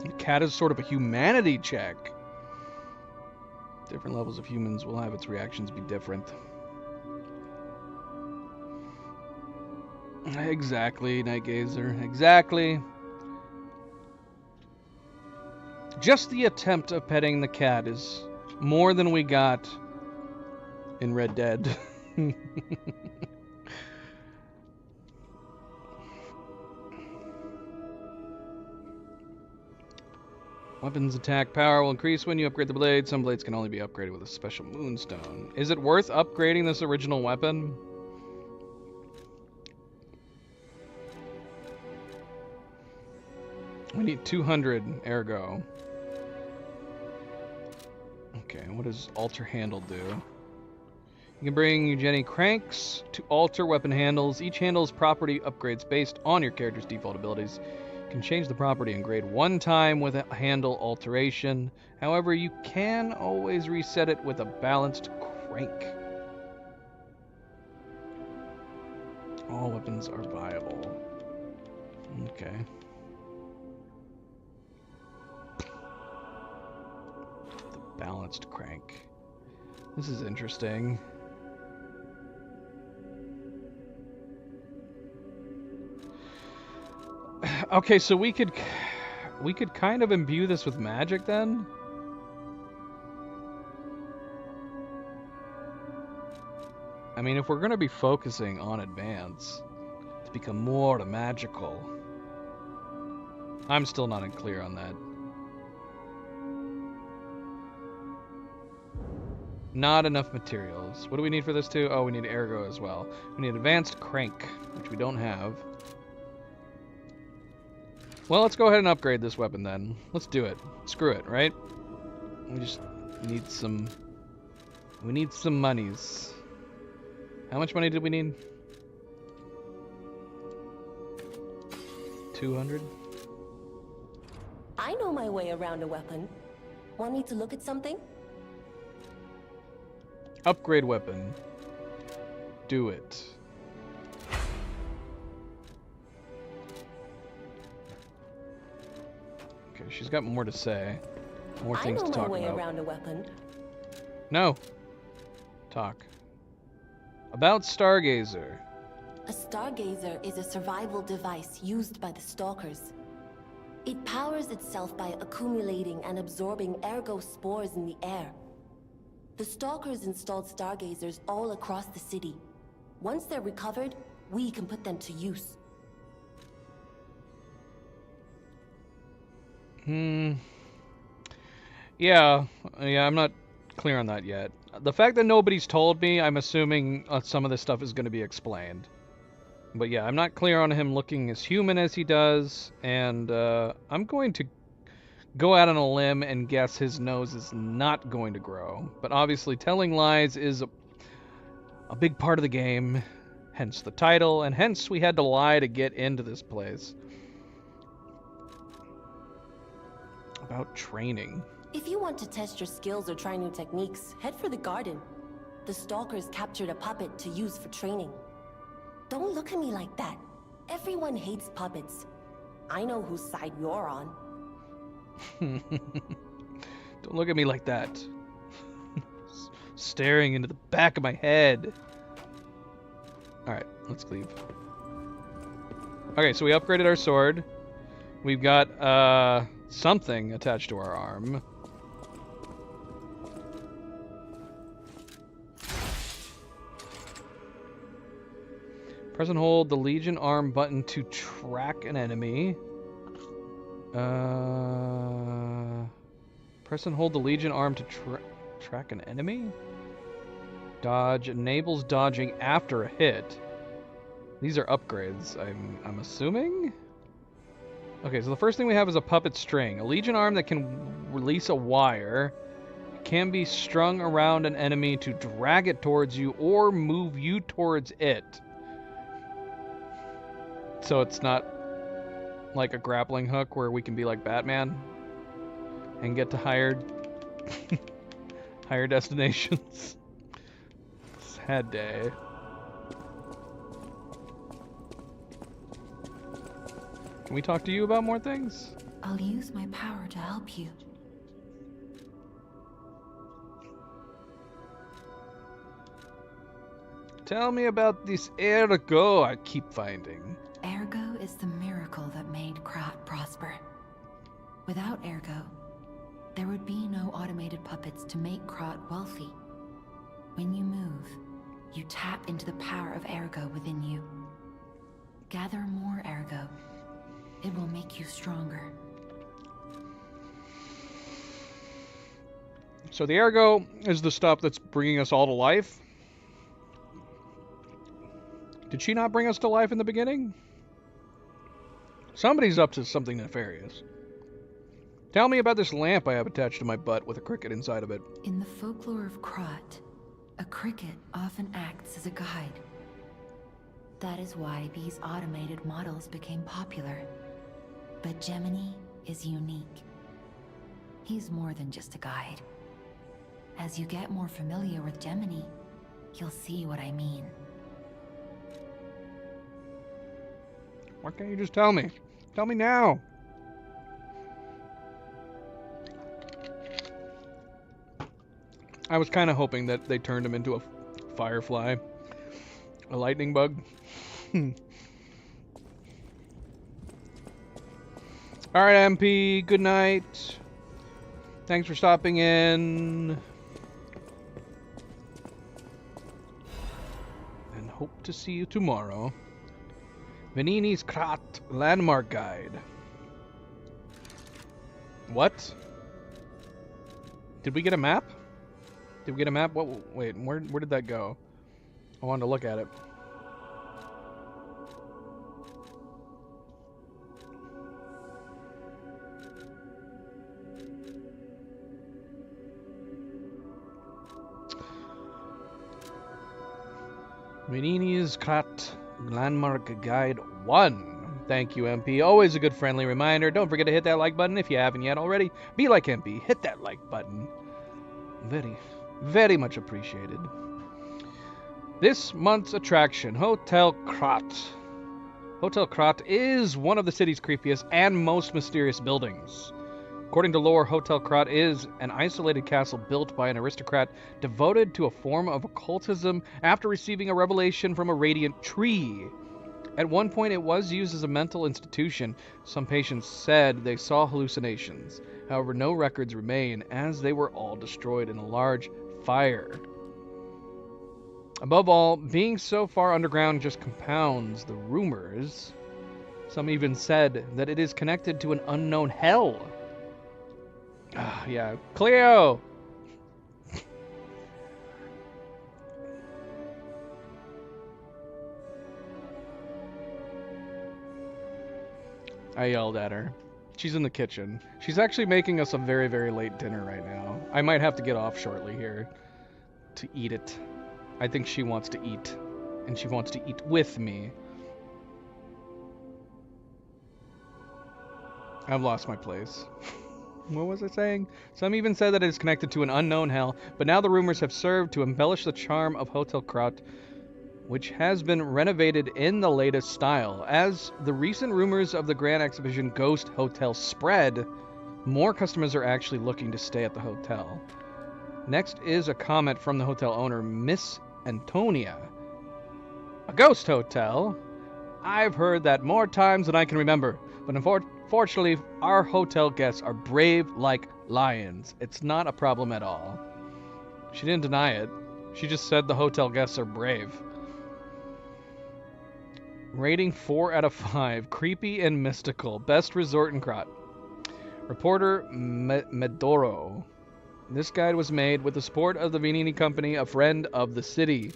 S1: The cat is sort of a humanity check. Different levels of humans will have its reactions be different. Exactly, Nightgazer. Exactly. Just the attempt of petting the cat is more than we got in Red Dead. Weapons attack power will increase when you upgrade the blade. Some blades can only be upgraded with a special moonstone. Is it worth upgrading this original weapon? We need 200 ergo. Okay, what does alter handle do? You can bring Eugenie cranks to alter weapon handles. Each handle's property upgrades based on your character's default abilities. You can change the property and grade one time with a handle alteration. However, you can always reset it with a balanced crank. All weapons are viable. Okay. The balanced crank. This is interesting. Okay, so we could kind of imbue this with magic then? I mean, if we're going to be focusing on advance to become more magical. I'm still not clear on that. Not enough materials. What do we need for this too? Oh, we need ergo as well. We need advanced crank, which we don't have. Well, let's go ahead and upgrade this weapon then. Let's do it. Screw it, right? We just need some... We need some monies. How much money did we need? 200?
S6: I know my way around a weapon. Want me to look at something?
S1: Upgrade weapon. Do it. Okay, she's got more to say. More things to talk
S6: I know my way
S1: about.
S6: around a weapon.
S1: No. Talk. About Stargazer.
S6: A stargazer is a survival device used by the Stalkers. It powers itself by accumulating and absorbing ergo spores in the air. The Stalkers installed stargazers all across the city. Once they're recovered, we can put them to use.
S1: Yeah, I'm not clear on that yet. The fact that nobody's told me, I'm assuming some of this stuff is going to be explained. But yeah, I'm not clear on him looking as human as he does, and I'm going to go out on a limb and guess his nose is not going to grow. But obviously telling lies is a big part of the game, hence the title, and hence we had to lie to get into this place. About training.
S6: If you want to test your skills or try new techniques, head for the garden. The stalkers captured a puppet to use for training. Don't look at me like that. Everyone hates puppets. I know whose side you're on.
S1: Don't look at me like that. Staring into the back of my head. Alright, let's leave. Okay, so we upgraded our sword. We've got something attached to our arm. Press and hold the Legion arm button to track an enemy. Press and hold the Legion arm to track an enemy? Dodge enables dodging after a hit. These are upgrades, I'm assuming? Okay, so the first thing we have is a puppet string. A Legion arm that can release a wire. It can be strung around an enemy to drag it towards you or move you towards it. So it's not like a grappling hook where we can be like Batman and get to higher destinations. Sad day. Can we talk to you about more things?
S2: I'll use my power to help you.
S1: Tell me about this ergo I keep finding.
S2: Ergo is the miracle that made Krat prosper. Without Ergo, there would be no automated puppets to make Krat wealthy. When you move, you tap into the power of Ergo within you. Gather more Ergo. It will make you stronger.
S1: So the ergo is the stuff that's bringing us all to life. Did she not bring us to life in the beginning? Somebody's up to something nefarious. Tell me about this lamp I have attached to my butt with a cricket inside of it.
S2: In the folklore of Krat, a cricket often acts as a guide. That is why these automated models became popular. But Gemini is unique. He's more than just a guide. As you get more familiar with Gemini, you'll see what I mean.
S1: Why can't you just tell me? Tell me now. I was kind of hoping that they turned him into a firefly. A lightning bug. Alright, MP, good night. Thanks for stopping in. And hope to see you tomorrow. Venigni's Krat Landmark Guide. What? Did we get a map? Did we get a map? What? Wait, where did that go? I wanted to look at it. Venigni's Krat Landmark Guide 1. Thank you, MP. Always a good friendly reminder. Don't forget to hit that like button if you haven't yet already. Be like MP. Hit that like button. Very, very much appreciated. This month's attraction, Hotel Krat. Hotel Krat is one of the city's creepiest and most mysterious buildings. According to lore, Hotel Krat is an isolated castle built by an aristocrat devoted to a form of occultism after receiving a revelation from a radiant tree. At one point, it was used as a mental institution. Some patients said they saw hallucinations. However, no records remain, as they were all destroyed in a large fire. Above all, being so far underground just compounds the rumors. Some even said that it is connected to an unknown hell. Ah, yeah. Cleo! I yelled at her. She's in the kitchen. She's actually making us a very, very late dinner right now. I might have to get off shortly here to eat it. I think she wants to eat, and she wants to eat with me. I've lost my place. What was I saying? Some even said that it is connected to an unknown hell, but now the rumors have served to embellish the charm of Hotel Krat, which has been renovated in the latest style. As the recent rumors of the Grand Exhibition Ghost Hotel spread, more customers are actually looking to stay at the hotel. Next is a comment from the hotel owner, Miss Antonia. A ghost hotel? I've heard that more times than I can remember, but unfortunately, our hotel guests are brave like lions. It's not a problem at all. She didn't deny it. She just said the hotel guests are brave. Rating 4 out of 5. Creepy and mystical. Best resort in Krat. Reporter Medoro. This guide was made with the support of the Venini Company, a friend of the city.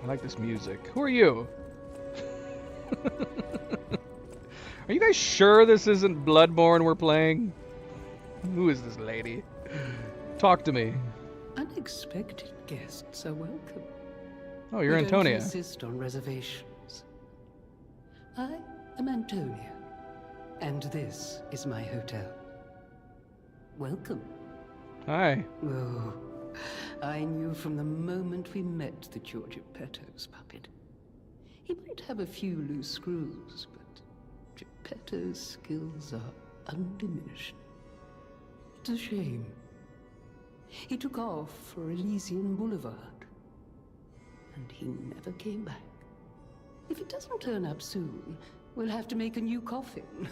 S1: I like this music. Who are you? Are you guys sure this isn't Bloodborne we're playing? Who is this lady? Talk to me.
S7: Unexpected guests are welcome.
S1: Oh, you're
S7: We
S1: Antonia.
S7: don't insist on reservations. I am Antonia, and this is my hotel. Welcome.
S1: Hi.
S7: Oh, I knew from the moment we met that you're Geppetto's puppet. He might have a few loose screws, but Geppetto's skills are undiminished. It's a shame. He took off for Elysian Boulevard, and he never came back. If it doesn't turn up soon, we'll have to make a new coffin.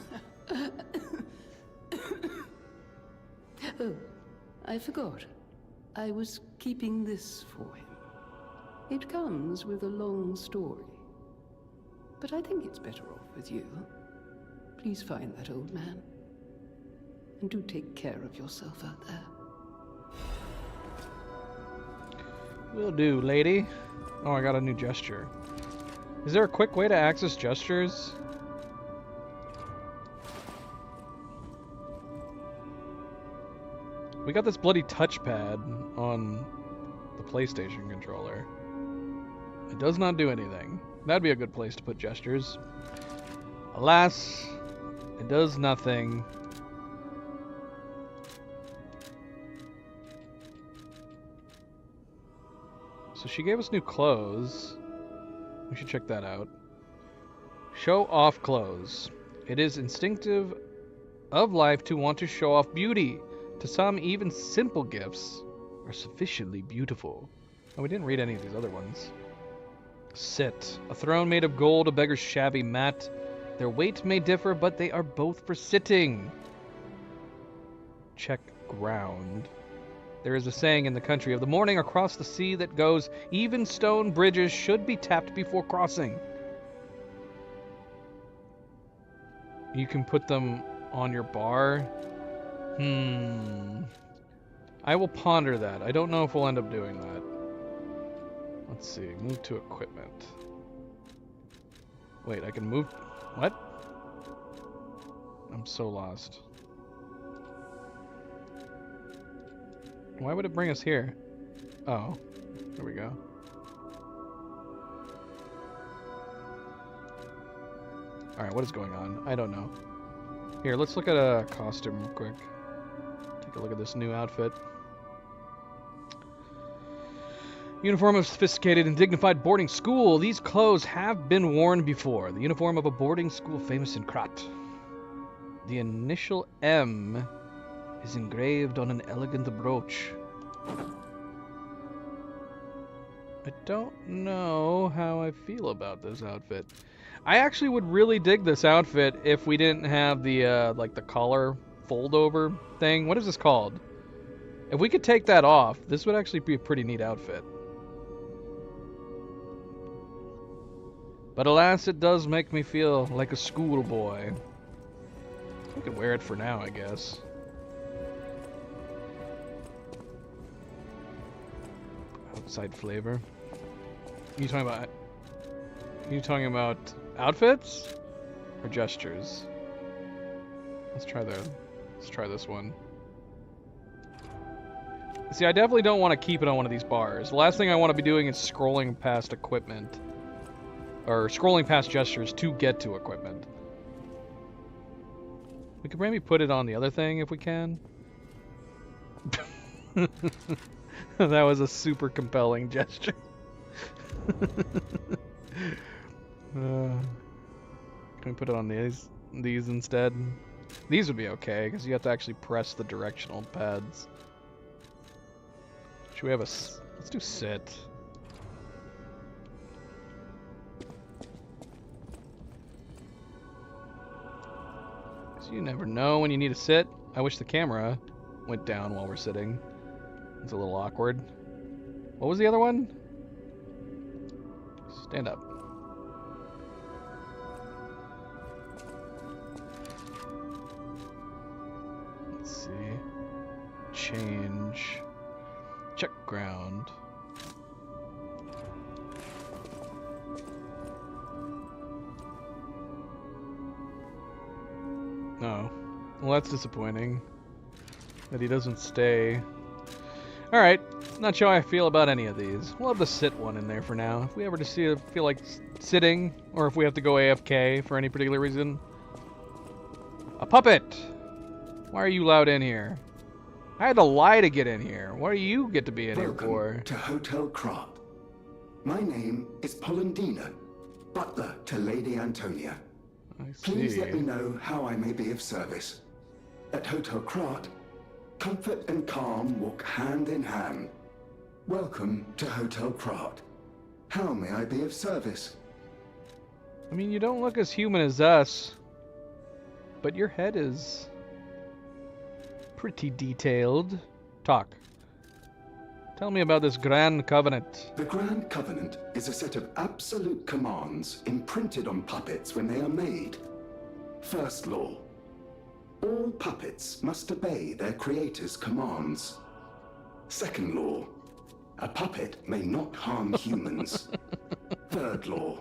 S7: Oh, I forgot. I was keeping this for him. It comes with a long story. But I think it's better off with you. Please find that old man. And do take care of yourself out there.
S1: Will do, lady. Oh, I got a new gesture. Is there a quick way to access gestures? We got this bloody touchpad on the PlayStation controller. It does not do anything. That'd be a good place to put gestures. Alas, it does nothing. So she gave us new clothes. We should check that out. Show off clothes. It is instinctive of life to want to show off beauty. To some, even simple gifts are sufficiently beautiful. Oh, we didn't read any of these other ones. Sit. A throne made of gold, a beggar's shabby mat. Their weight may differ, but they are both for sitting. Check ground. There is a saying in the country of the morning across the sea that goes, even stone bridges should be tapped before crossing. You can put them on your bar. I will ponder that. I don't know if we'll end up doing that. Let's see. Move to equipment. Wait, I can move... What? I'm so lost. Why would it bring us here? Oh. There we go. Alright, what is going on? I don't know. Here, let's look at a costume real quick. Take a look at this new outfit. Uniform of sophisticated and dignified boarding school. These clothes have been worn before. The uniform of a boarding school famous in Krat. The initial M is engraved on an elegant brooch. I don't know how I feel about this outfit. I actually would really dig this outfit if we didn't have the like the collar fold over thing. What is this called? If we could take that off, this would actually be a pretty neat outfit. But alas, it does make me feel like a schoolboy. I could wear it for now, I guess. Outside flavor. You talking about outfits or gestures? Let's try this one. See, I definitely don't want to keep it on one of these bars. The last thing I want to be doing is scrolling past equipment. Or scrolling past gestures to get to equipment. We could maybe put it on the other thing if we can. That was a super compelling gesture. Can we put it on these instead? These would be okay, because you have to actually press the directional pads. Should we have let's do sit. So you never know when you need to sit. I wish the camera went down while we're sitting. It's a little awkward. What was the other one? Stand up. Let's see. Change. Check ground. No. Well, that's disappointing. That he doesn't stay. Alright. Not sure how I feel about any of these. We'll have the sit one in there for now. If we ever just feel like sitting, or if we have to go AFK for any particular reason. A puppet! Why are you allowed in here? I had to lie to get in here. What do you get to be in here for?
S5: Welcome to Hotel Krat. My name is Polendina, butler to Lady Antonia.
S1: I see.
S5: Please let me know how I may be of service. At Hotel Krat, comfort and calm walk hand in hand. Welcome to Hotel Krat. How may I be of service?
S1: I mean, you don't look as human as us, but your head is pretty detailed. Talk. Tell me about this Grand Covenant.
S5: The Grand Covenant is a set of absolute commands imprinted on puppets when they are made. First law. All puppets must obey their creator's commands. Second law. A puppet may not harm humans. Third law.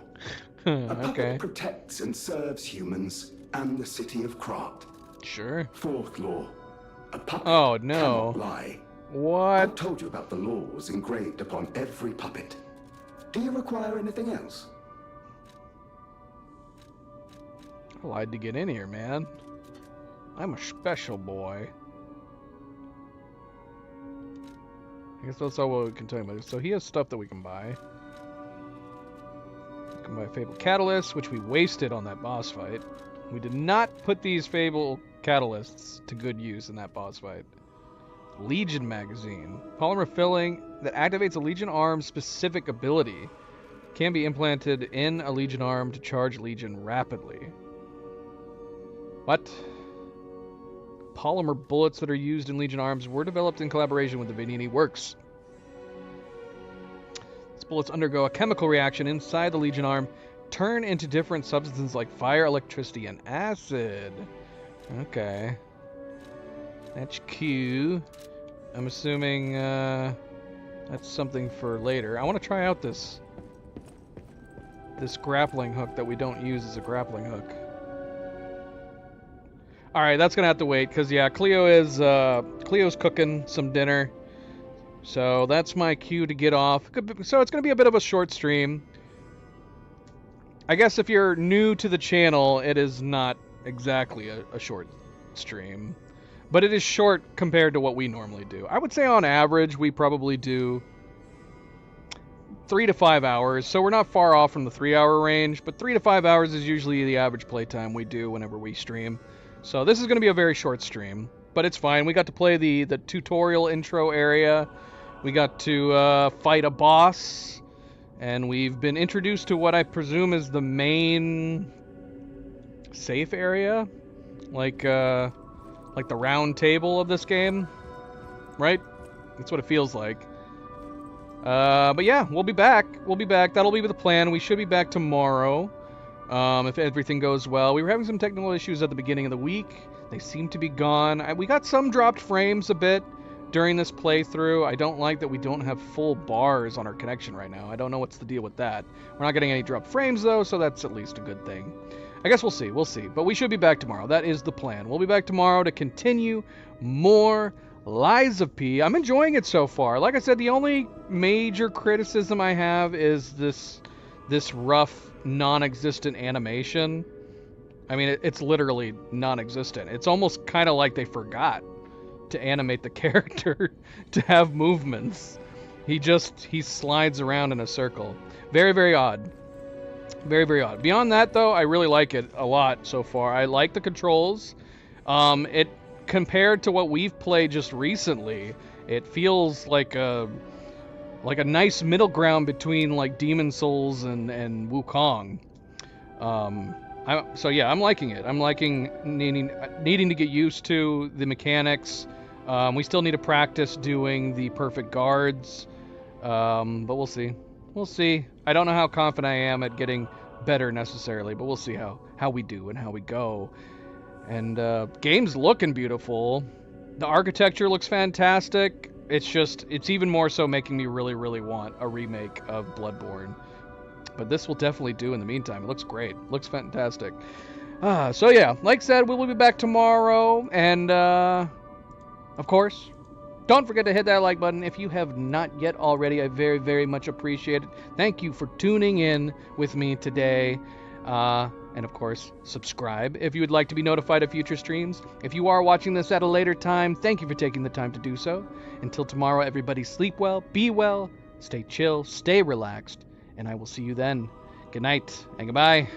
S5: A puppet protects and serves humans and the city of Krat.
S1: Sure.
S5: Fourth law. A puppet
S1: cannot
S5: lie.
S1: What?
S5: I've told you about the laws engraved upon every puppet. Do you require anything else?
S1: I lied to get in here, man. I'm a special boy. I guess that's all we can tell him. So he has stuff that we can buy. We can buy Fable Catalyst, which we wasted on that boss fight. We did not put these Fable Catalysts to good use in that boss fight. Legion Magazine. Polymer filling that activates a Legion arm specific ability. Can be implanted in a Legion arm to charge Legion rapidly. What? Polymer bullets that are used in Legion arms were developed in collaboration with the Venini Works. These bullets undergo a chemical reaction inside the Legion arm, turn into different substances like fire, electricity, and acid. Okay. That's Q. I'm assuming that's something for later. I want to try out this grappling hook that we don't use as a grappling hook. Alright, that's gonna have to wait, because yeah, Cleo's cooking some dinner. So that's my cue to get off. So it's gonna be a bit of a short stream. I guess if you're new to the channel, it is not exactly a short stream. But it is short compared to what we normally do. I would say on average, we probably do 3 to 5 hours. So we're not far off from the 3-hour range, but 3 to 5 hours is usually the average playtime we do whenever we stream. So this is going to be a very short stream, but it's fine. We got to play the tutorial intro area. We got to fight a boss. and we've been introduced to what I presume is the main safe area, like the round table of this game, right? That's what it feels like. But yeah, we'll be back. That'll be the plan. We should be back tomorrow, if everything goes well. We were having some technical issues at the beginning of the week. They seem to be gone. We got some dropped frames a bit during this playthrough. I don't like that we don't have full bars on our connection right now. I don't know what's the deal with that. We're not getting any dropped frames though, so that's at least a good thing. I guess we'll see. But we should be back tomorrow. That is the plan. We'll be back tomorrow to continue more Lies of P. I'm enjoying it so far. Like I said, the only major criticism I have is this rough, non-existent animation. I mean, it's literally non-existent. It's almost kind of like they forgot to animate the character to have movements. He slides around in a circle. Very, very odd. Very, very odd. Beyond that, though, I really like it a lot so far. I like the controls. It compared to what we've played just recently, it feels like a nice middle ground between like Demon Souls and Wukong. So yeah, I'm liking it. I'm liking needing to get used to the mechanics. We still need to practice doing the perfect guards, but we'll see. We'll see. I don't know how confident I am at getting better necessarily, but we'll see how we do and how we go. And game's looking beautiful. The architecture looks fantastic. It's even more so making me really, really want a remake of Bloodborne. But this will definitely do in the meantime. It looks great. It looks fantastic. So yeah, like I said, we will be back tomorrow. And, of course, don't forget to hit that like button if you have not yet already. I very, very much appreciate it. Thank you for tuning in with me today. And of course, subscribe if you would like to be notified of future streams. If you are watching this at a later time, thank you for taking the time to do so. Until tomorrow, everybody sleep well, be well, stay chill, stay relaxed. And I will see you then. Good night and goodbye.